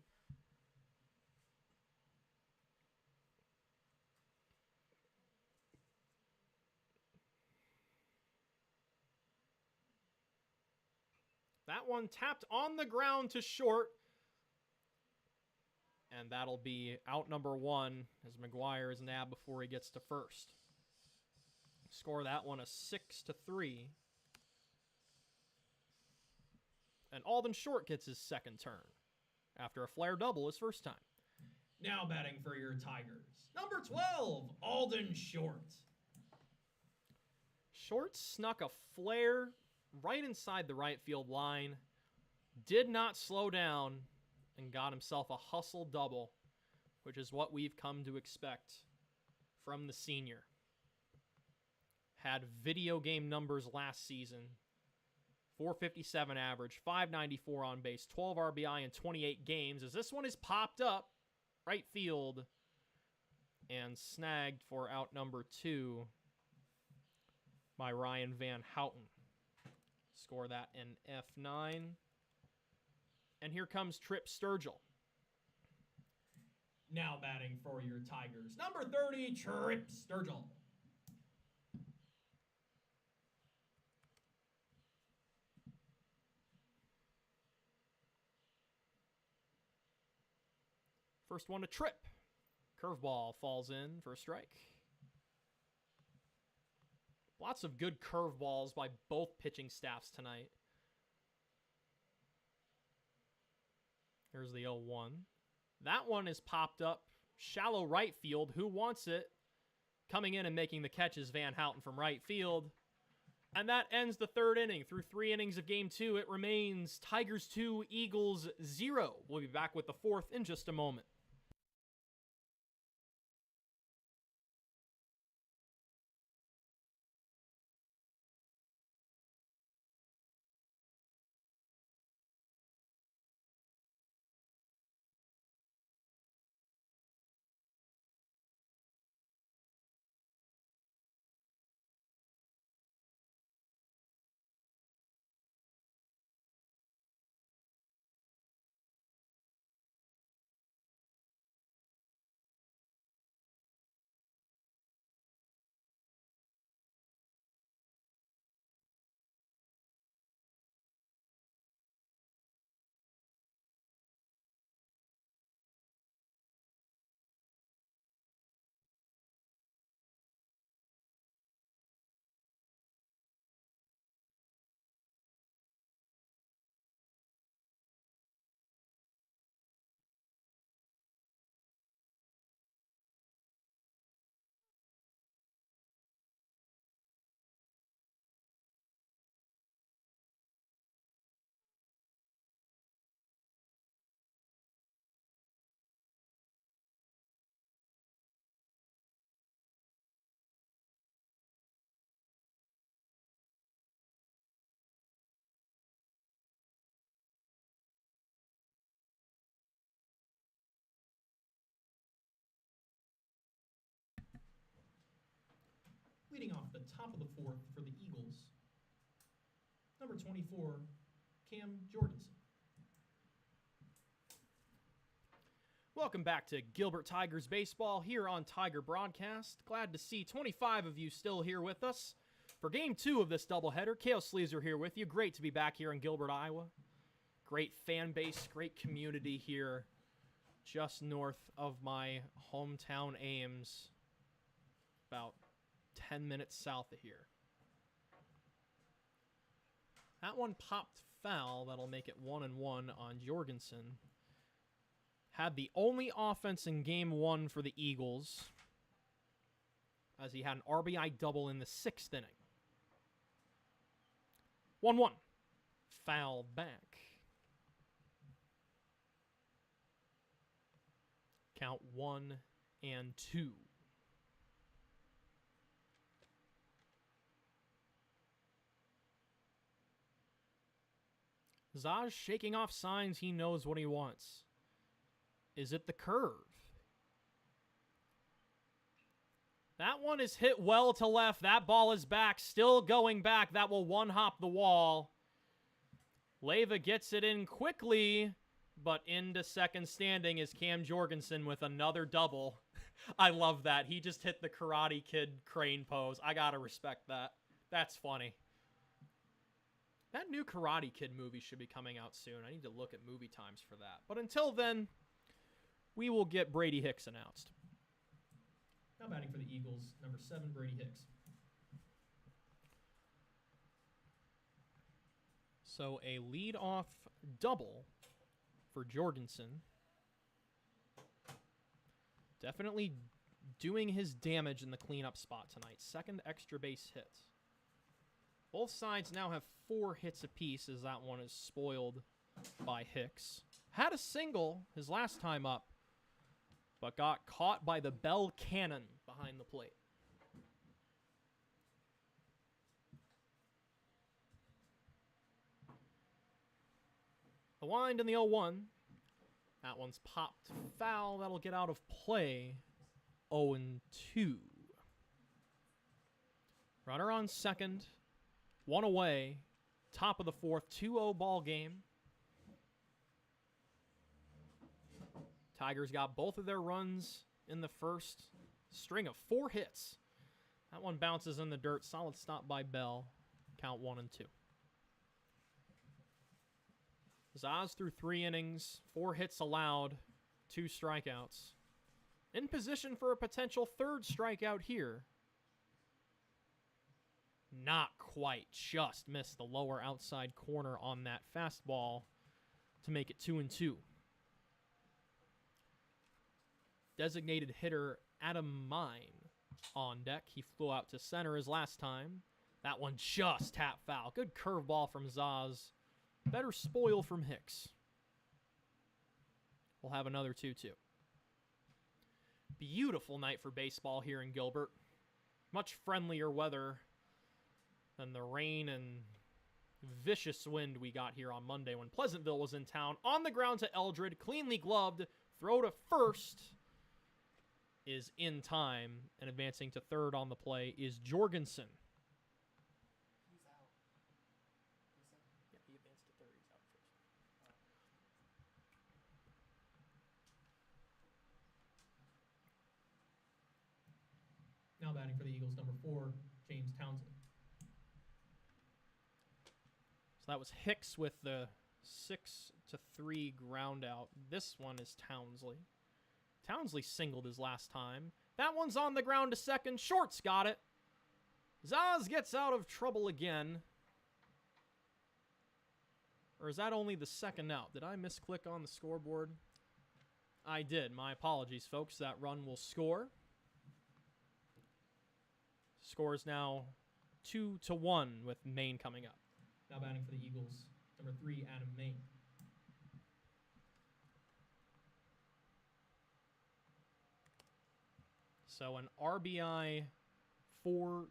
[SPEAKER 1] That one tapped on the ground to short. And that'll be out number 1 as McGuire is nabbed before he gets to first. Score that one a 6-3. And Alden Short gets his second turn after a flare double his first time.
[SPEAKER 2] Now batting for your Tigers, number 12, Alden Short.
[SPEAKER 1] Short snuck a flare right inside the right field line. Did not slow down and got himself a hustle double, which is what we've come to expect from the senior. Had video game numbers last season. 457 average, 594 on base, 12 RBI in 28 games. As this one is popped up, right field, and snagged for out number 2 by Ryan Van Houten. Score that in F9. And here comes Trip Sturgill.
[SPEAKER 2] Now batting for your Tigers, number 30, Trip Sturgill.
[SPEAKER 1] First one to Trip. Curveball falls in for a strike. Lots of good curveballs by both pitching staffs tonight. Here's the 0-1. That one is popped up. Shallow right field. Who wants it? Coming in and making the catch is Van Houten from right field. And that ends the third inning. Through 3 innings of Game 2, it remains Tigers 2, Eagles 0. We'll be back with the fourth in just a moment.
[SPEAKER 2] Leading off the top of the fourth for the Eagles, number 24, Cam Jorgensen.
[SPEAKER 1] Welcome back to Gilbert Tigers Baseball here on Tiger Broadcast. Glad to see 25 of you still here with us for Game 2 of this doubleheader. Cael Sleezer here with you. Great to be back here in Gilbert, Iowa. Great fan base, great community here just north of my hometown Ames, about 10 minutes south of here. That one popped foul. That'll make it 1-1 on Jorgensen. Had the only offense in Game 1 for the Eagles, as he had an RBI double in the 6th inning. 1-1. Foul back. Count 1-2. Zaj shaking off signs he knows what he wants. Is it the curve? That one is hit well to left. That ball is back. Still going back. That will one-hop the wall. Leyva gets it in quickly, but into second standing is Cam Jorgensen with another double. I love that. He just hit the Karate Kid crane pose. I gotta respect that. That's funny. That new Karate Kid movie should be coming out soon. I need to look at movie times for that. But until then, we will get Brady Hicks announced.
[SPEAKER 2] Now batting for the Eagles, number 7, Brady Hicks.
[SPEAKER 1] So a lead-off double for Jorgensen. Definitely doing his damage in the cleanup spot tonight. Second extra base hit. Both sides now have 4 hits apiece as that one is spoiled by Hicks. Had a single his last time up, but got caught by the Bell Cannon behind the plate. The wind in the 0-1. That one's popped foul. That'll get out of play. 0-2. Runner on second. 1 away. Top of the 4th. 2-0 ball game. Tigers got both of their runs in the first string of 4 hits. That one bounces in the dirt. Solid stop by Bell. Count 1-2. Zaz threw 3 innings, 4 hits allowed, 2 strikeouts. In position for a potential 3rd strikeout here. Not quite, just missed the lower outside corner on that fastball to make it 2-2. Designated hitter Adam Mine on deck. He flew out to center his last time. That one just tapped foul. Good curveball from Zaz. Better spoil from Hicks. We'll have another 2-2. Beautiful night for baseball here in Gilbert. Much friendlier weather than the rain and vicious wind we got here on Monday when Pleasantville was in town. On the ground to Eldred, cleanly gloved. Throw to first is in time, and advancing to third on the play is Jorgensen.
[SPEAKER 3] He's out.
[SPEAKER 1] Yeah, he advanced to third. He's out first.
[SPEAKER 2] Now batting for the Eagles, number 4, James Townsend.
[SPEAKER 1] So that was Hicks with the 6-3 ground out. This one is Townsley. Townsley singled his last time. That one's on the ground to second. Short's got it. Zaz gets out of trouble again. Or is that only the second out? Did I misclick on the scoreboard? I did. My apologies, folks. That run will score. Score is now 2-1 with Maine coming up.
[SPEAKER 2] Now batting for the Eagles, number 3, Adam Main.
[SPEAKER 1] So an RBI 4-3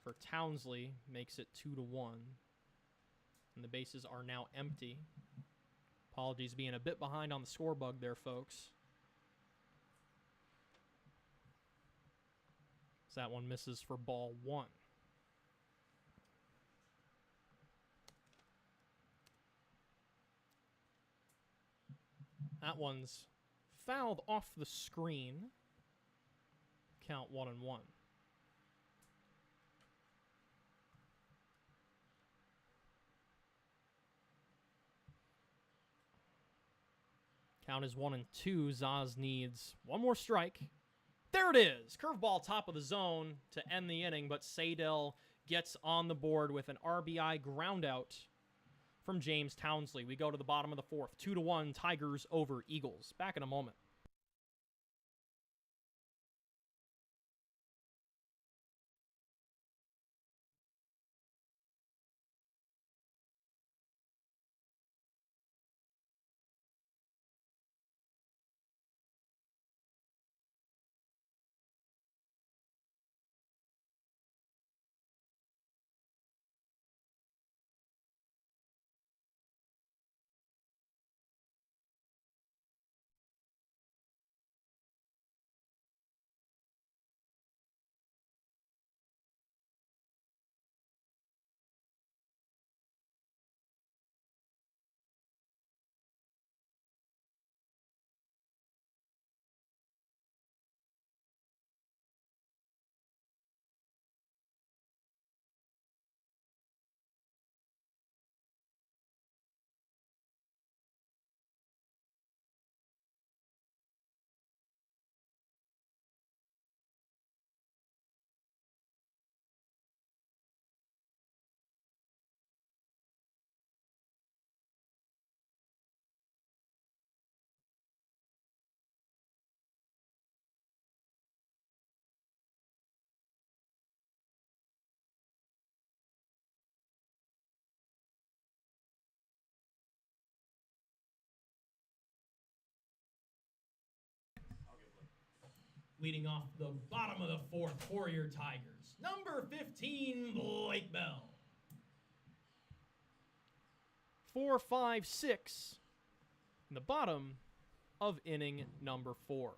[SPEAKER 1] for Townsley makes it 2-1. And the bases are now empty. Apologies being a bit behind on the score bug there, folks. So that one misses for ball 1. That one's fouled off the screen. Count 1-1. Count is 1-2. Zaz needs one more strike. There it is. Curveball top of the zone to end the inning, but Saydel gets on the board with an RBI groundout from James Townsley. We go to the bottom of the 4th. 2-1, Tigers over Eagles. Back in a moment.
[SPEAKER 2] Leading off the bottom of the fourth for your Tigers, number 15, Blake Bell.
[SPEAKER 1] 4-5-6 in the bottom of inning number 4.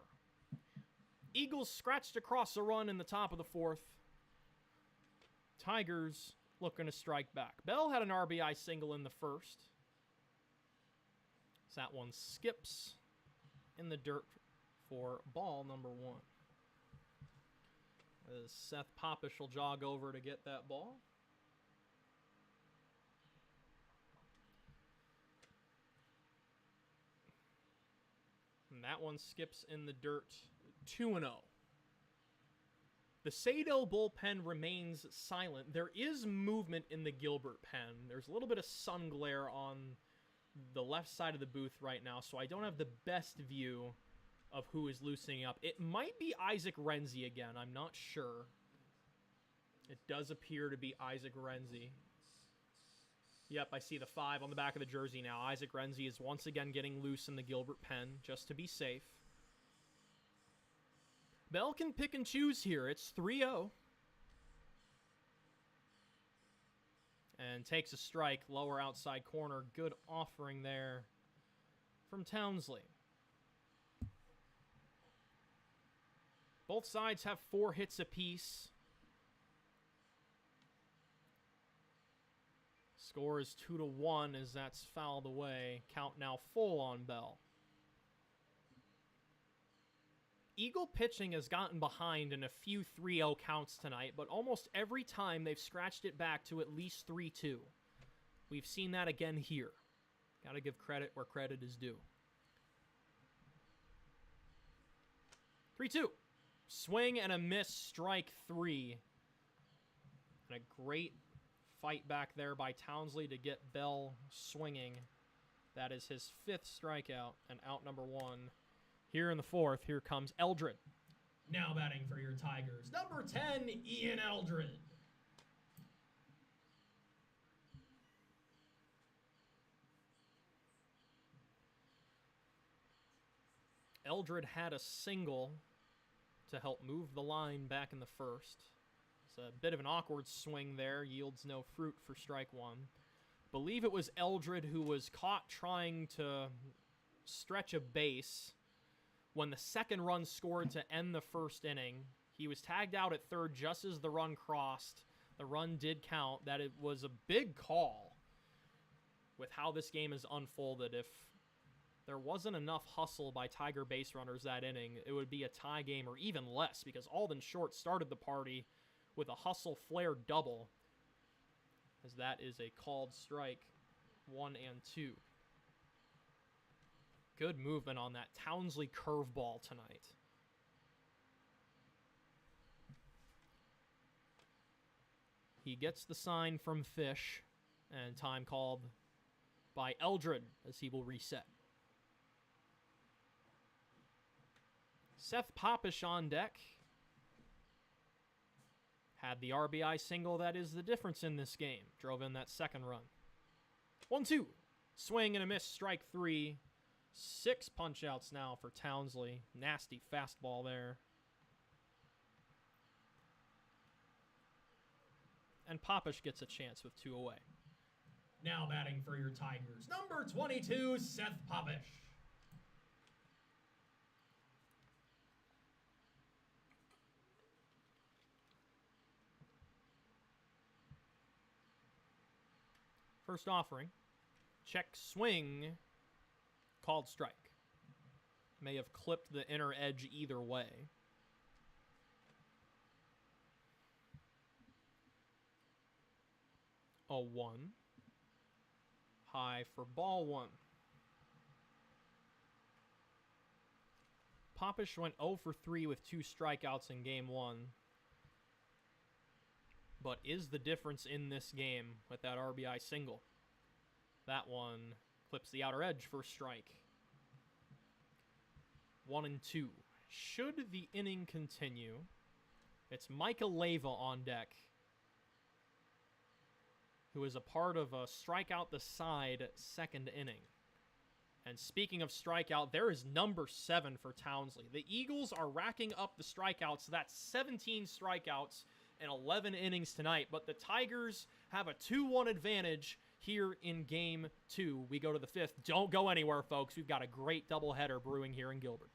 [SPEAKER 1] Eagles scratched across a run in the top of the fourth. Tigers looking to strike back. Bell had an RBI single in the first. So that one skips in the dirt for ball number 1. As Seth Popish will jog over to get that ball. And that one skips in the dirt, 2-0. The Saydel bullpen remains silent. There is movement in the Gilbert pen. There's a little bit of sun glare on the left side of the booth right now, so I don't have the best view of who is loosening up. It might be Isaac Renzi again. I'm not sure. It does appear to be Isaac Renzi. Yep, I see the 5 on the back of the jersey now. Isaac Renzi is once again getting loose in the Gilbert pen, just to be safe. Bell can pick and choose here. It's 3-0. And takes a strike, lower outside corner. Good offering there from Townsley. Both sides have 4 hits apiece. Score is 2-1 as that's fouled away. Count now full on Bell. Eagle pitching has gotten behind in a few 3-0 counts tonight, but almost every time they've scratched it back to at least 3-2. We've seen that again here. Gotta give credit where credit is due. 3-2. Swing and a miss, strike 3. And a great fight back there by Townsley to get Bell swinging. That is his 5th strikeout and out number 1. Here in the 4th, here comes Eldred.
[SPEAKER 2] Now batting for your Tigers, number 10, Ian Eldred.
[SPEAKER 1] Eldred had a single to help move the line back in the first. It's a bit of an awkward swing there, yields no fruit for strike 1. Believe it was Eldred who was caught trying to stretch a base when the second run scored to end the first inning. He was tagged out at third just as the run crossed. The run did count. That it was a big call with how this game has unfolded. If there wasn't enough hustle by Tiger base runners that inning, it would be a tie game or even less, because Alden Short started the party with a hustle flare double, as that is a called strike 1 and 2. Good movement on that Townsley curveball tonight. He gets the sign from Fish, and time called by Eldred as he will reset. Seth Popish on deck. Had the RBI single that is the difference in this game. Drove in that second run. 1-2. Swing and a miss, strike 3. 6 punch-outs now for Townsley. Nasty fastball there. And Popish gets a chance with 2 away.
[SPEAKER 2] Now batting for your Tigers, number 22, Seth Popish.
[SPEAKER 1] First offering. Check swing. Called strike. May have clipped the inner edge either way. 0-1. High for ball 1. Popish went 0 for 3 with 2 strikeouts in game 1. But is the difference in this game with that RBI single. That one clips the outer edge for strike. 1 and 2. Should the inning continue, it's Micah Leyva on deck, who is a part of a strikeout the side second inning. And speaking of strikeout, there is number 7 for Townsley. The Eagles are racking up the strikeouts. So that's 17 strikeouts in 11 innings tonight. But the Tigers have a 2-1 advantage here in Game 2. We go to the 5th. Don't go anywhere, folks. We've got a great doubleheader brewing here in Gilbert.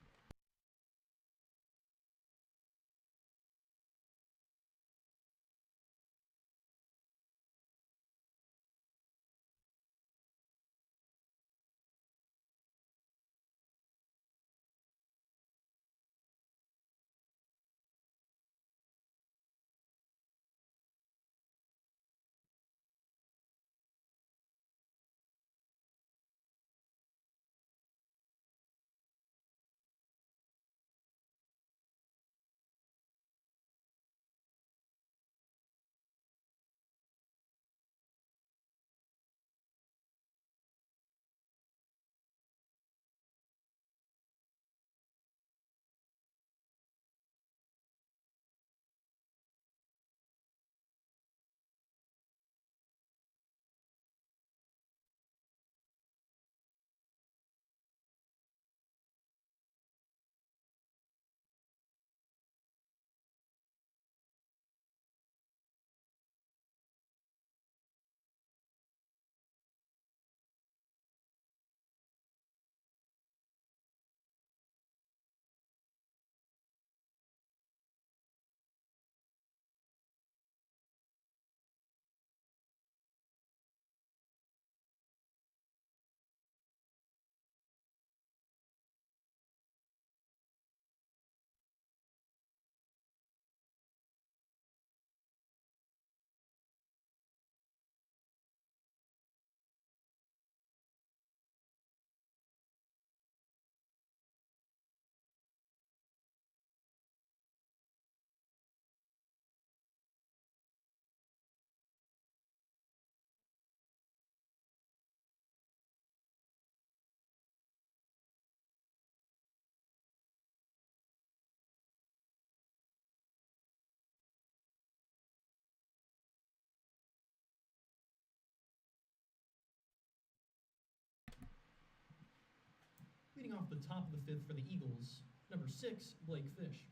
[SPEAKER 2] Leading off the top of the 5th for the Eagles, number 6, Blake Fish.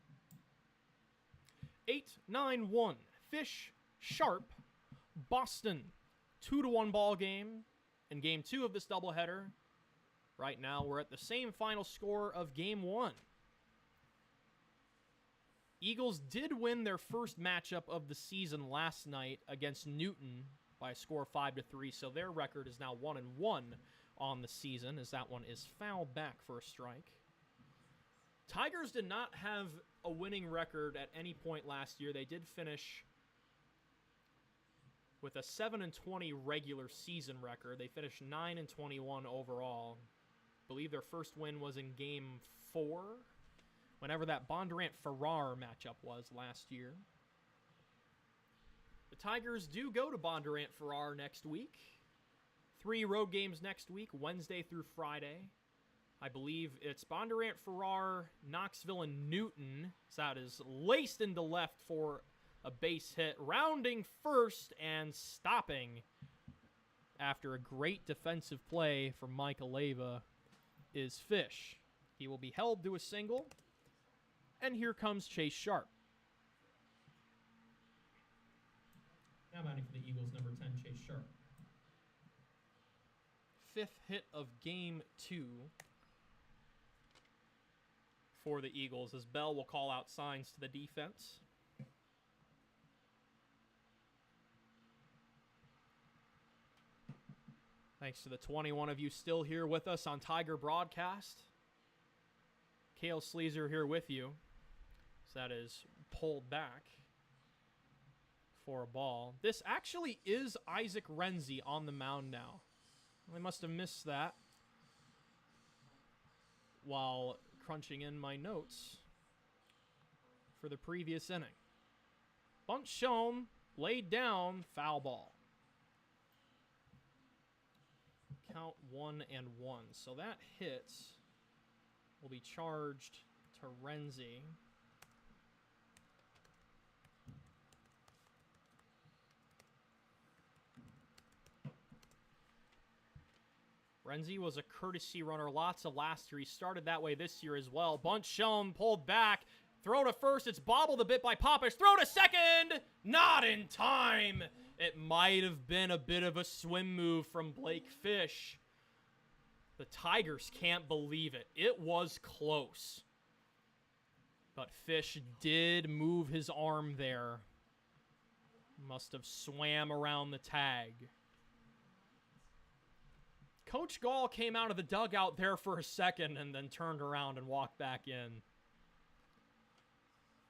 [SPEAKER 1] 8-9-1. Fish, Sharp, Boston. 2-1 ball game in Game 2 of this doubleheader. Right now, we're at the same final score of Game 1. Eagles did win their first matchup of the season last night against Newton by a score of 5-3, so their record is now 1-1 on the season, as that one is fouled back for a strike. Tigers did not have a winning record at any point last year. They did finish with a 7-20 regular season record. They finished 9-21 overall. I believe their first win was in Game 4, whenever that Bondurant-Farrar matchup was last year. The Tigers do go to Bondurant-Farrar next week. 3 road games next week, Wednesday through Friday. I believe it's Bondurant-Farrar, Knoxville, and Newton. So that is laced into left for a base hit. Rounding first and stopping after a great defensive play from Mike Aleva is Fish. He will be held to a single. And here comes Chase Sharp.
[SPEAKER 2] Now batting for the Eagles, number 10, Chase Sharp.
[SPEAKER 1] 5th hit of Game 2 for the Eagles, as Bell will call out signs to the defense. Thanks to the 21 of you still here with us on Tiger Broadcast. Cael Sleezer here with you. So that is pulled back for a ball. This actually is Isaac Renzi on the mound now. I must have missed that while crunching in my notes for the previous inning. Bunt shown, laid down, foul ball. Count 1-1. So that hit will be charged to Renzi. Renzi was a courtesy runner lots of last year. He started that way this year as well. Bunt shown, pulled back. Throw to first. It's bobbled a bit by Popish. Throw to second. Not in time. It might have been a bit of a swim move from Blake Fish. The Tigers can't believe it. It was close. But Fish did move his arm there. Must have swam around the tag. Coach Gall came out of the dugout there for a second and then turned around and walked back in.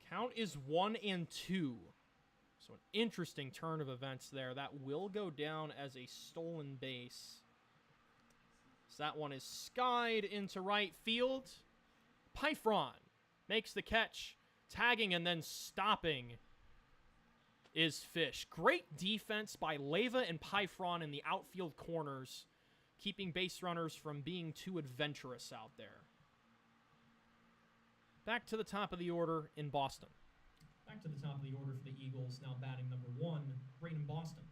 [SPEAKER 1] Count is 1-2. So an interesting turn of events there. That will go down as a stolen base. So that one is skied into right field. Pyfron makes the catch. Tagging and then stopping is Fish. Great defense by Leyva and Pyfron in the outfield corners, keeping base runners from being too adventurous out there. Back to the top of the order in Boston.
[SPEAKER 2] Back to the top of the order for the Eagles, now batting number 1, Braden Boston.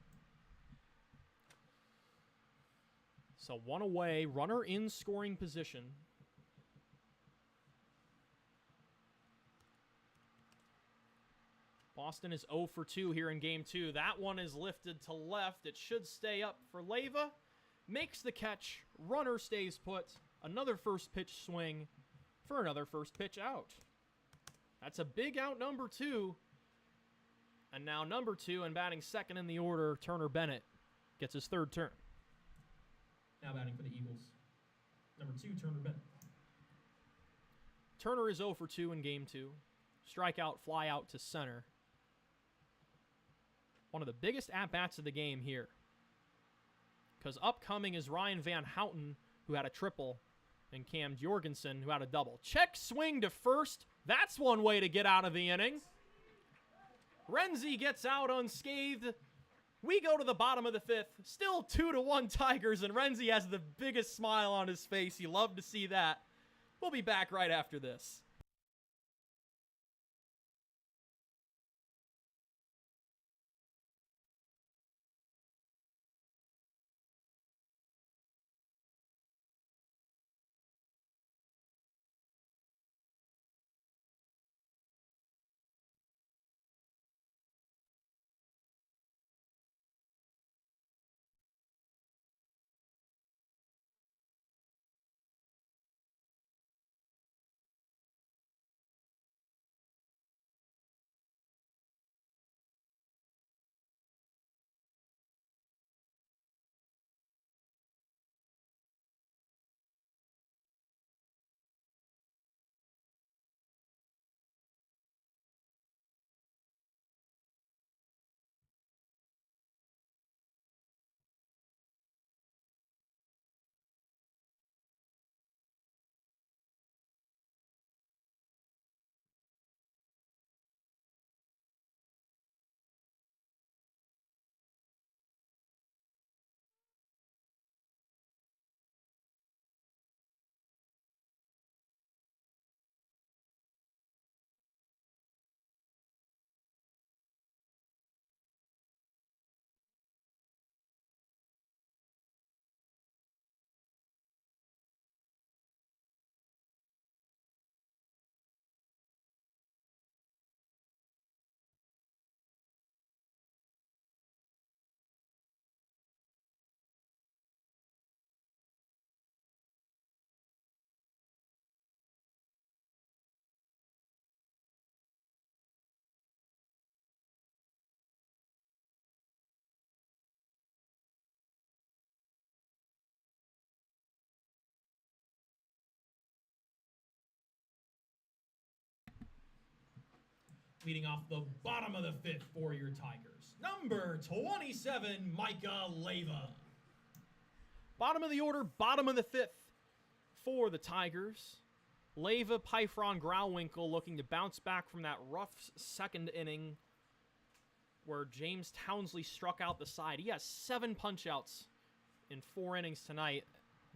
[SPEAKER 1] So one away, runner in scoring position. Boston is 0 for 2 here in game 2. That one is lifted to left. It should stay up for Leyva. Makes the catch. Runner stays put. Another first pitch swing for another first pitch out. That's a big out, number 2. And now number 2 and batting second in the order, Turner Bennett gets his third turn.
[SPEAKER 2] Now batting for the Eagles, number 2, Turner Bennett.
[SPEAKER 1] Turner is 0 for 2 in game 2. Strikeout, fly out to center. One of the biggest at-bats of the game here. Because upcoming is Ryan Van Houten, who had a triple, and Cam Jorgensen, who had a double. Check swing to first. That's one way to get out of the inning. Renzi gets out unscathed. We go to the bottom of the 5th. Still 2-1 Tigers, and Renzi has the biggest smile on his face. You love to see that. We'll be back right after this.
[SPEAKER 2] Leading off the bottom of the 5th for your Tigers, number 27, Micah Leyva.
[SPEAKER 1] Bottom of the order, bottom of the 5th for the Tigers. Leyva, Pyfron, Grauwinkle looking to bounce back from that rough second inning where James Townsley struck out the side. He has 7 punch-outs in 4 innings tonight.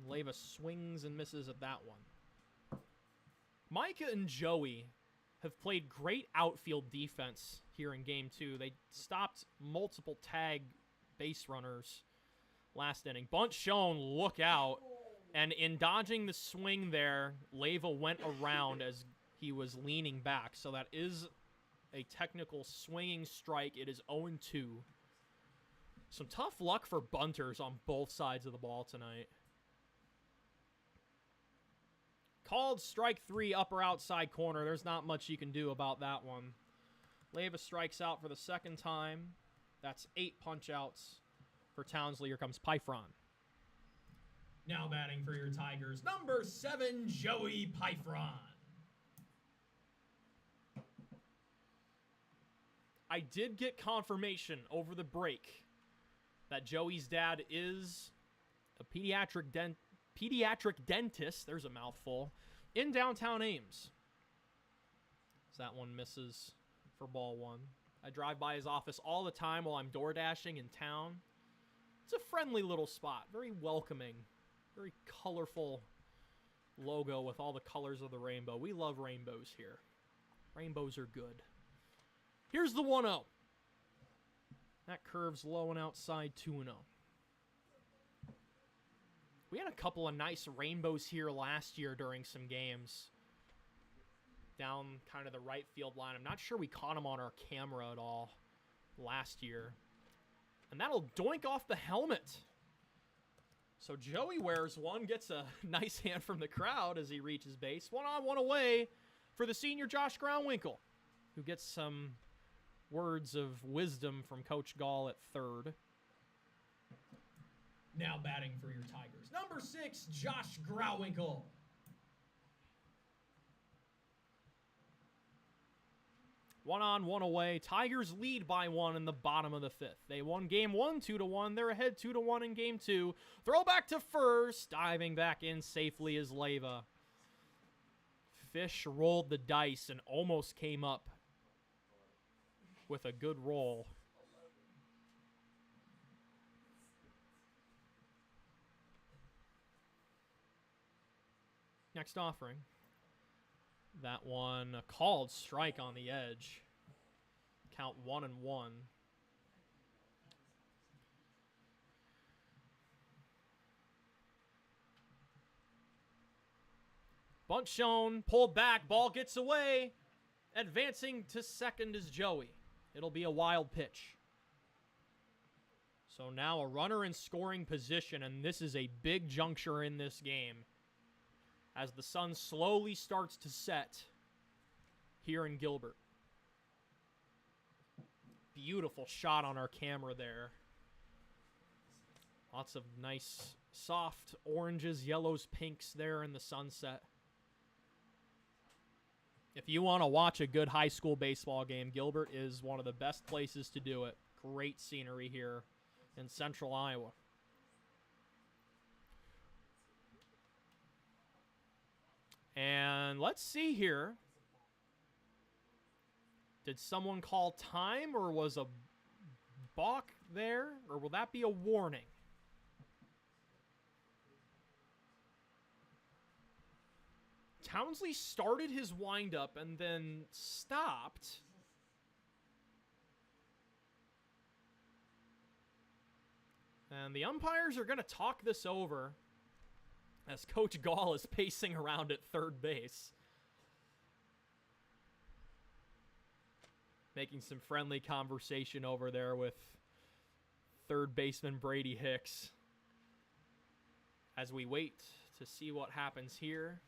[SPEAKER 1] Leyva swings and misses at that one. Micah and Joey have played great outfield defense here in game 2. They stopped multiple tag base runners last inning. Bunt shown, look out. And in dodging the swing there, Leyva went around as he was leaning back. So that is a technical swinging strike. It is 0-2. Some tough luck for bunters on both sides of the ball tonight. Called strike 3, upper outside corner. There's not much you can do about that one. Leyva strikes out for the second time. That's 8 punch-outs for Townsley. Here comes Pyfron.
[SPEAKER 2] Now batting for your Tigers, number 7, Joey Pyfron.
[SPEAKER 1] I did get confirmation over the break that Joey's dad is a pediatric dentist, there's a mouthful, in downtown Ames. So that one misses for ball 1. I drive by his office all the time while I'm door dashing in town. It's a friendly little spot, very welcoming. Very colorful logo with all the colors of the rainbow. We love rainbows here. Rainbows are good. Here's the 1-0. That curves low and outside 2-0. We had a couple of nice rainbows here last year during some games. Down kind of the right field line. I'm not sure we caught them on our camera at all last year. And that'll doink off the helmet. So Joey wears one, gets a nice hand from the crowd as he reaches base. 1 on, 1 away for the senior Josh Groundwinkle, who gets some words of wisdom from Coach Gall at third.
[SPEAKER 2] Now batting for your Tigers, number 6, Josh Groundwinkle.
[SPEAKER 1] 1 on, 1 away. Tigers lead by 1 in the bottom of the 5th. They won game 1, 2-1. They're ahead 2-1 in game 2. Throw back to first. Diving back in safely is Leyva. Fish rolled the dice and almost came up with a good roll. Next offering. That one, a called strike on the edge. Count 1-1. Bunt shown, pulled back, ball gets away. Advancing to second is Joey. It'll be a wild pitch. So now a runner in scoring position, and this is a big juncture in this game as the sun slowly starts to set here in Gilbert. Beautiful shot on our camera there. Lots of nice, soft oranges, yellows, pinks there in the sunset. If you want to watch a good high school baseball game, Gilbert is one of the best places to do it. Great scenery here in central Iowa. And let's see here. Did someone call time, or was a balk there? Or will that be a warning? Townsley started his windup and then stopped. And the umpires are going to talk this over as Coach Gall is pacing around at third base. Making some friendly conversation over there with third baseman Brady Hicks. As we wait to see what happens here.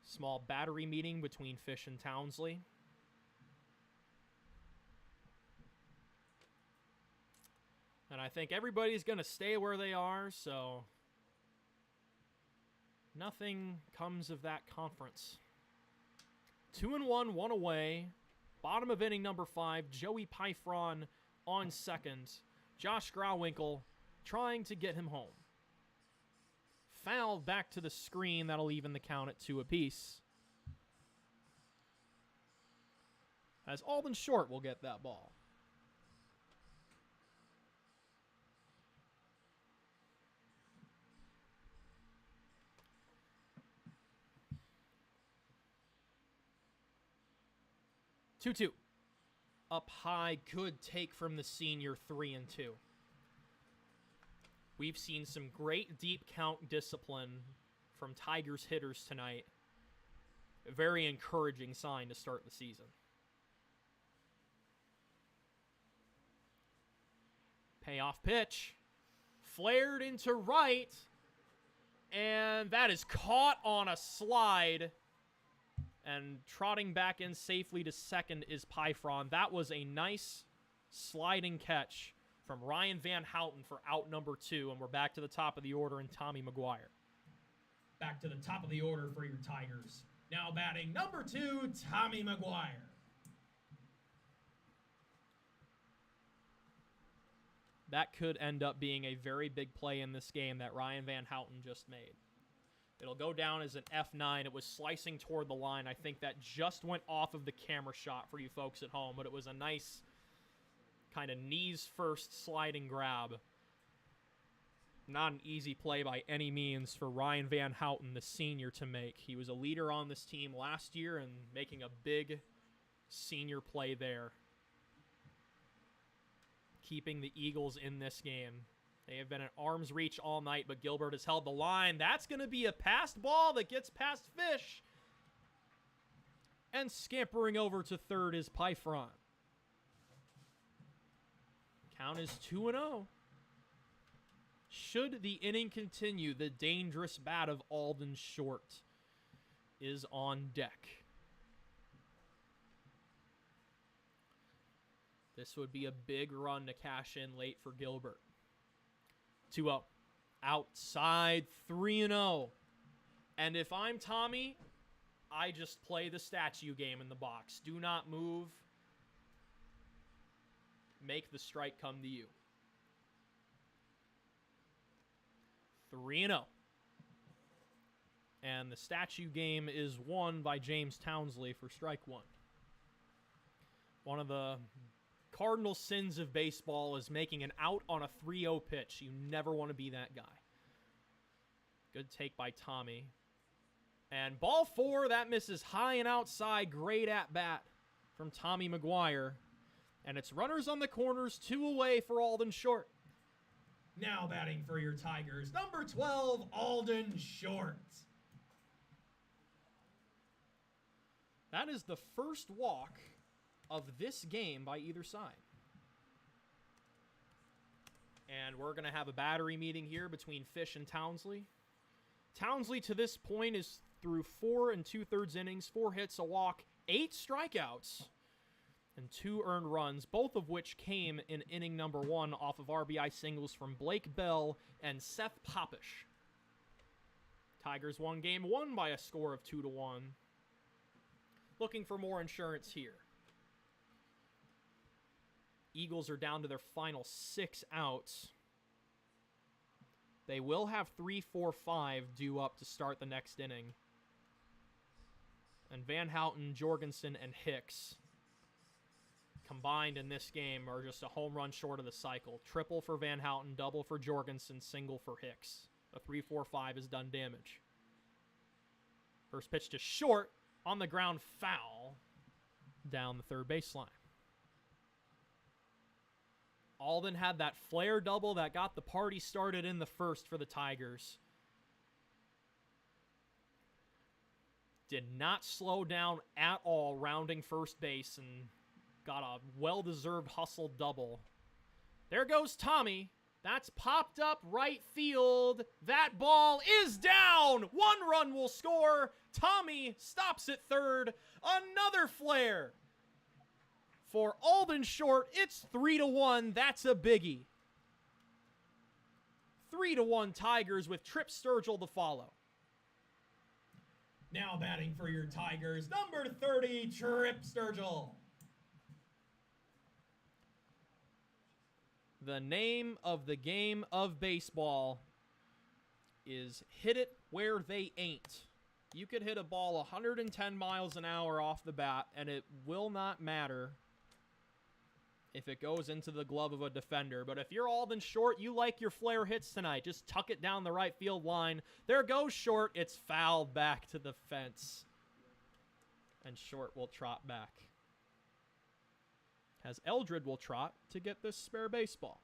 [SPEAKER 1] Small battery meeting between Fish and Townsley. And I think everybody's going to stay where they are, so nothing comes of that conference. 2-1, 1 away. Bottom of inning number 5. Joey Pyfron on second. Josh Groundwinkle trying to get him home. Fouled back to the screen. That'll even the count at 2 apiece. As Alden Short will get that ball. Two. Up high, good take from the senior, 3-2. We've seen some great deep count discipline from Tigers hitters tonight. A very encouraging sign to start the season. Payoff pitch. Flared into right. And that is caught on a slide. And trotting back in safely to second is Pyfron. That was a nice sliding catch from Ryan Van Houten for out number 2. And we're back to the top of the order in Tommy McGuire.
[SPEAKER 2] Back to the top of the order for your Tigers. Now batting number 2, Tommy McGuire.
[SPEAKER 1] That could end up being a very big play in this game that Ryan Van Houten just made. It'll go down as an F9. It was slicing toward the line. I think that just went off of the camera shot for you folks at home, but it was a nice kind of knees first sliding grab. Not an easy play by any means for Ryan Van Houten, the senior, to make. He was a leader on this team last year and making a big senior play there. Keeping the Eagles in this game. They have been at arm's reach all night, but Gilbert has held the line. That's going to be a passed ball that gets past Fish. And scampering over to third is Pyfron. Count is 2-0. Should the inning continue, the dangerous bat of Alden Short is on deck. This would be a big run to cash in late for Gilbert. 2-0. Outside, 3-0. And if I'm Tommy, I just play the statue game in the box. Do not move. Make the strike come to you. 3-0. And the statue game is won by James Townsley for strike 1. One of the cardinal sins of baseball is making an out on a 3-0 pitch. You never want to be that guy. Good take by Tommy. And ball 4, that misses high and outside. Great at-bat from Tommy McGuire. And it's runners on the corners, 2 away for Alden Short.
[SPEAKER 2] Now batting for your Tigers, number 12, Alden Short.
[SPEAKER 1] That is the first walk of this game by either side. And we're going to have a battery meeting here between Fish and Townsley. Townsley to this point is through 4 2/3 innings, 4 hits, a walk, 8 strikeouts, and 2 earned runs, both of which came in inning number 1 off of RBI singles from Blake Bell and Seth Popish. Tigers won game 1 by a score of 2-1. Looking for more insurance here. Eagles are down to their final 6 outs. They will have 3, 4, 5 due up to start the next inning. And Van Houten, Jorgensen, and Hicks combined in this game are just a home run short of the cycle. Triple for Van Houten, double for Jorgensen, single for Hicks. A 3-4-5 has done damage. First pitch to short, on the ground, foul, down the third baseline. Alden had that flare double that got the party started in the first for the Tigers. Did not slow down at all, rounding first base, and got a well-deserved hustle double. There goes Tommy. That's popped up right field. That ball is down. 1 run will score. Tommy stops at third. Another flare. For Alden Short, it's 3-1. That's a biggie. 3-1 Tigers with Trip Sturgill to follow.
[SPEAKER 2] Now batting for your Tigers, number 30, Trip Sturgill.
[SPEAKER 1] The name of the game of baseball is hit it where they ain't. You could hit a ball 110 miles an hour off the bat, and it will not matter if it goes into the glove of a defender. But if you're Alden Short, you like your flare hits tonight. Just tuck it down the right field line. There goes Short. It's fouled back to the fence. And Short will trot back. As Eldred will trot to get this spare baseball.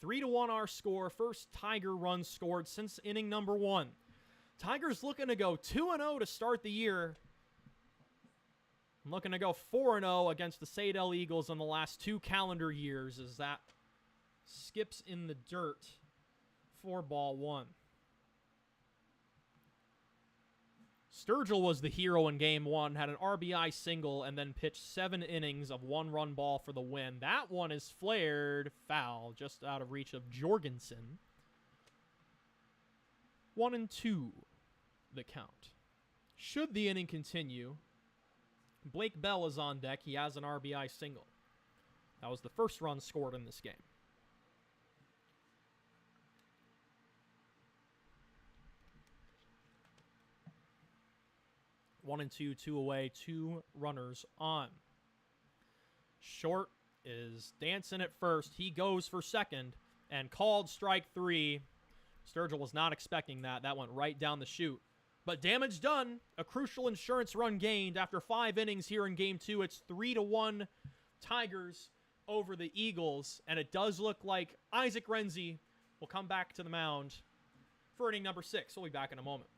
[SPEAKER 1] 3-1 our score. First Tiger run scored since inning number 1. Tigers looking to go 2-0 to start the year. Looking to go 4-0 against the Saydel Eagles in the last 2 calendar years as that skips in the dirt for ball 1. Sturgill was the hero in game 1, had an RBI single, and then pitched 7 innings of 1-run ball for the win. That one is flared foul, just out of reach of Jorgensen. 1-2, the count. Should the inning continue, Blake Bell is on deck. He has an RBI single. That was the first run scored in this game. 1-2, 2 away, 2 runners on. Short is dancing at first. He goes for second and called strike 3. Sturgill was not expecting that. That went right down the chute. But damage done. A crucial insurance run gained after 5 innings here in game 2. It's 3-1 Tigers over the Eagles. And it does look like Isaac Renzi will come back to the mound for inning number 6. We'll be back in a moment.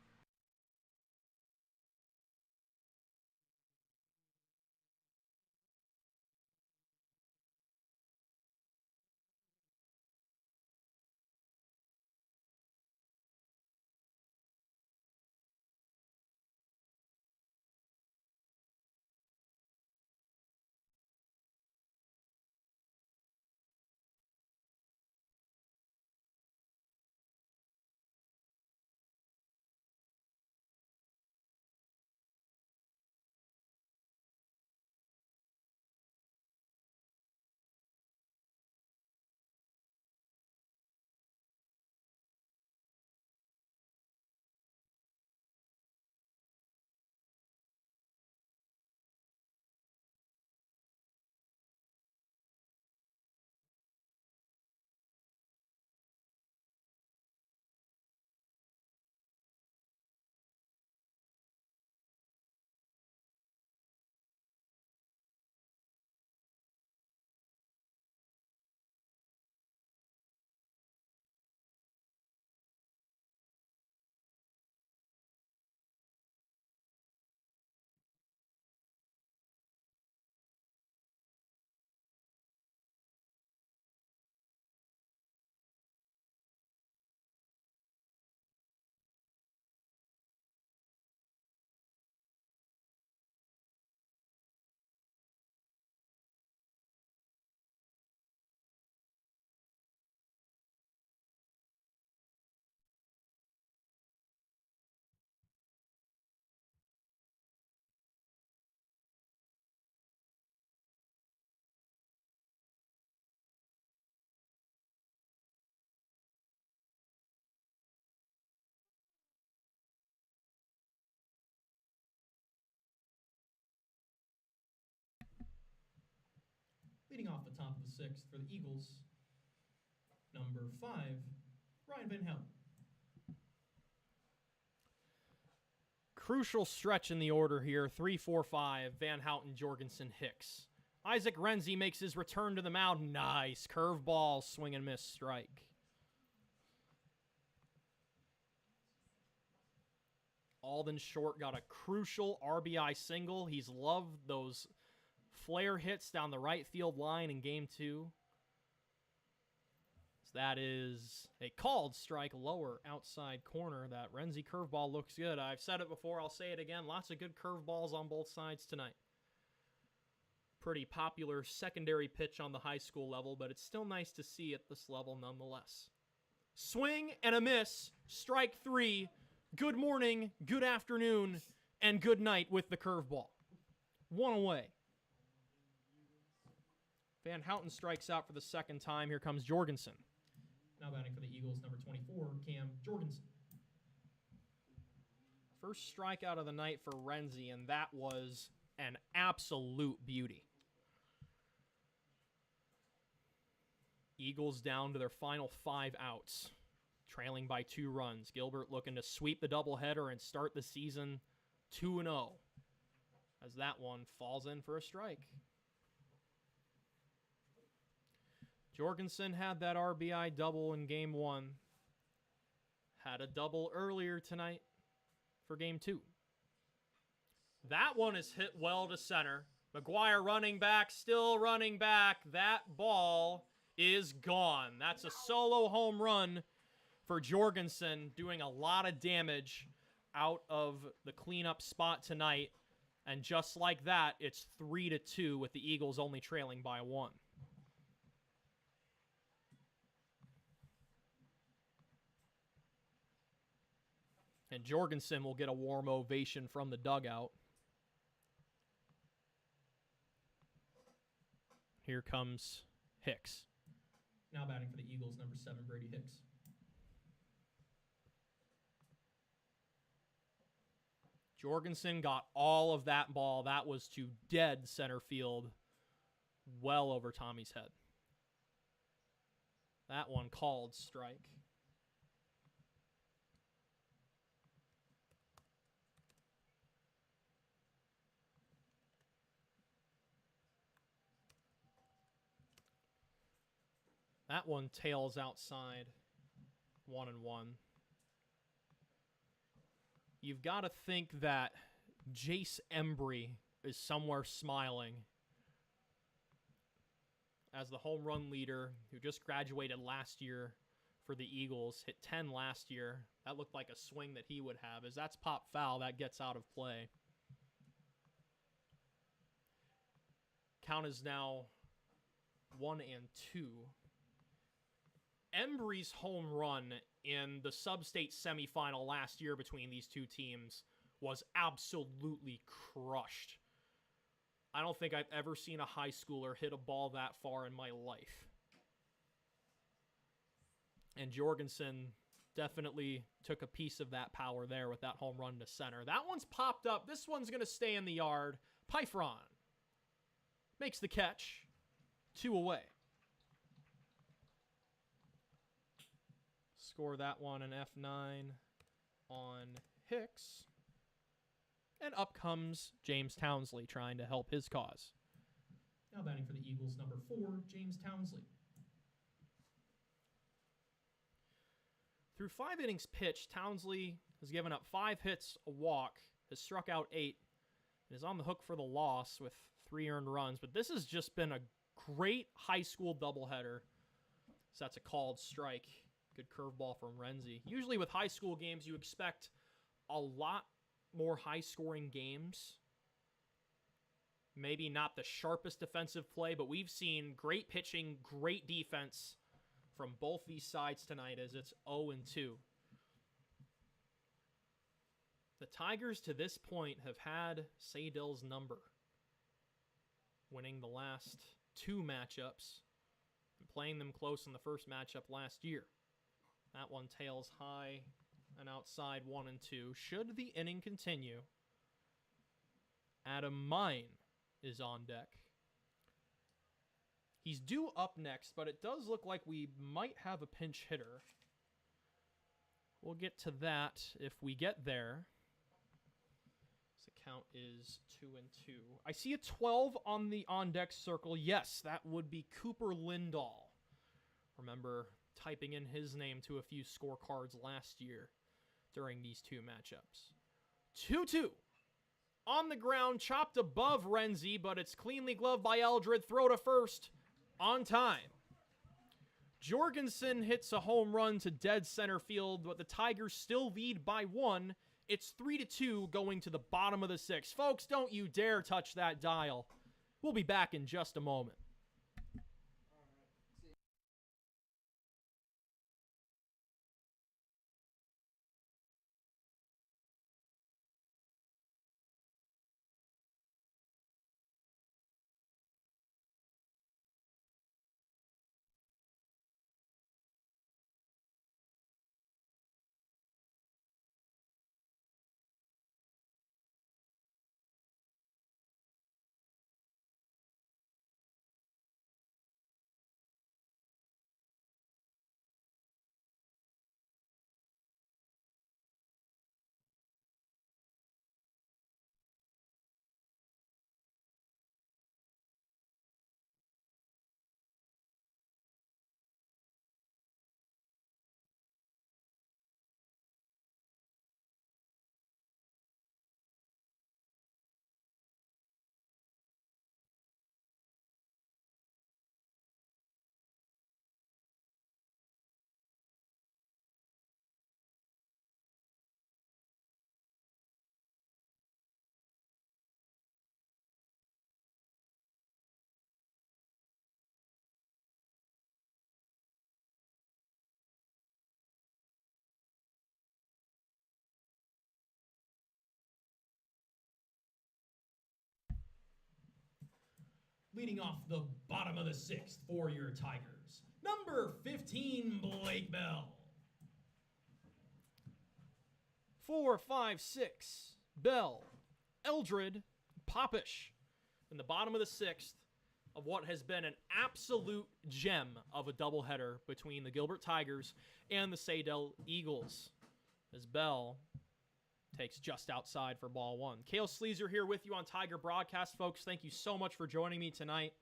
[SPEAKER 2] Leading off the top of the 6th for the Eagles, number 5, Ryan Van Houten.
[SPEAKER 1] Crucial stretch in the order here. 3-4-5, Van Houten, Jorgensen, Hicks. Isaac Renzi makes his return to the mound. Nice. Curveball, swing and miss strike. Alden Short got a crucial RBI single. He's loved those flare hits down the right field line in game 2. So that is a called strike lower outside corner. That Renzi curveball looks good. I've said it before, I'll say it again. Lots of good curveballs on both sides tonight. Pretty popular secondary pitch on the high school level, but it's still nice to see at this level nonetheless. Swing and a miss. Strike 3. Good morning, good afternoon, and good night with the curveball. 1 away. Van Houten strikes out for the second time. Here comes Jorgensen.
[SPEAKER 2] Now batting for the Eagles, number 24, Cam Jorgensen.
[SPEAKER 1] First strikeout of the night for Renzi, and that was an absolute beauty. Eagles down to their final 5 outs, trailing by 2 runs. Gilbert looking to sweep the doubleheader and start the season 2-0, as that one falls in for a strike. Jorgensen had that RBI double in game 1. Had a double earlier tonight for game 2. That one is hit well to center. McGuire running back, still running back. That ball is gone. That's a solo home run for Jorgensen, doing a lot of damage out of the cleanup spot tonight. And just like that, it's 3-2 with the Eagles only trailing by 1. And Jorgensen will get a warm ovation from the dugout. Here comes Hicks.
[SPEAKER 2] Now batting for the Eagles, number 7, Brady Hicks.
[SPEAKER 1] Jorgensen got all of that ball. That was to dead center field, well over Tommy's head. That one called strike. That one tails outside, 1-1. You've got to think that Jace Embry is somewhere smiling as the home run leader who just graduated last year for the Eagles, hit 10 last year. That looked like a swing that he would have. As that's pop foul, that gets out of play. Count is now 1-2. Embry's home run in the substate semifinal last year between these two teams was absolutely crushed. I don't think I've ever seen a high schooler hit a ball that far in my life. And Jorgensen definitely took a piece of that power there with that home run to center. That one's popped up. This one's going to stay in the yard. Pyfron makes the catch. 2 away. Score that one an F9 on Hicks. And up comes James Townsley trying to help his cause.
[SPEAKER 2] Now batting for the Eagles, number 4, James Townsley.
[SPEAKER 1] Through 5 innings pitched, Townsley has given up 5 hits, a walk, has struck out 8, and is on the hook for the loss with 3 earned runs. But this has just been a great high school doubleheader. So that's a called strike. Good curveball from Renzi. Usually with high school games, you expect a lot more high-scoring games. Maybe not the sharpest defensive play, but we've seen great pitching, great defense from both these sides tonight as it's 0-2. The Tigers to this point have had Saydel's number, winning the last 2 matchups and playing them close in the first matchup last year. That one tails high and outside 1-2. Should the inning continue, Adam Mine is on deck. He's due up next, but it does look like we might have a pinch hitter. We'll get to that if we get there. So the count is 2-2. I see a 12 on the on-deck circle. Yes, that would be Cooper Lindahl. Remember typing in his name to a few scorecards last year during these 2 matchups. 2-2. On the ground, chopped above Renzi, but it's cleanly gloved by Eldred. Throw to first. On time. Jorgensen hits a home run to dead center field, but the Tigers still lead by 1. It's 3-2 going to the bottom of the 6th. Folks, don't you dare touch that dial. We'll be back in just a moment.
[SPEAKER 2] Leading off the bottom of the 6th for your Tigers, number 15, Blake Bell.
[SPEAKER 1] 4, 5, 6, Bell, Eldred, Popish. In the bottom of the 6th of what has been an absolute gem of a doubleheader between the Gilbert Tigers and the Saydel Eagles, as Bell takes just outside for ball 1. Cael Sleezer here with you on Tiger Broadcast, folks. Thank you so much for joining me tonight.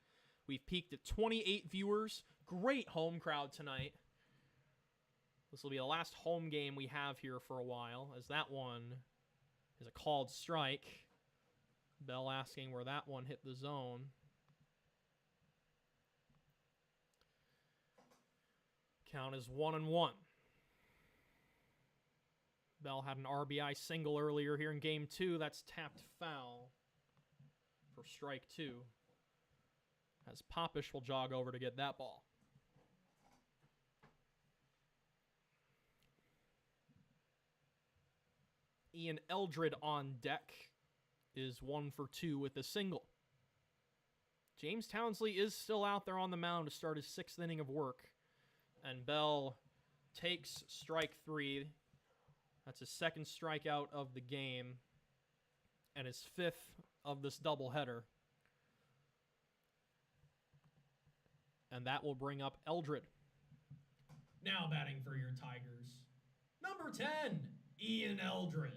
[SPEAKER 1] We've peaked at 28 viewers. Great home crowd tonight. This will be the last home game we have here for a while, as that one is a called strike. Bell asking where that one hit the zone. Count is 1-1. Bell had an RBI single earlier here in game 2. That's tapped foul for strike 2. As Popish will jog over to get that ball. Ian Eldred on deck is 1 for 2 with a single. James Townsley is still out there on the mound to start his 6th inning of work. And Bell takes strike 3. That's his 2nd strikeout of the game and his 5th of this doubleheader. And that will bring up Eldred.
[SPEAKER 2] Now batting for your Tigers, number 10, Ian Eldred.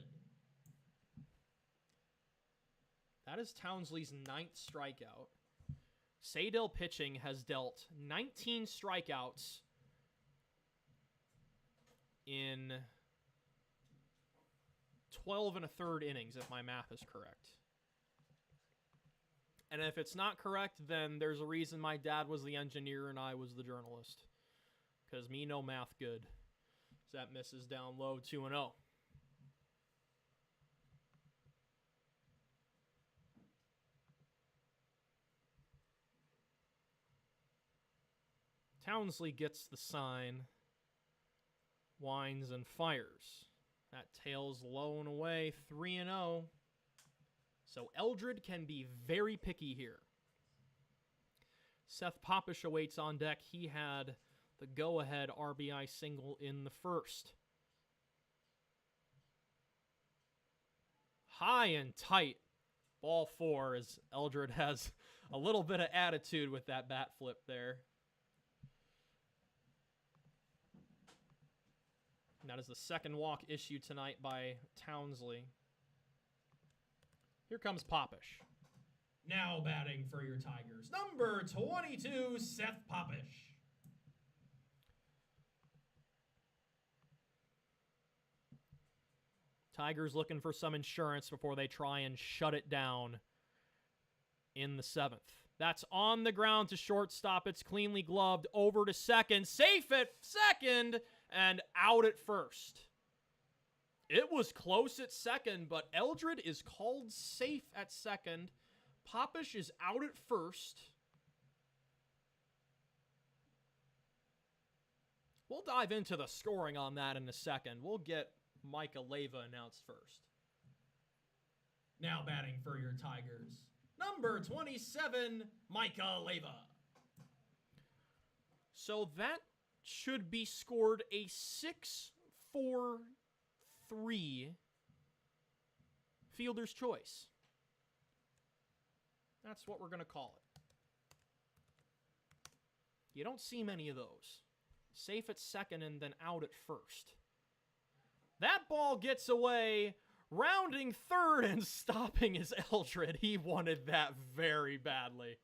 [SPEAKER 1] That is Townsley's 9th strikeout. Saydel pitching has dealt 19 strikeouts in 12 1/3 innings, if my math is correct. And if it's not correct, then there's a reason my dad was the engineer and I was the journalist. Because me no math good. So that misses down low, 2-0. Townsley gets the sign, winds and fires. That tails low and away, 3-0. So Eldred can be very picky here. Seth Popish awaits on deck. He had the go-ahead RBI single in the 1st. High and tight. Ball 4 as Eldred has a little bit of attitude with that bat flip there. And that is the 2nd walk issued tonight by Townsley. Here comes Popish.
[SPEAKER 2] Now batting for your Tigers, number 22, Seth Popish.
[SPEAKER 1] Tigers looking for some insurance before they try and shut it down in the 7th. That's on the ground to shortstop. It's cleanly gloved over to second. Safe at second and out at first. It was close at second, but Eldred is called safe at second. Popish is out at first. We'll dive into the scoring on that in a second. We'll get Micah Leva announced first.
[SPEAKER 2] Now batting for your Tigers, number 27, Micah Leva.
[SPEAKER 1] So that should be scored a 6-4-3 fielder's choice. That's what we're going to call it. You don't see many of those. Safe at second and then out at first. That ball gets away. Rounding third and stopping is Eldred. He wanted that very badly.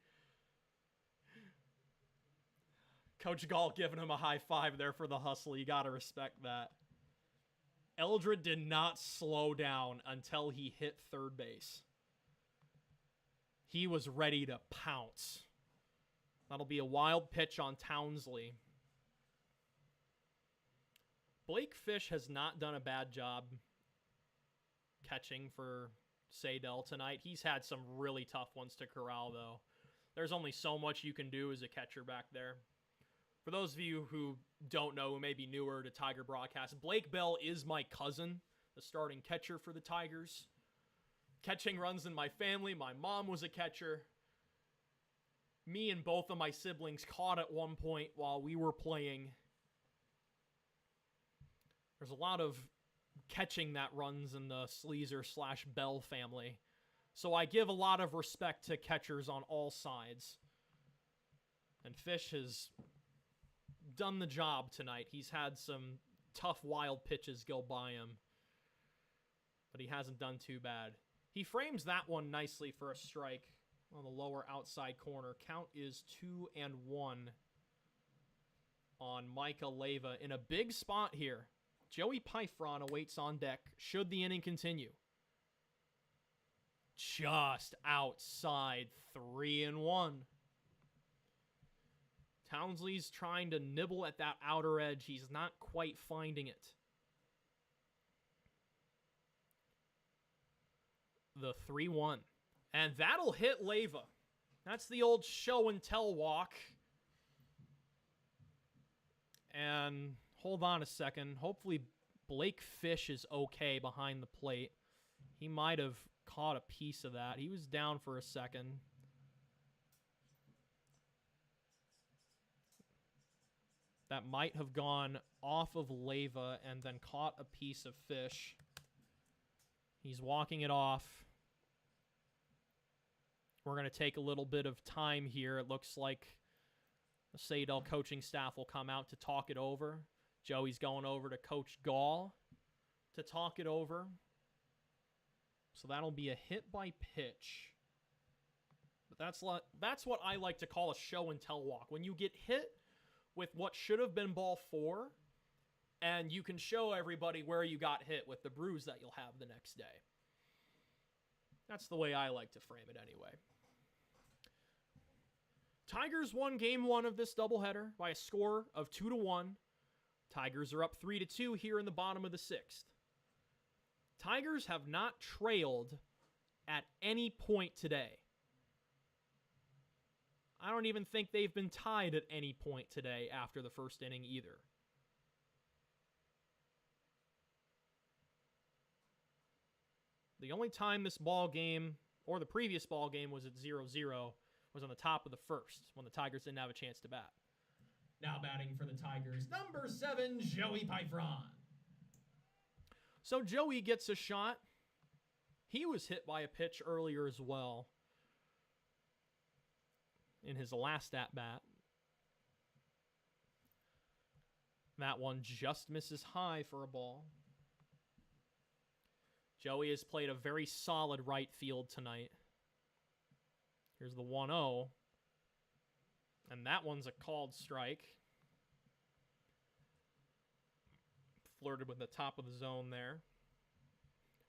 [SPEAKER 1] Coach Gall giving him a high five there for the hustle. You got to respect that. Eldred did not slow down until he hit third base. He was ready to pounce. That'll be a wild pitch on Townsley. Blake Fish has not done a bad job catching for Saydel tonight. He's had some really tough ones to corral, though. There's only so much you can do as a catcher back there. For those of you who don't know, who may be newer to Tiger broadcast, Blake Bell is my cousin, the starting catcher for the Tigers. Catching runs in my family. My mom was a catcher. me and both of my siblings caught at one point while we were playing. There's a lot of catching that runs in the Sleezer/Bell family. So I give a lot of respect to catchers on all sides. And Fish has done the job tonight. He's had some tough, wild pitches go by him, but he hasn't done too bad. He frames that one nicely for a strike on the lower outside corner. Count is 2-1 on Micah Leyva in a big spot here. Joey Pyfron awaits on deck should the inning continue. Just outside, 3-1. Townsley's trying to nibble at that outer edge. He's not quite finding it. The 3-1. And that'll hit Leyva. That's the old show and tell walk. And hold on a second. Hopefully Blake Fish is okay behind the plate. He might have caught a piece of that. He was down for a second. That might have gone off of Leyva and then caught a piece of Fish. He's walking it off. We're going to take a little bit of time here. It looks like the Saydel coaching staff will come out to talk it over. Joey's going over to Coach Gall to talk it over. So that'll be a hit by pitch. But that's what I like to call a show and tell walk. When you get hit with what should have been ball 4, and you can show everybody where you got hit with the bruise that you'll have the next day. That's the way I like to frame it anyway. Tigers won game 1 of this doubleheader by a score of 2-1. Tigers are up 3-2 here in the bottom of the 6th. Tigers have not trailed at any point today. I don't even think they've been tied at any point today after the first inning either. The only time this ball game, or the previous ball game, was at 0-0 was on the top of the first, when the Tigers didn't have a chance to bat.
[SPEAKER 2] Now batting for the Tigers, number 7, Joey Pyfron.
[SPEAKER 1] So Joey gets a shot. He was hit by a pitch earlier as well in his last at-bat. That one just misses high for a ball. Joey has played a very solid right field tonight. Here's the 1-0. And that one's a called strike. Flirted with the top of the zone there.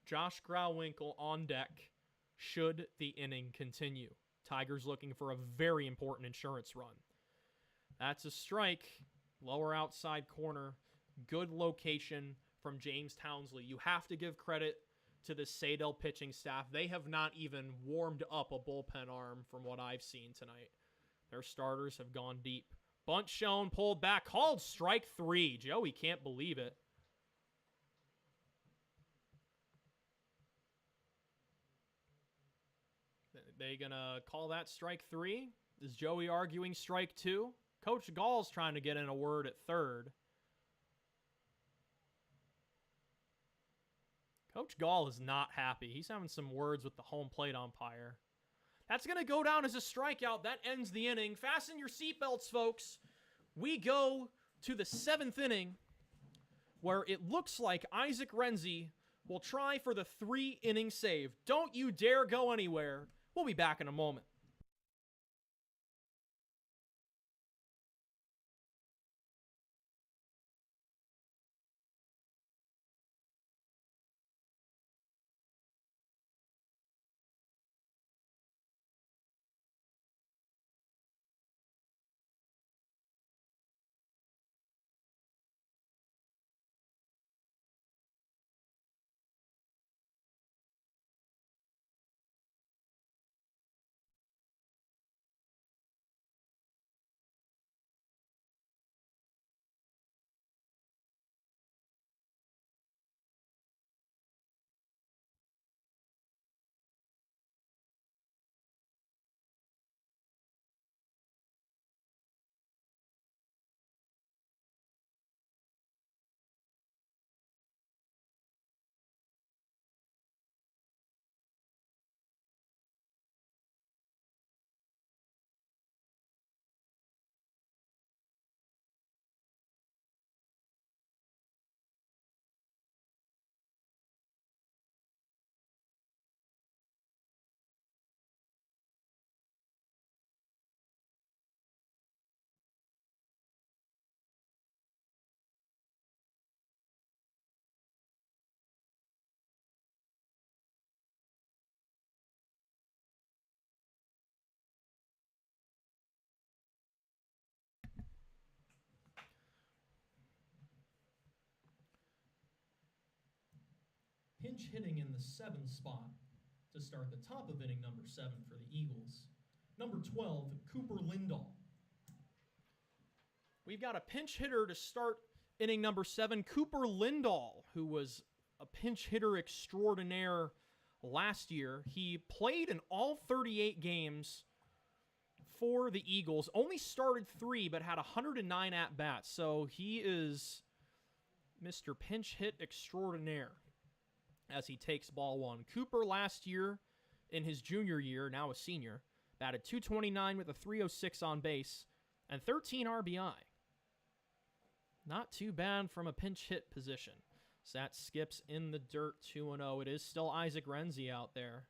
[SPEAKER 1] Josh Grauwinkle on deck should the inning continue. Tigers looking for a very important insurance run. That's a strike. Lower outside corner. Good location from James Townsley. You have to give credit to the Saydel pitching staff. They have not even warmed up a bullpen arm from what I've seen tonight. Their starters have gone deep. Bunt shown, pulled back, called strike 3. Joey can't believe it. They gonna call that strike 3? Is Joey arguing strike 2? Coach Gall's trying to get in a word at third. Coach Gall is not happy. He's having some words with the home plate umpire. That's going to go down as a strikeout. That ends the inning. Fasten your seatbelts, folks. We go to the 7th inning, where it looks like Isaac Renzi will try for the 3-inning save. Don't you dare go anywhere. We'll be back in a moment.
[SPEAKER 2] pinch hitting in the 7th spot to start the top of inning number 7 for the Eagles. Number 12, Cooper Lindahl.
[SPEAKER 1] We've got a pinch hitter to start inning number 7, Cooper Lindahl, who was a pinch hitter extraordinaire last year. He played in all 38 games for the Eagles, only started 3, but had 109 at-bats, so he is Mr. Pinch Hit Extraordinaire as he takes ball 1. Cooper last year, in his junior year, now a senior, batted .229 with a .306 on base and 13 RBI. Not too bad from a pinch hit position. So that skips in the dirt 2-0. It is still Isaac Renzi out there.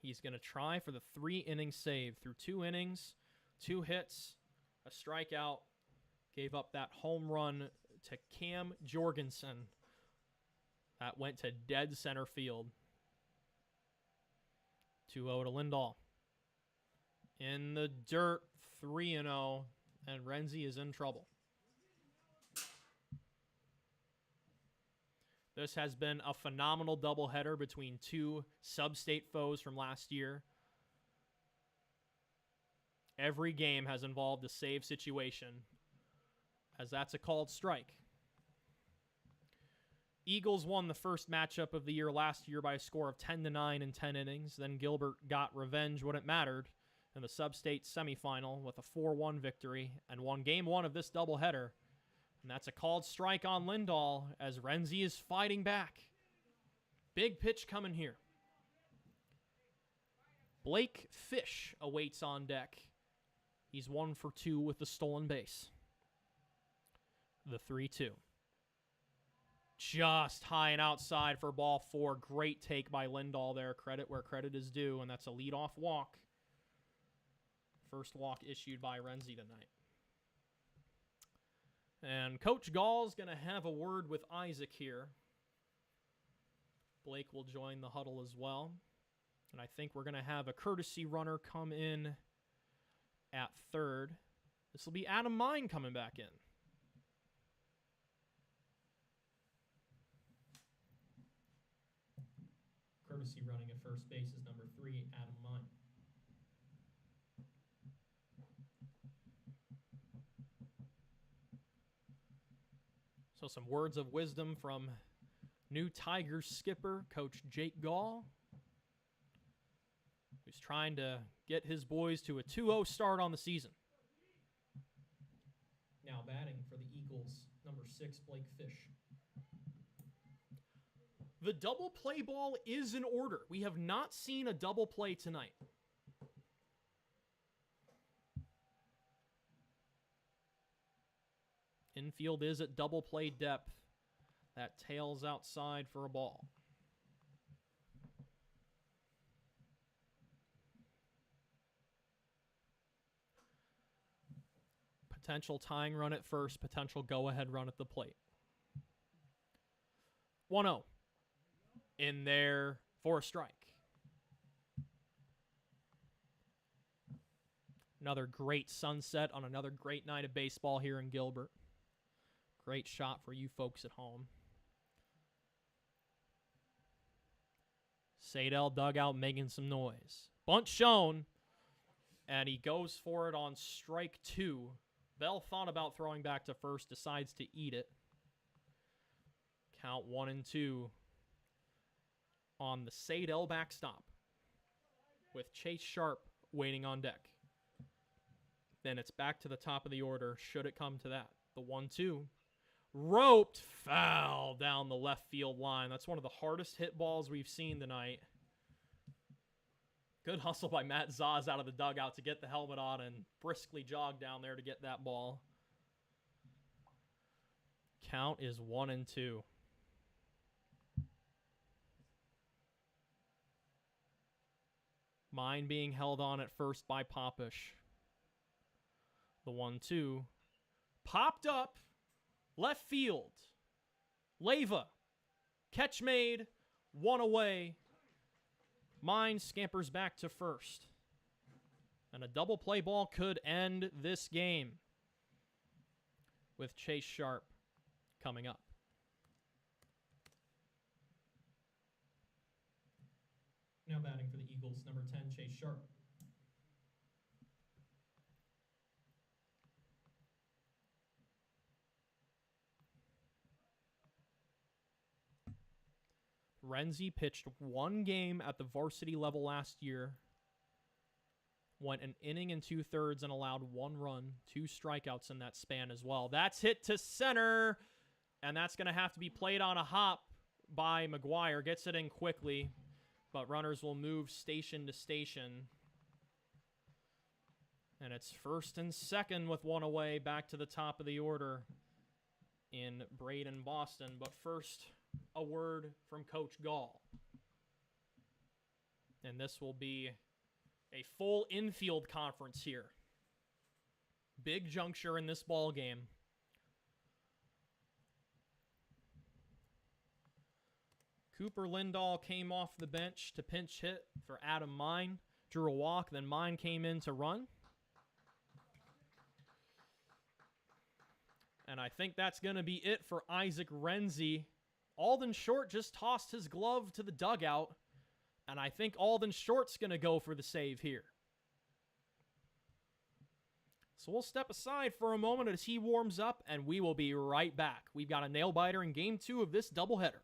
[SPEAKER 1] He's going to try for the 3-inning save through 2 innings, 2 hits, a strikeout. Gave up that home run to Cam Jorgensen. That went to dead center field. 2-0 to Lindahl. In the dirt, 3-0, and Renzi is in trouble. This has been a phenomenal doubleheader between 2 sub-state foes from last year. Every game has involved a save situation, as that's a called strike. Eagles won the first matchup of the year last year by a score of 10-9 in 10 innings. Then Gilbert got revenge when it mattered in the substate semifinal with a 4-1 victory and won game 1 of this doubleheader. And that's a called strike on Lindahl as Renzi is fighting back. Big pitch coming here. Blake Fish awaits on deck. He's 1 for 2 with the stolen base. The 3-2. Just high and outside for ball 4. Great take by Lindahl there. Credit where credit is due, and that's a leadoff walk. First walk issued by Renzi tonight. And Coach Gall's going to have a word with Isaac here. Blake will join the huddle as well. And I think we're going to have a courtesy runner come in at third. This will be Adam Mine coming back in.
[SPEAKER 2] Courtesy running at first base is number 3, Adam Mine.
[SPEAKER 1] So some words of wisdom from new Tigers skipper, Coach Jake Gall, who's trying to get his boys to a 2-0 start on the season.
[SPEAKER 2] Now batting for the Eagles, number 6, Blake Fish.
[SPEAKER 1] The double play ball is in order. We have not seen a double play tonight. Infield is at double play depth. That tails outside for a ball. Potential tying run at first, potential go-ahead run at the plate. 1-0. In there for a strike. Another great sunset on another great night of baseball here in Gilbert. Great shot for you folks at home. Saydel dugout making some noise. Bunt shown, and he goes for it on strike 2. Bell thought about throwing back to first, decides to eat it. Count 1-2 on the Saydel backstop with Chase Sharp waiting on deck. Then it's back to the top of the order, should it come to that. The 1-2. Roped foul down the left field line. That's one of the hardest hit balls we've seen tonight. Good hustle by Matt Zaz out of the dugout to get the helmet on and briskly jog down there to get that ball. Count is 1-2. Mine being held on at first by Popish. The 1-2. Popped up. Left field. Leyva. Catch made. 1 away. Mine scampers back to first. And a double play ball could end this game. With Chase Sharp coming up.
[SPEAKER 2] batting for the Eagles, number 10, Chase Sharp.
[SPEAKER 1] Renzi pitched one game at the varsity level last year, went an inning and 2/3 and allowed 1 run, 2 strikeouts in that span as well. That's hit to center, and that's going to have to be played on a hop by McGuire. Gets it in quickly, but runners will move station to station. And it's first and second with 1 away, back to the top of the order in Braden, Boston. But first, a word from Coach Gall. And this will be a full infield conference here. Big juncture in this ball game. Cooper Lindahl came off the bench to pinch hit for Adam Mine. Drew a walk, then Mine came in to run. And I think that's going to be it for Isaac Renzi. Alden Short just tossed his glove to the dugout, and I think Alden Short's going to go for the save here. So we'll step aside for a moment as he warms up, and we will be right back. We've got a nail-biter in Game 2 of this doubleheader.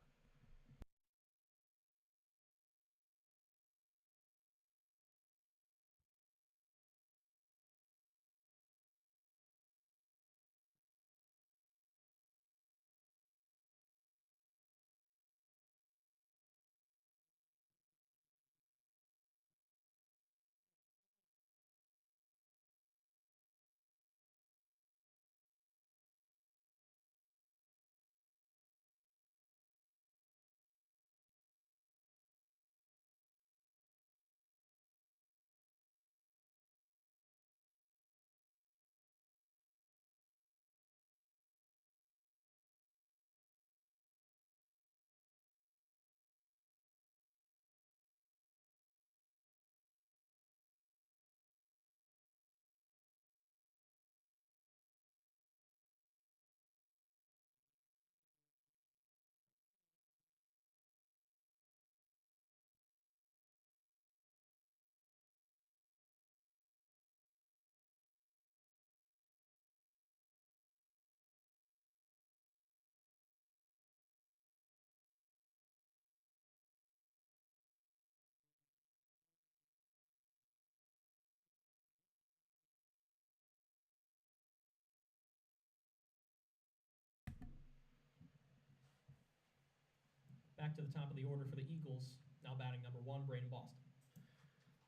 [SPEAKER 2] Back to the top of the order for the Eagles. Now batting number 1, Braden Boston.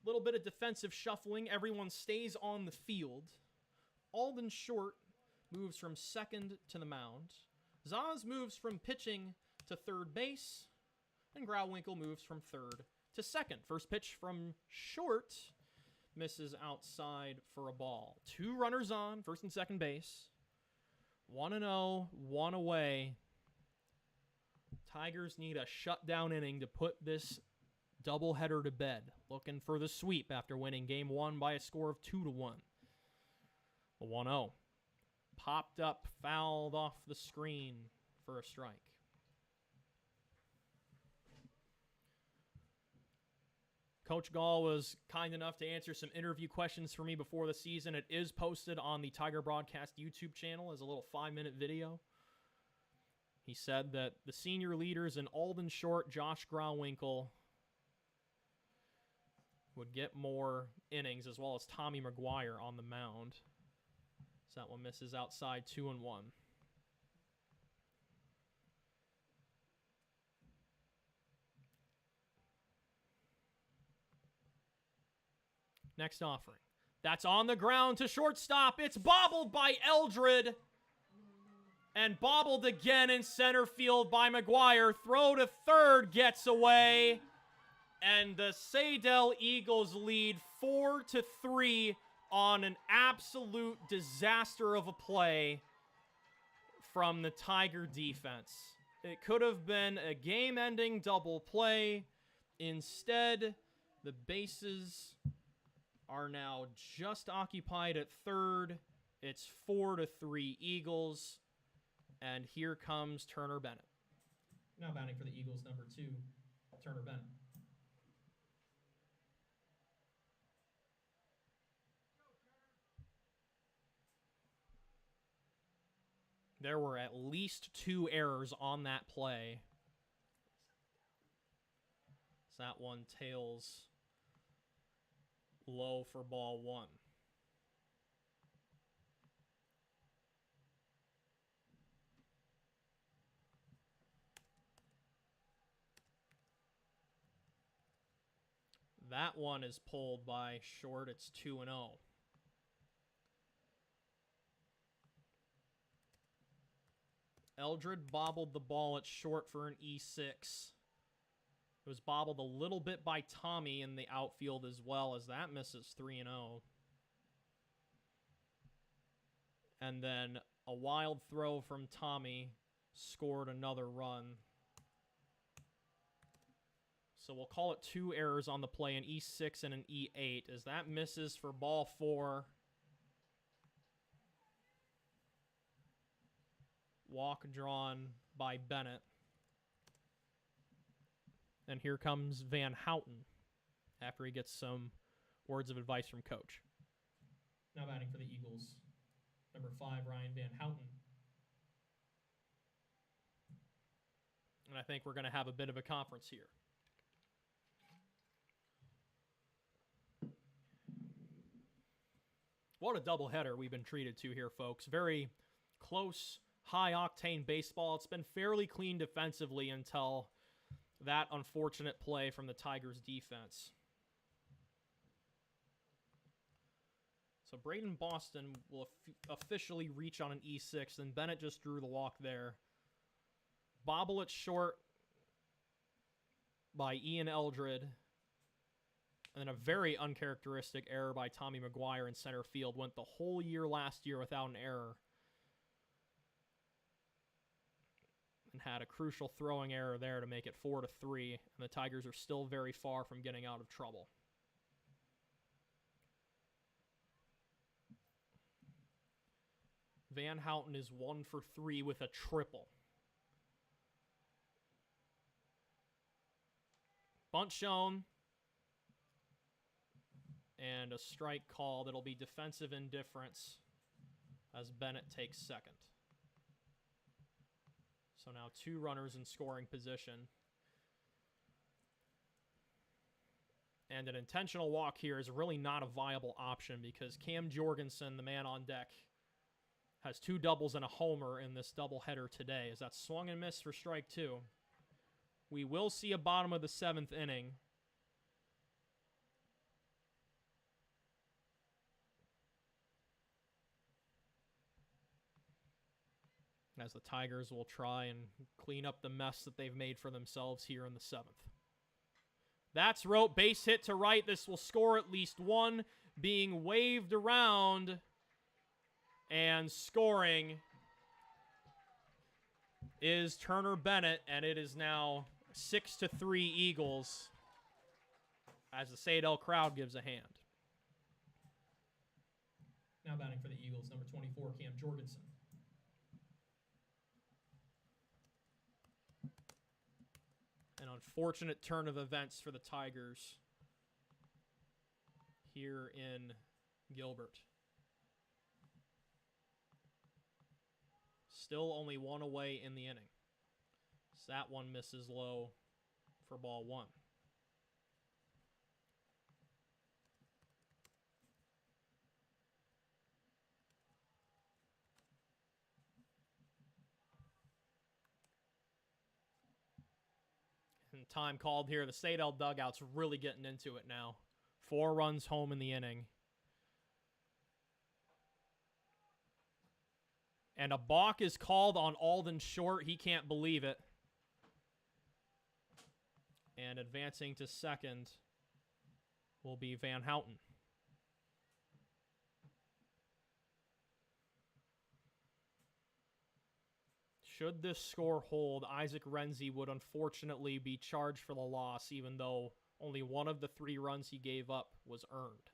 [SPEAKER 1] Little bit of defensive shuffling. Everyone stays on the field. Alden Short moves from second to the mound. Zaz moves from pitching to third base. And Grauwinkle moves from third to second. First pitch from Short misses outside for a ball. 2 runners on, first and second base. 1-0, 1 away. Tigers need a shutdown inning to put this doubleheader to bed. Looking for the sweep after winning Game 1 by a score of 2-1. The 1-0. Popped up, fouled off the screen for a strike. Coach Gall was kind enough to answer some interview questions for me before the season. It is posted on the Tiger Broadcast YouTube channel as a little 5-minute video. He said that the senior leaders in Alden Short, Josh Grauwinkle would get more innings, as well as Tommy McGuire on the mound. So that one misses outside, 2-1. Next offering. That's on the ground to shortstop. It's bobbled by Eldred. And bobbled again in center field by McGuire. Throw to third gets away. And the Saydel Eagles lead 4-3 on an absolute disaster of a play from the Tiger defense. It could have been a game-ending double play. Instead, the bases are now just occupied at third. It's 4-3 Eagles. And here comes Turner Bennett.
[SPEAKER 2] Now batting for the Eagles, number 2, Turner Bennett.
[SPEAKER 1] There were at least 2 errors on that play. So that one tails low for ball 1. That one is pulled by short. It's 2-0. Eldred bobbled the ball at short for an E6. It was bobbled a little bit by Tommy in the outfield as well, as that misses 3-0. And then a wild throw from Tommy scored another run. So we'll call it 2 errors on the play, an E6 and an E8, as that misses for ball 4. Walk drawn by Bennett. And here comes Van Houten after he gets some words of advice from coach.
[SPEAKER 2] Now batting for the Eagles, number 5, Ryan Van Houten.
[SPEAKER 1] And I think we're going to have a bit of a conference here. What a doubleheader we've been treated to here, folks. Very close, high-octane baseball. It's been fairly clean defensively until that unfortunate play from the Tigers' defense. So Braden Boston will officially reach on an E6, and Bennett just drew the walk there. Bobble it short by Ian Eldred. And then a very uncharacteristic error by Tommy McGuire in center field. Went the whole year last year without an error. And had a crucial throwing error there to make it 4-3. And the Tigers are still very far from getting out of trouble. Van Houten is 1 for 3 with a triple. Bunt shown. And a strike called. It'll be defensive indifference as Bennett takes second. So now 2 runners in scoring position. And an intentional walk here is really not a viable option because Cam Jorgensen, the man on deck, has 2 doubles and a homer in this doubleheader today. As that swung and missed for strike 2. We will see a bottom of the 7th inning. As the Tigers will try and clean up the mess that they've made for themselves here in the 7th. That's rope, base hit to right. This will score at least 1, being waved around and scoring is Turner Bennett, and it is now 6-3 Eagles as the Saydel crowd gives a hand.
[SPEAKER 2] Now batting for the Eagles, number 24, Cam Jorgensen.
[SPEAKER 1] An unfortunate turn of events for the Tigers here in Gilbert. Still only 1 away in the inning. So that one misses low for ball 1. And time called here. The Saydel dugout's really getting into it now. 4 runs home in the inning. And a balk is called on Alden Short. He can't believe it. And advancing to second will be Van Houten. Should this score hold, Isaac Renzi would unfortunately be charged for the loss, even though only 1 of the 3 runs he gave up was earned.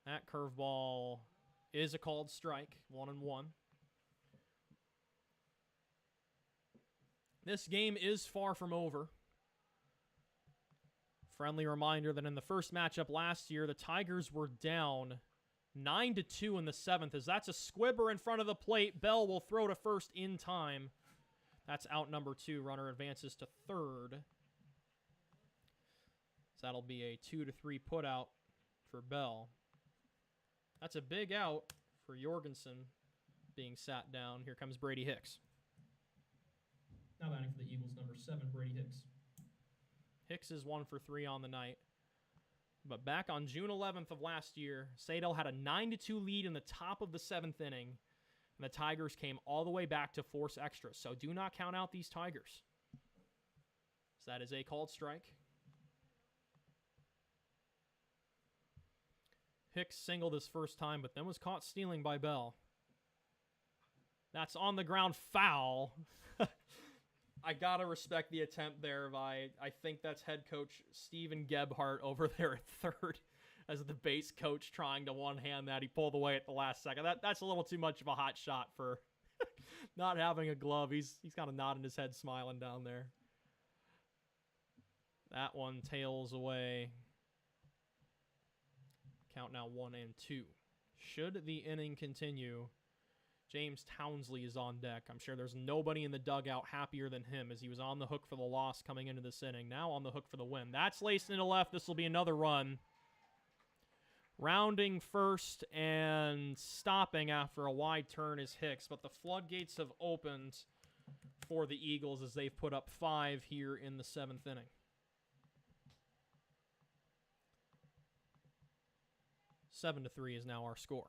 [SPEAKER 1] That curveball is a called strike, 1-1. This game is far from over. Friendly reminder that in the first matchup last year, the Tigers were down 9-2 in the 7th, as that's a squibber in front of the plate. Bell will throw to first in time. That's out number 2. Runner advances to third. So that'll be a 2-3 put out for Bell. That's a big out for Jorgensen being sat down. Here comes Brady Hicks.
[SPEAKER 2] Now batting for the Eagles, number 7, Brady Hicks.
[SPEAKER 1] Hicks is 1 for 3 on the night. But back on June 11th of last year, Saydel had a 9-2 lead in the top of the 7th inning, and the Tigers came all the way back to force extras. So do not count out these Tigers. So that is a called strike. Hicks singled his first time, but then was caught stealing by Bell. That's on the ground, foul. I gotta respect the attempt there by, I think that's head coach Steven Gebhardt over there at third as the base coach trying to one-hand that. He pulled away at the last second. That's a little too much of a hot shot for not having a glove. He's kind of nodding his head, smiling down there. That one tails away. Count now 1-2. Should the inning continue, James Townsley is on deck. I'm sure there's nobody in the dugout happier than him, as he was on the hook for the loss coming into this inning. Now on the hook for the win. That's laced into left. This will be another run. Rounding first and stopping after a wide turn is Hicks, but the floodgates have opened for the Eagles as they've put up 5 here in the 7th inning. Seven to 3 is now our score.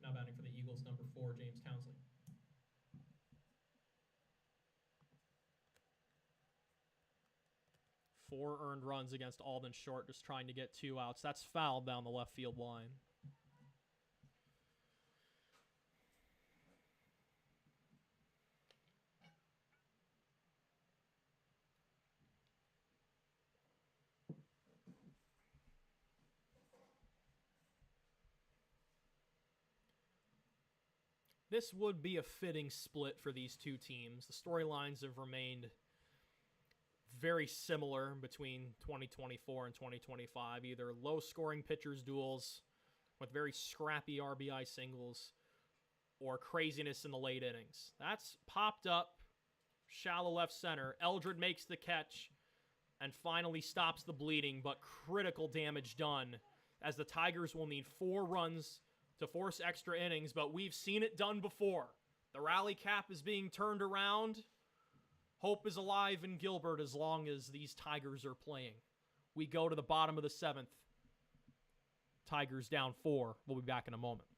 [SPEAKER 2] Now batting for the Eagles, number 4, James Townsley.
[SPEAKER 1] Four earned runs against Alden Short, just trying to get 2 outs. That's fouled down the left field line. This would be a fitting split for these two teams. The storylines have remained very similar between 2024 and 2025. Either low-scoring pitchers duels with very scrappy RBI singles or craziness in the late innings. That's popped up, shallow left center. Eldred makes the catch and finally stops the bleeding, but critical damage done as the Tigers will need 4 runs to force extra innings, but we've seen it done before. The rally cap is being turned around. Hope is alive in Gilbert as long as these Tigers are playing. We go to the bottom of the 7th. Tigers down 4. We'll be back in a moment.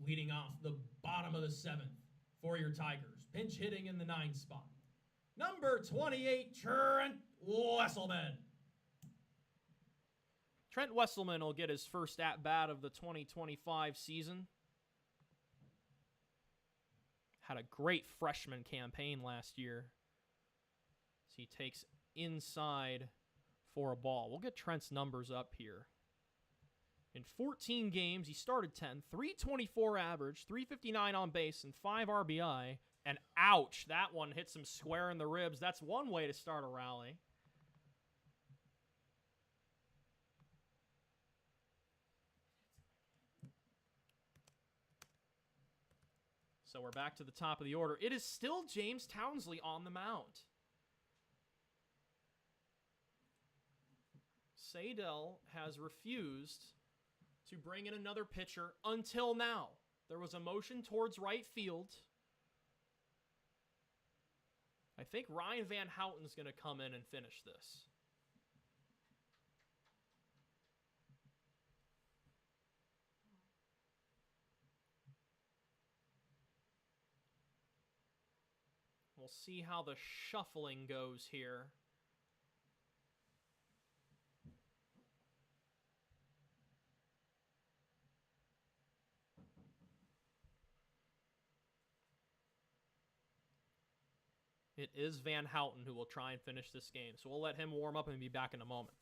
[SPEAKER 2] Leading off the bottom of the 7th for your Tigers. Pinch hitting in the 9 spot. Number 28, Trent Wesselman.
[SPEAKER 1] Trent Wesselman will get his first at-bat of the 2025 season. Had a great freshman campaign last year. So he takes inside for a ball. We'll get Trent's numbers up here. In 14 games, he started 10, 324 average, 359 on base, and 5 RBI. And ouch, that one hits him square in the ribs. That's one way to start a rally. So we're back to the top of the order. It is still James Townsley on the mound. Saydel has refused to bring in another pitcher until now. There was a motion towards right field. I think Ryan Van Houten's going to come in and finish this. We'll see how the shuffling goes here. It is Van Houten who will try and finish this game. So we'll let him warm up and be back in a moment.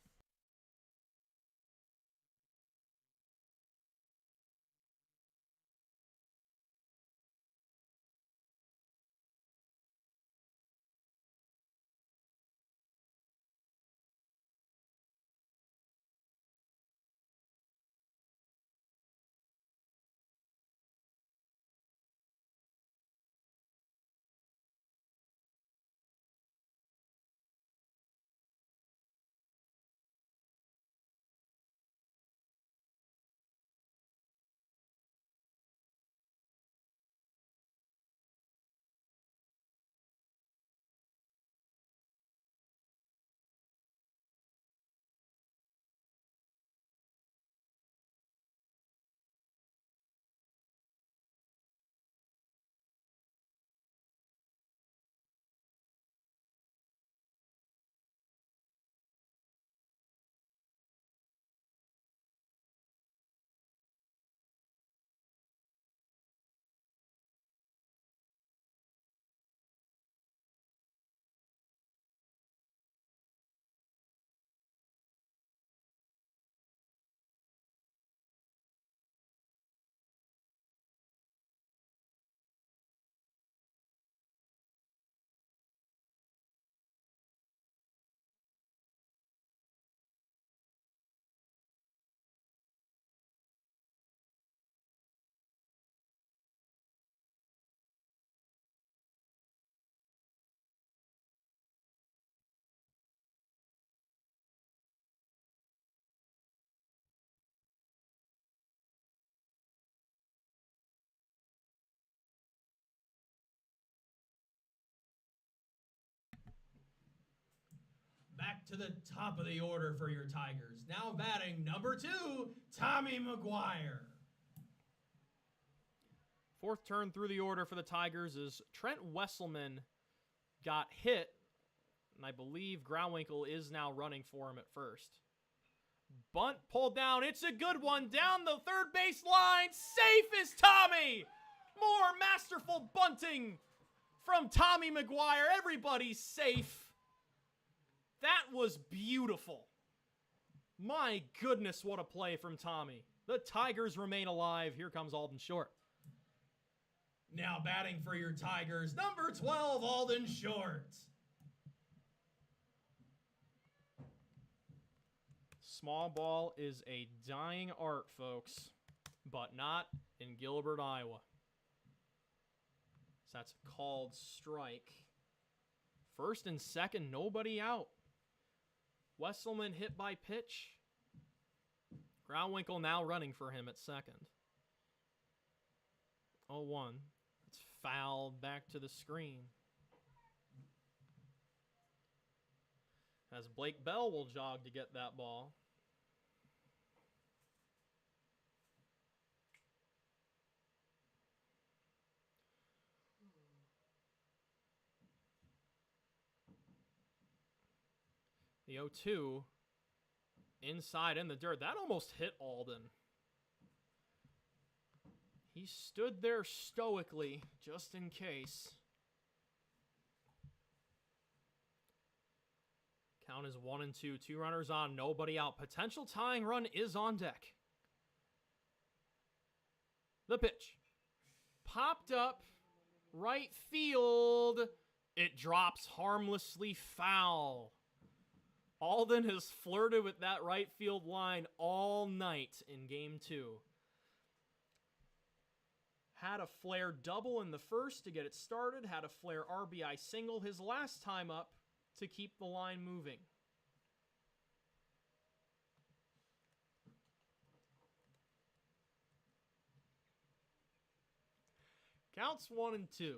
[SPEAKER 2] Back to the top of the order for your Tigers. Now batting number 2, Tommy McGuire.
[SPEAKER 1] Fourth turn through the order for the Tigers is Trent Wesselman got hit, and I believe Groundwinkle is now running for him at first. Bunt pulled down. It's a good one. Down the third base line. Safe is Tommy. More masterful bunting from Tommy McGuire. Everybody's safe. That was beautiful. My goodness, what a play from Tommy. The Tigers remain alive. Here comes Alden Short.
[SPEAKER 2] Now batting for your Tigers, number 12, Alden Short.
[SPEAKER 1] Small ball is a dying art, folks, but not in Gilbert, Iowa. So that's a called strike. First and second, nobody out. Wesselman hit by pitch. Groundwinkle now running for him at second. 0-1. It's fouled back to the screen. As Blake Bell will jog to get that ball. The 0-2 inside in the dirt. That almost hit Alden. He stood there stoically just in case. Count is 1-2. 2 runners on, nobody out. Potential tying run is on deck. The pitch. Popped up. Right field. It drops harmlessly foul. Alden has flirted with that right field line all night in Game 2. Had a flare double in the first to get it started. Had a flare RBI single his last time up to keep the line moving. Counts 1-2.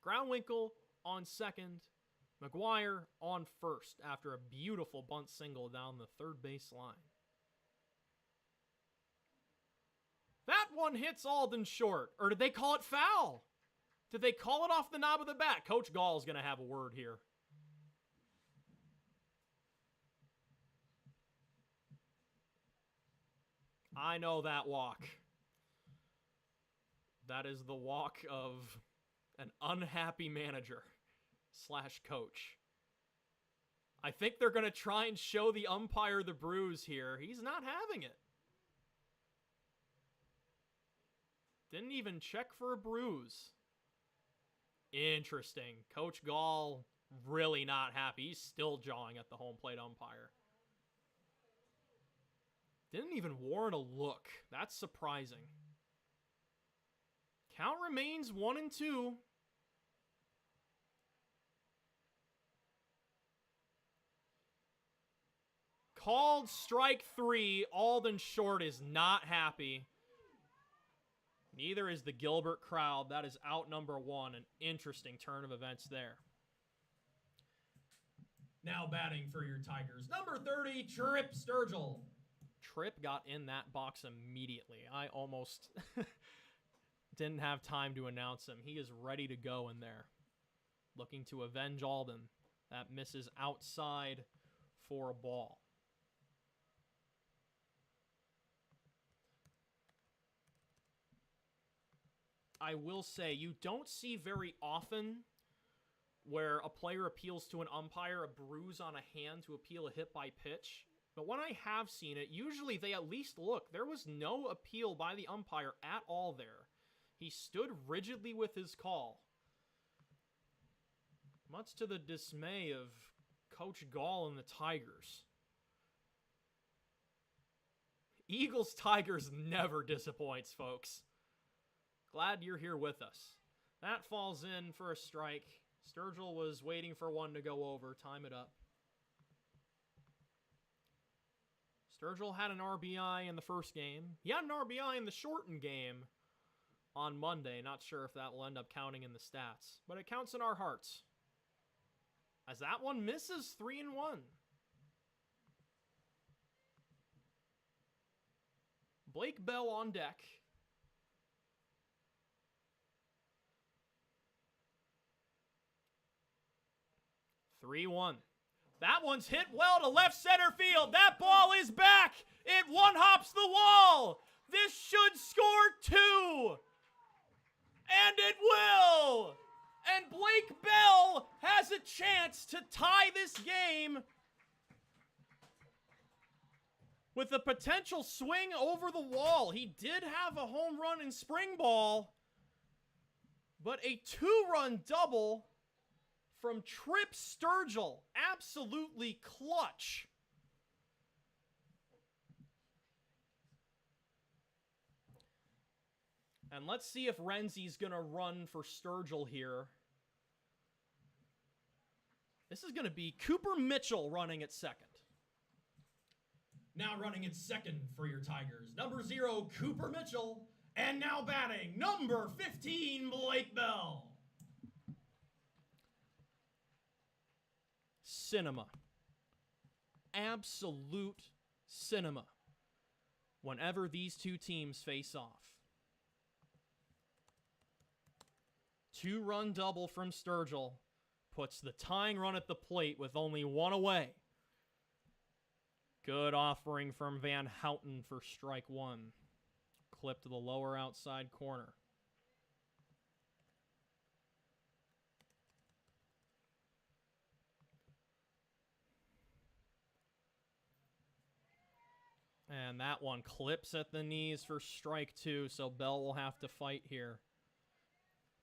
[SPEAKER 1] Groundwinkle on second. McGuire on first after a beautiful bunt single down the third base line. That one hits Alden short. Or did they call it foul? Did they call it off the knob of the bat? Coach Gall's going to have a word here. I know that walk. That is the walk of an unhappy manager / coach. I think they're going to try and show the umpire the bruise here. He's not having it. Didn't even check for a bruise. Interesting. Coach Gall really not happy. He's still jawing at the home plate umpire. Didn't even warrant a look. That's surprising. Count remains 1-2. Called strike 3. Alden short is not happy. Neither is the Gilbert crowd. That is out number 1. An interesting turn of events there.
[SPEAKER 2] Now batting for your Tigers, number 30, Trip Sturgill.
[SPEAKER 1] Tripp got in that box immediately. I almost didn't have time to announce him. He is ready to go in there. Looking to avenge Alden. That misses outside for a ball. I will say, you don't see very often where a player appeals to an umpire a bruise on a hand to appeal a hit by pitch. But when I have seen it, usually they at least look. There was no appeal by the umpire at all there. He stood rigidly with his call. Much to the dismay of Coach Gall and the Tigers. Eagles-Tigers never disappoints, folks. Glad you're here with us. That falls in for a strike. Sturgill was waiting for one to go over. Time it up. Sturgill had an RBI in the first game. He had an RBI in the shortened game on Monday. Not sure if that will end up counting in the stats, but it counts in our hearts. As that one misses 3-1. Blake Bell on deck. That one's hit well to left center field. That ball is back. It one-hops the wall. This should score 2. And it will. And Blake Bell has a chance to tie this game with a potential swing over the wall. He did have a home run in spring ball, but a 2-run double from Trip Sturgill. Absolutely clutch. And let's see if Renzi's going to run for Sturgill here. This is going to be Cooper Mitchell running at second.
[SPEAKER 2] Now running at second for your Tigers, number 0, Cooper Mitchell. And now batting, number 15, Blake Bell.
[SPEAKER 1] Cinema. Absolute cinema. Whenever these two teams face off. 2-run double from Sturgill puts the tying run at the plate with only one away. Good offering from Van Houten for strike 1. Clip to the lower outside corner. And that one clips at the knees for strike 2, so Bell will have to fight here.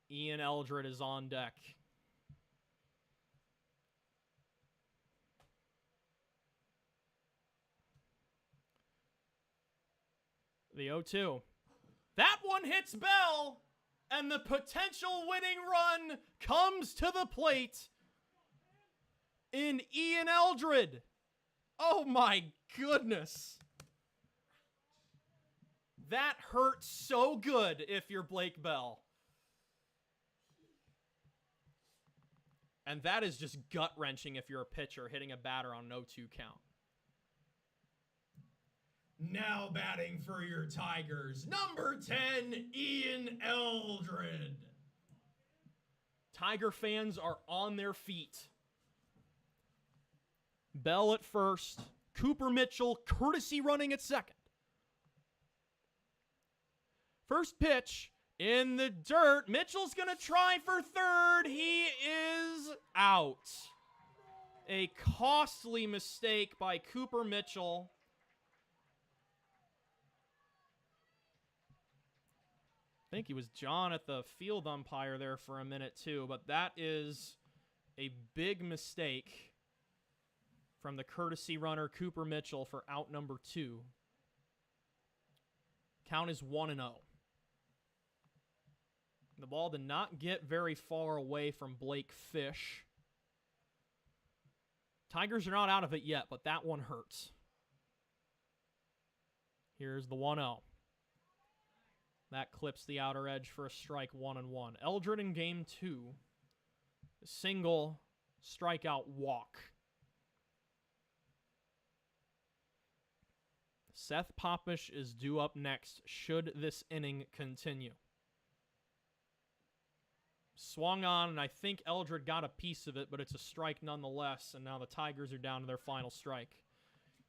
[SPEAKER 1] Ian Eldred is on deck. The 0-2. That one hits Bell, and the potential winning run comes to the plate in Ian Eldred. Oh my goodness. That hurts so good if you're Blake Bell. And that is just gut-wrenching if you're a pitcher hitting a batter on an 0-2 count.
[SPEAKER 2] Now batting for your Tigers, number 10, Ian Eldred.
[SPEAKER 1] Tiger fans are on their feet. Bell at first, Cooper Mitchell courtesy running at second. First pitch in the dirt. Mitchell's going to try for third. He is out. A costly mistake by Cooper Mitchell. I think he was John at the field umpire there for a minute too, but that is a big mistake from the courtesy runner Cooper Mitchell for out number 2. Count is 1-0. The ball did not get very far away from Blake Fish. Tigers are not out of it yet, but that one hurts. Here's the 1-0. That clips the outer edge for a strike, 1-1. Eldred in game 2. Single strikeout walk. Seth Popish is due up next should this inning continue. Swung on, and I think Eldred got a piece of it, but it's a strike nonetheless, and now the Tigers are down to their final strike.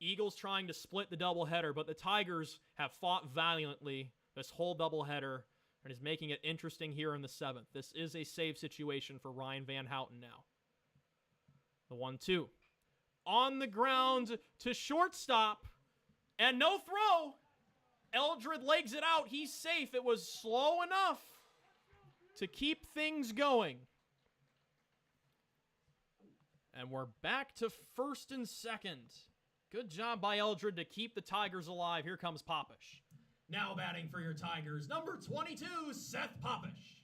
[SPEAKER 1] Eagles trying to split the doubleheader, but the Tigers have fought valiantly this whole doubleheader and is making it interesting here in the 7th. This is a save situation for Ryan Van Houten now. The 1-2. On the ground to shortstop, and no throw. Eldred legs it out. He's safe. It was slow enough to keep things going. And we're back to first and second. Good job by Eldred to keep the Tigers alive. Here comes Popish.
[SPEAKER 2] Now batting for your Tigers, number 22, Seth Popish.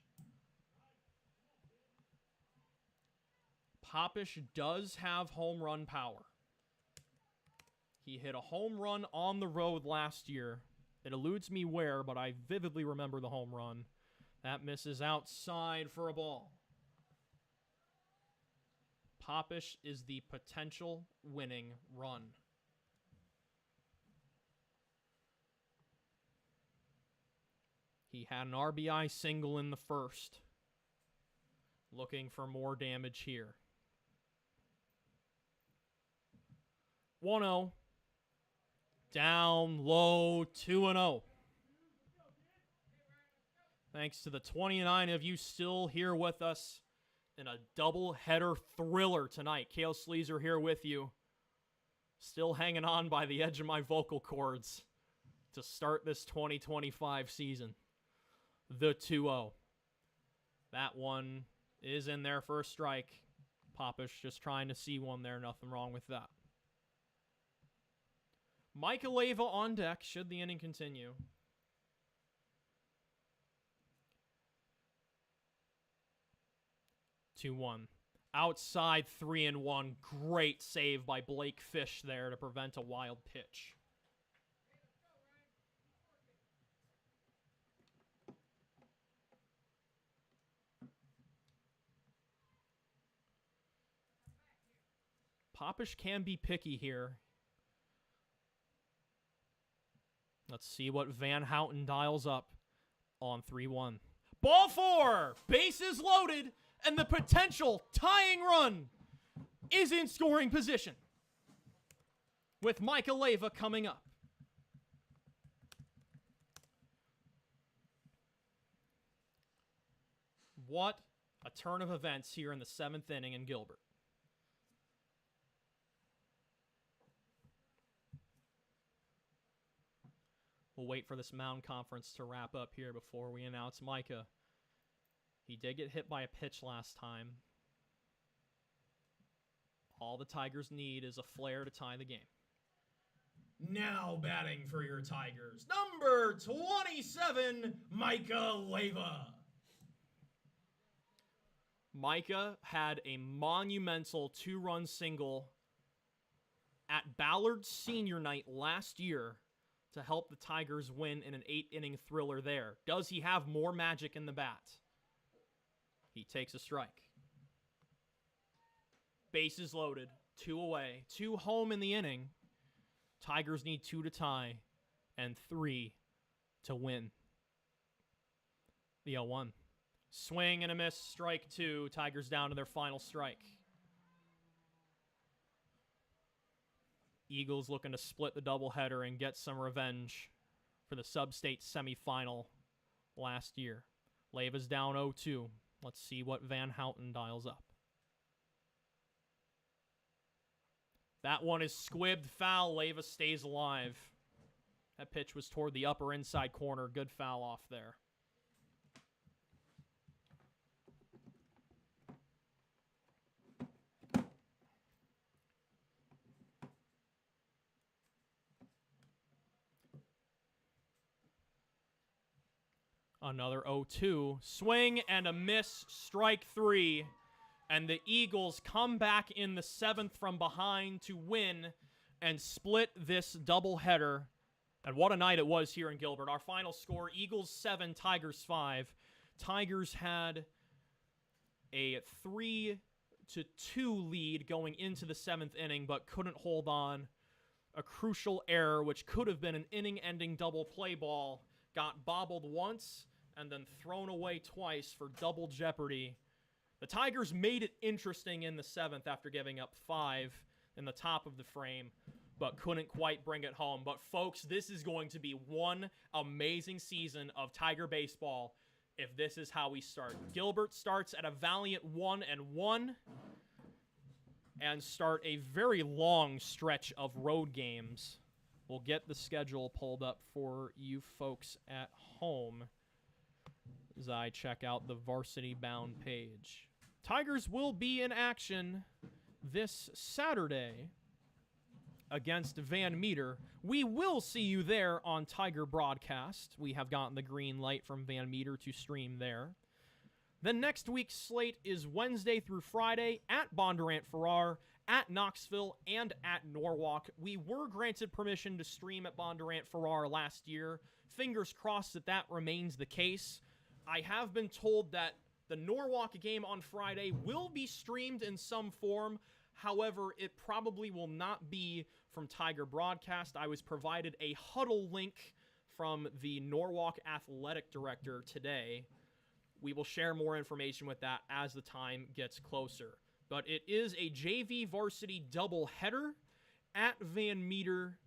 [SPEAKER 1] Popish does have home run power. He hit a home run on the road last year. It eludes me where, but I vividly remember the home run. That misses outside for a ball. Popish is the potential winning run. He had an RBI single in the first. Looking for more damage here. 1-0. Down low, 2-0. Thanks to the 29 of you still here with us in a double-header thriller tonight. Cael Sleezer here with you. Still hanging on by the edge of my vocal cords to start this 2025 season. The 2-0. That one is in there for a strike. Popish just trying to see one there. Nothing wrong with that. Mike Aleva on deck should the inning continue. 2-1. Outside 3-1. Great save by Blake Fish there to prevent a wild pitch. Popish can be picky here. Let's see what Van Houten dials up on 3-1. Ball 4! Bases loaded, and the potential tying run is in scoring position with Mike Aleva coming up. What a turn of events here in the 7th inning in Gilbert. We'll wait for this mound conference to wrap up here before we announce Micah. He did get hit by a pitch last time. All the Tigers need is a flare to tie the game.
[SPEAKER 2] Now batting for your Tigers, number 27, Micah Leyva.
[SPEAKER 1] Micah had a monumental 2-run single at Ballard's senior night last year to help the Tigers win in an 8-inning thriller there. Does he have more magic in the bat? He takes a strike. Bases loaded, 2 away, 2 home in the inning. Tigers need 2 to tie and 3 to win. The 0-1. Swing and a miss, strike 2. Tigers down to their final strike. Eagles looking to split the doubleheader and get some revenge for the substate semifinal last year. Leyva's down 0-2. Let's see what Van Houten dials up. That one is squibbed foul. Leyva stays alive. That pitch was toward the upper inside corner. Good foul off there. Another 0-2. Swing and a miss. Strike 3. And the Eagles come back in the 7th from behind to win and split this doubleheader. And what a night it was here in Gilbert. Our final score, Eagles 7, Tigers 5. Tigers had a 3-2 lead going into the 7th inning, but couldn't hold on. A crucial error, which could have been an inning-ending double play ball, got bobbled once and then thrown away twice for double jeopardy. The Tigers made it interesting in the 7th after giving up 5 in the top of the frame, but couldn't quite bring it home. But folks, this is going to be one amazing season of Tiger baseball if this is how we start. Gilbert starts at a valiant 1-1 and start a very long stretch of road games. We'll get the schedule pulled up for you folks at home as I check out the varsity bound page. Tigers will be in action this Saturday against Van Meter. We will see you there on Tiger Broadcast. We have gotten the green light from Van Meter to stream there. Then next week's slate is Wednesday through Friday at Bondurant-Farrar, at Knoxville, and at Norwalk. We were granted permission to stream at Bondurant-Farrar last year. Fingers crossed that that remains the case. I have been told that the Norwalk game on Friday will be streamed in some form. However, it probably will not be from Tiger Broadcast. I was provided a huddle link from the Norwalk athletic director today. We will share more information with that as the time gets closer. But it is a JV varsity doubleheader at Van Meter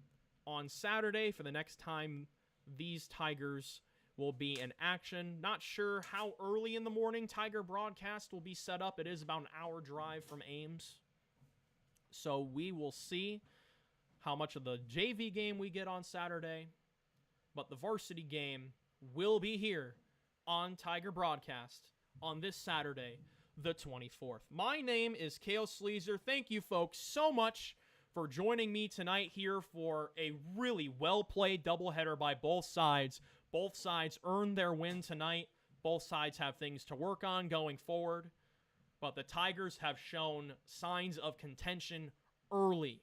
[SPEAKER 1] on Saturday for the next time these Tigers will be in action. Not sure how early in the morning Tiger Broadcast will be set up. It is about an hour drive from Ames. So we will see how much of the JV game we get on Saturday. But the varsity game will be here on Tiger Broadcast on this Saturday, the 24th. My name is Cael Sleezer. Thank you folks so much for joining me tonight here for a really well-played doubleheader by both sides. Both sides earned their win tonight. Both sides have things to work on going forward. But the Tigers have shown signs of contention early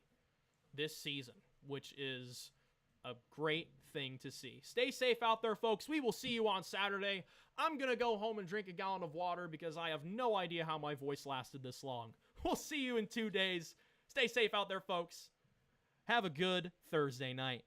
[SPEAKER 1] this season, which is a great thing to see. Stay safe out there, folks. We will see you on Saturday. I'm going to go home and drink a gallon of water because I have no idea how my voice lasted this long. We'll see you in 2 days. Stay safe out there, folks. Have a good Thursday night.